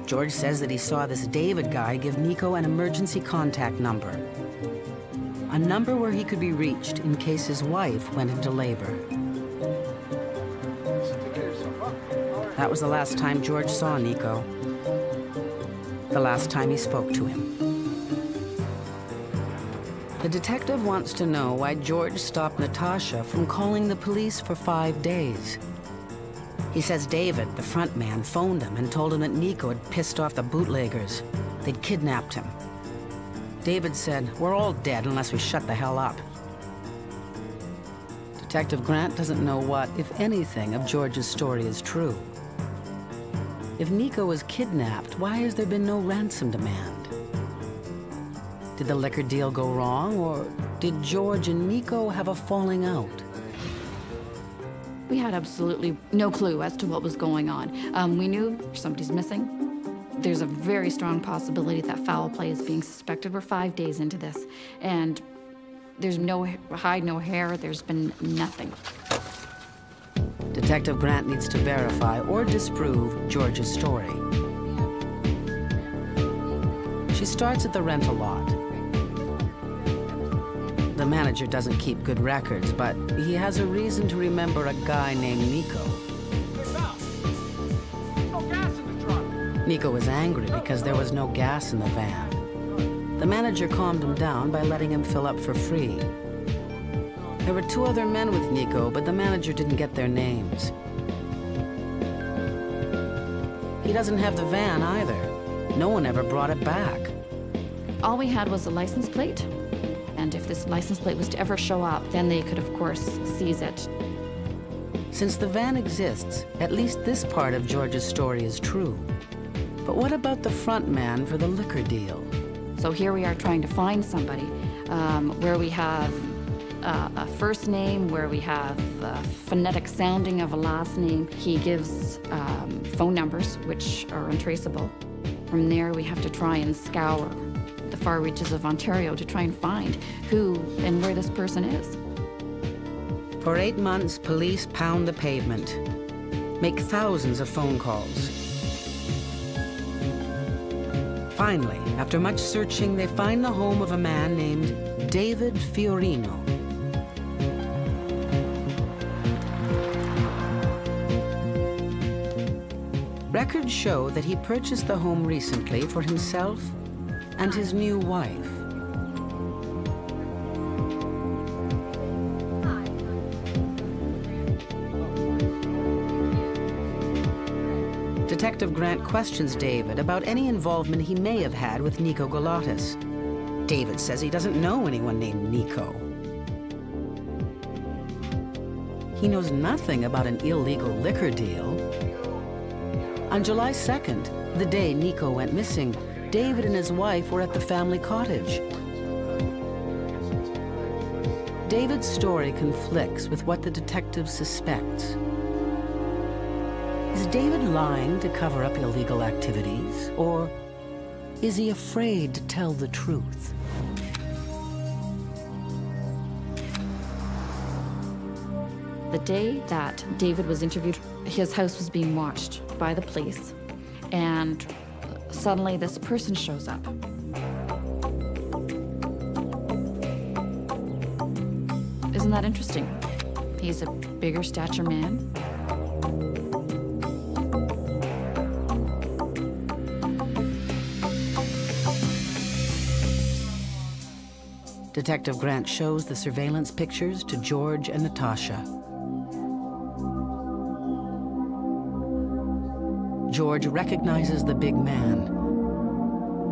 George says that he saw this David guy give Nico an emergency contact number. a number where he could be reached in case his wife went into labor. That was the last time George saw Nico, the last time he spoke to him. The detective wants to know why George stopped Natasha from calling the police for 5 days. He says David, the front man, phoned him and told him that Nico had pissed off the bootleggers. They'd kidnapped him. David said, "We're all dead unless we shut the hell up." Detective Grant doesn't know what, if anything, of George's story is true. If Nico was kidnapped, why has there been no ransom demand? Did the liquor deal go wrong, or did George and Nico have a falling out? We had absolutely no clue as to what was going on. We knew somebody's missing. There's a very strong possibility that foul play is being suspected. We're 5 days into this, and there's no hide, no hair. There's been nothing. Detective Grant needs to verify or disprove George's story. She starts at the rental lot. The manager doesn't keep good records, but he has a reason to remember a guy named Nico. Nico was angry because there was no gas in the van. The manager calmed him down by letting him fill up for free. There were 2 other men with Nico, but the manager didn't get their names. He doesn't have the van either. No one ever brought it back. All we had was a license plate. And if this license plate was to ever show up, then they could, of course, seize it. Since the van exists, at least this part of George's story is true. But what about the front man for the liquor deal? So here we are trying to find somebody where we have a first name, where we have a phonetic sounding of a last name. He gives phone numbers, which are untraceable. From there, we have to try and scour the far reaches of Ontario to try and find who and where this person is. For 8 months, police pound the pavement, make thousands of phone calls. Finally, after much searching, they find the home of a man named David Fiorino. Records show that he purchased the home recently for himself and his new wife. Detective Grant questions David about any involvement he may have had with Nico Galotis. David says he doesn't know anyone named Nico. He knows nothing about an illegal liquor deal. On July 2nd, the day Nico went missing, David and his wife were at the family cottage. David's story conflicts with what the detective suspects. Is David lying to cover up illegal activities, or is he afraid to tell the truth? The day that David was interviewed, his house was being watched by the police, and suddenly this person shows up. Isn't that interesting? He's a bigger stature man. Detective Grant shows the surveillance pictures to George and Natasha. George recognizes the big man.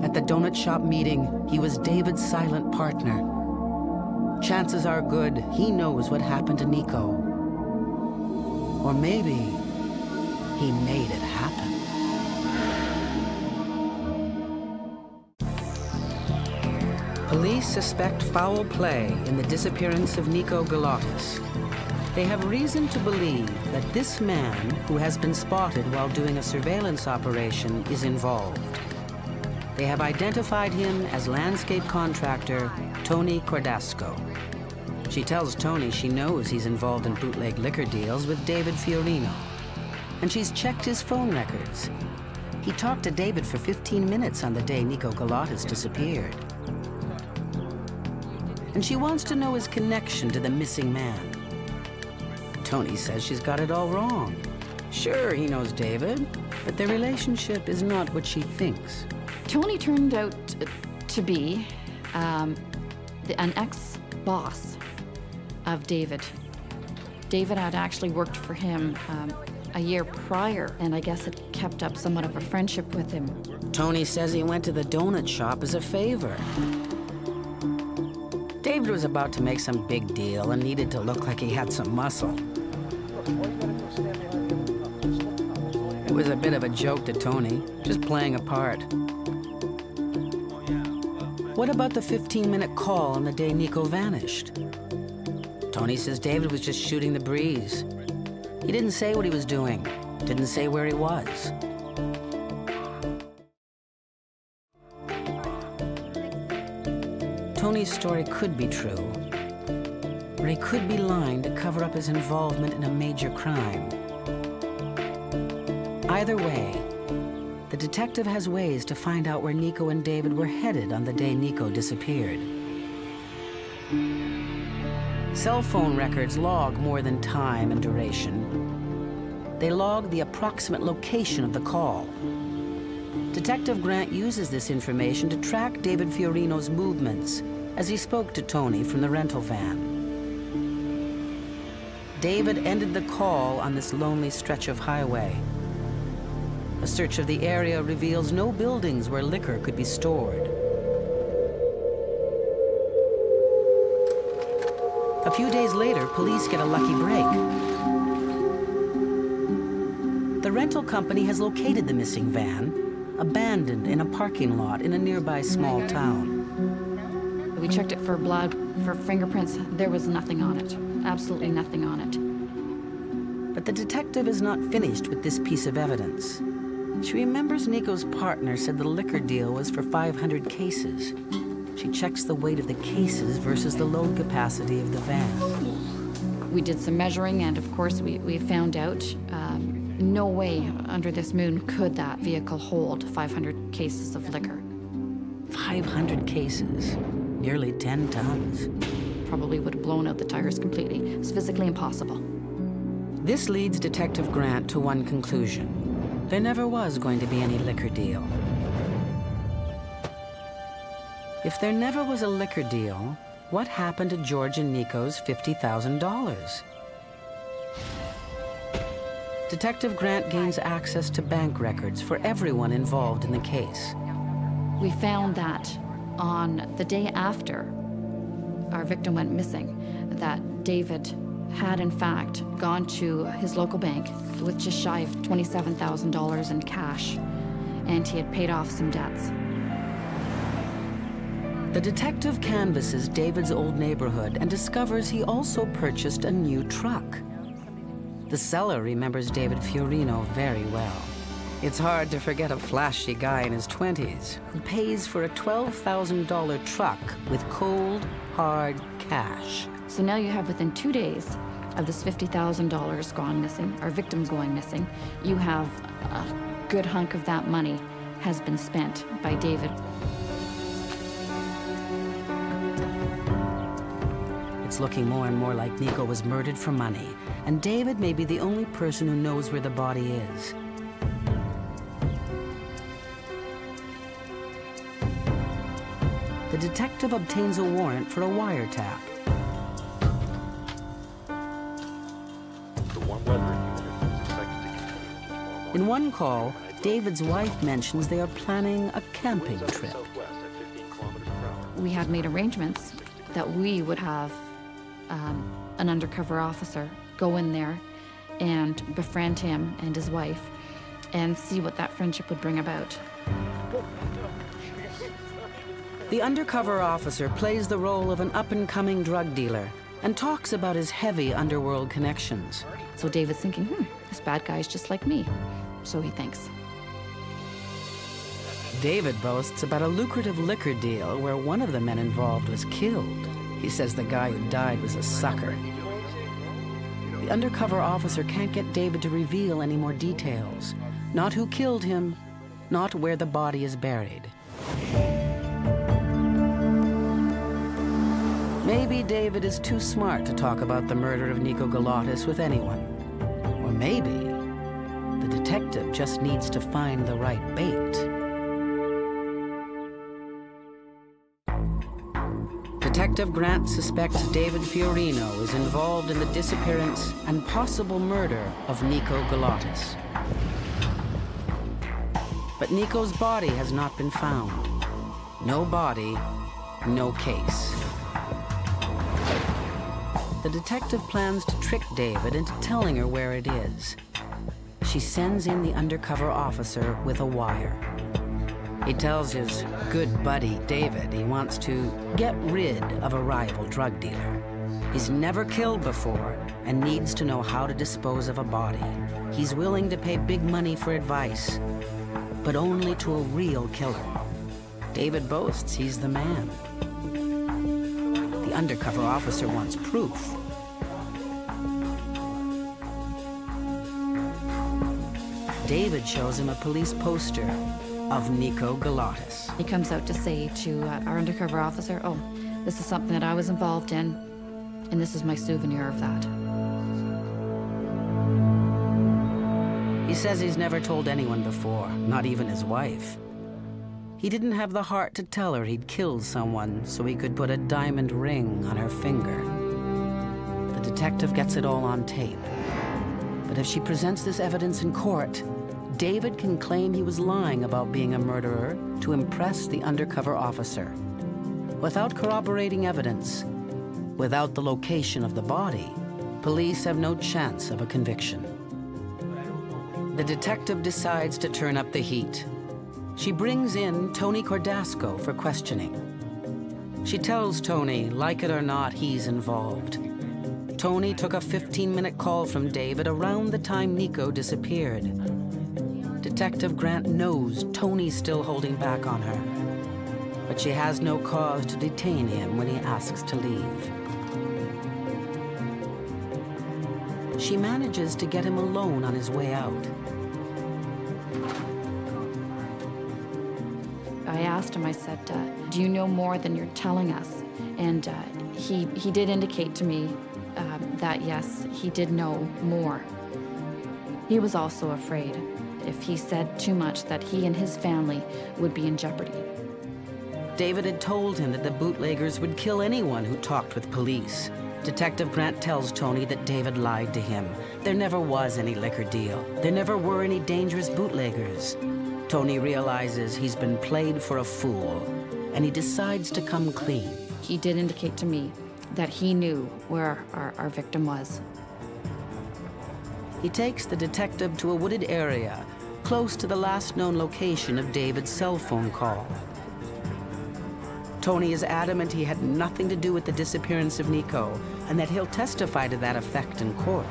At the donut shop meeting, he was David's silent partner. Chances are good he knows what happened to Nico. Or maybe he made it happen. Police suspect foul play in the disappearance of Nico Galotis. They have reason to believe that this man, who has been spotted while doing a surveillance operation, is involved. They have identified him as landscape contractor Tony Cordasco. She tells Tony she knows he's involved in bootleg liquor deals with David Fiorino. And she's checked his phone records. He talked to David for 15 minutes on the day Nico Galotis disappeared. and she wants to know his connection to the missing man. Tony says she's got it all wrong. Sure, he knows David, but their relationship is not what she thinks. Tony turned out to be an ex-boss of David. David had actually worked for him a year prior, and I guess had kept up somewhat of a friendship with him. Tony says he went to the donut shop as a favor. David was about to make some big deal and needed to look like he had some muscle. It was a bit of a joke to Tony, just playing a part. What about the 15-minute call on the day Nico vanished? Tony says David was just shooting the breeze. He didn't say what he was doing, didn't say where he was. Tony's story could be true, or he could be lying to cover up his involvement in a major crime. Either way, the detective has ways to find out where Nico and David were headed on the day Nico disappeared. Cell phone records log more than time and duration. They log the approximate location of the call. Detective Grant uses this information to track David Fiorino's movements as he spoke to Tony from the rental van. David ended the call on this lonely stretch of highway. A search of the area reveals no buildings where liquor could be stored. A few days later, police get a lucky break. The rental company has located the missing van, abandoned in a parking lot in a nearby small town. We checked it for blood, for fingerprints. There was nothing on it. Absolutely nothing on it. But the detective is not finished with this piece of evidence. She remembers Nico's partner said the liquor deal was for 500 cases. She checks the weight of the cases versus the load capacity of the van. We did some measuring, and of course we found out no way under this moon could that vehicle hold 500 cases of liquor. 500 cases, nearly 10 tons. Probably would have blown out the tires completely. It's physically impossible. This leads Detective Grant to one conclusion. There never was going to be any liquor deal. If there never was a liquor deal, what happened to George and Nico's $50,000? Detective Grant gains access to bank records for everyone involved in the case. We found that on the day after our victim went missing, that David had in fact gone to his local bank with just shy of $27,000 in cash, and he had paid off some debts. The detective canvasses David's old neighborhood and discovers he also purchased a new truck. The seller remembers David Fiorino very well. It's hard to forget a flashy guy in his 20s who pays for a $12,000 truck with cold, hard cash. So now you have, within 2 days of this $50,000 gone missing, our victim going missing, you have a good hunk of that money has been spent by David. It's looking more and more like Nico was murdered for money, and David may be the only person who knows where the body is. The detective obtains a warrant for a wiretap. In one call, David's wife mentions they are planning a camping trip. We had made arrangements that we would have an undercover officer go in there and befriend him and his wife and see what that friendship would bring about. The undercover officer plays the role of an up-and-coming drug dealer and talks about his heavy underworld connections. So David's thinking, this bad guy's just like me. So he thinks. David boasts about a lucrative liquor deal where one of the men involved was killed. He says the guy who died was a sucker. The undercover officer can't get David to reveal any more details. Not who killed him, not where the body is buried. Maybe David is too smart to talk about the murder of Nico Galotis with anyone. Or maybe the detective just needs to find the right bait. Detective Grant suspects David Fiorino is involved in the disappearance and possible murder of Nico Galotis. But Nico's body has not been found. No body, no case. The detective plans to trick David into telling her where it is. She sends in the undercover officer with a wire. He tells his good buddy, David, he wants to get rid of a rival drug dealer. He's never killed before and needs to know how to dispose of a body. He's willing to pay big money for advice, but only to a real killer. David boasts he's the man. The undercover officer wants proof. David shows him a police poster of Nico Galotis. He comes out to say to our undercover officer, oh, this is something that I was involved in, and this is my souvenir of that. He says he's never told anyone before, not even his wife. He didn't have the heart to tell her he'd killed someone so he could put a diamond ring on her finger. The detective gets it all on tape. But if she presents this evidence in court, David can claim he was lying about being a murderer to impress the undercover officer. Without corroborating evidence, without the location of the body, police have no chance of a conviction. The detective decides to turn up the heat. She brings in Tony Cordasco for questioning. She tells Tony, like it or not, he's involved. Tony took a 15-minute call from David around the time Nico disappeared. Detective Grant knows Tony's still holding back on her, but she has no cause to detain him when he asks to leave. She manages to get him alone on his way out. I asked him, I said, do you know more than you're telling us? And he did indicate to me that, yes, he did know more. He was also afraid if he said too much that he and his family would be in jeopardy. David had told him that the bootleggers would kill anyone who talked with police. Detective Grant tells Tony that David lied to him. There never was any liquor deal. There never were any dangerous bootleggers. Tony realizes he's been played for a fool, and he decides to come clean. He did indicate to me that he knew where our victim was. He takes the detective to a wooded area close to the last known location of David's cell phone call. Tony is adamant he had nothing to do with the disappearance of Nico, and that he'll testify to that effect in court.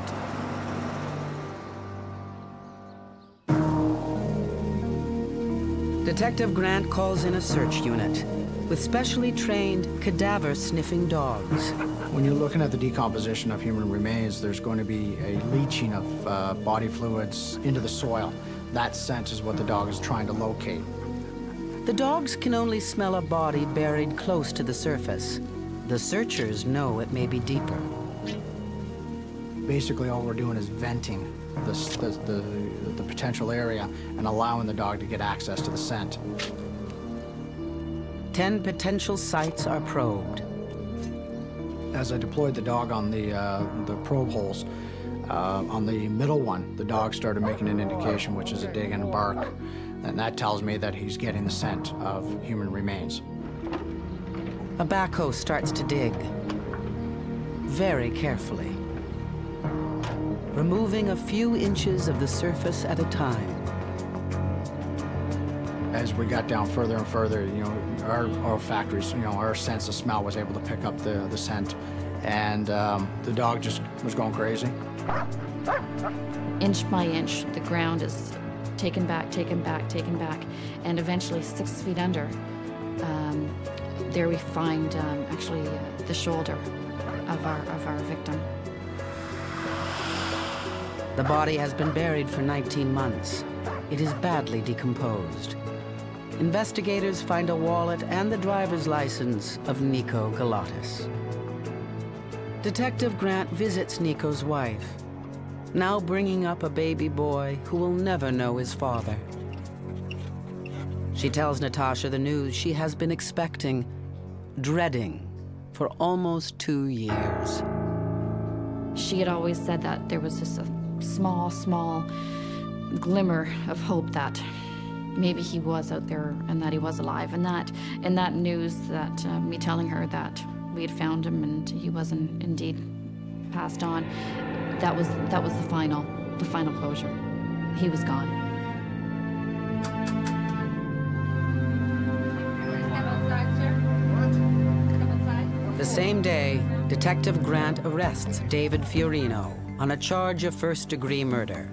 Detective Grant calls in a search unit with specially trained cadaver-sniffing dogs. When you're looking at the decomposition of human remains, there's going to be a leaching of body fluids into the soil. That scent is what the dog is trying to locate. The dogs can only smell a body buried close to the surface. The searchers know it may be deeper. Basically, all we're doing is venting the potential area and allowing the dog to get access to the scent. 10 potential sites are probed. As I deployed the dog on the probe holes, on the middle one, the dog started making an indication, which is a dig and bark, and that tells me that he's getting the scent of human remains. A backhoe starts to dig, very carefully, removing a few inches of the surface at a time. As we got down further and further, our olfactory, our sense of smell was able to pick up the scent, and the dog just was going crazy. Inch by inch, the ground is taken back, taken back, taken back, and eventually 6 feet under, there we find actually the shoulder of our victim. The body has been buried for 19 months. It is badly decomposed. Investigators find a wallet and the driver's license of Nico Galotis. Detective Grant visits Nico's wife, now bringing up a baby boy who will never know his father. She tells Natasha the news she has been expecting, dreading, for almost 2 years. She had always said that there was just a small glimmer of hope that maybe he was out there and that he was alive. And that news, that me telling her that we had found him and he wasn't indeed passed on, that was the final closure. He was gone. The same day, Detective Grant arrests David Fiorino on a charge of first-degree murder.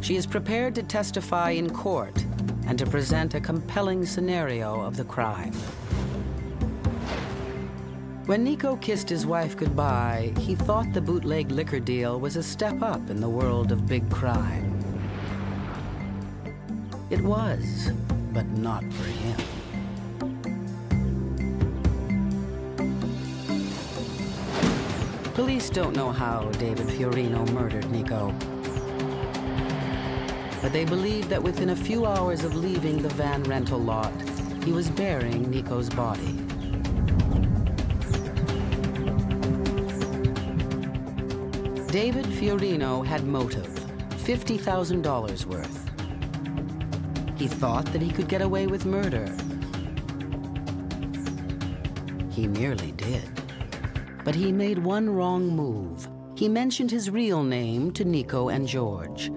She is prepared to testify in court and to present a compelling scenario of the crime. When Nico kissed his wife goodbye, he thought the bootleg liquor deal was a step up in the world of big crime. It was, but not for him. Police don't know how David Fiorino murdered Nico, but they believe that within a few hours of leaving the van rental lot, he was burying Nico's body. David Fiorino had motive, $50,000 worth. He thought that he could get away with murder. He merely did. But he made one wrong move. He mentioned his real name to Nico and George.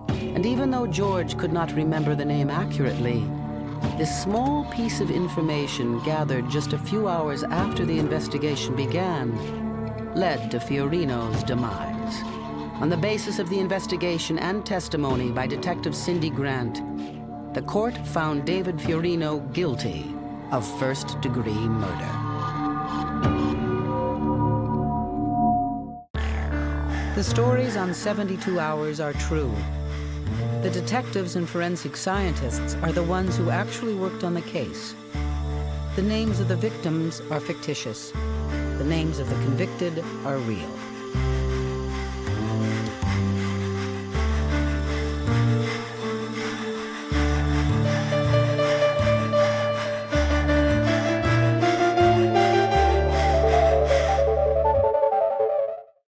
And even though George could not remember the name accurately, this small piece of information gathered just a few hours after the investigation began led to Fiorino's demise. On the basis of the investigation and testimony by Detective Cindy Grant, the court found David Fiorino guilty of first-degree murder. The stories on 72 Hours are true. The detectives and forensic scientists are the ones who actually worked on the case. The names of the victims are fictitious. The names of the convicted are real.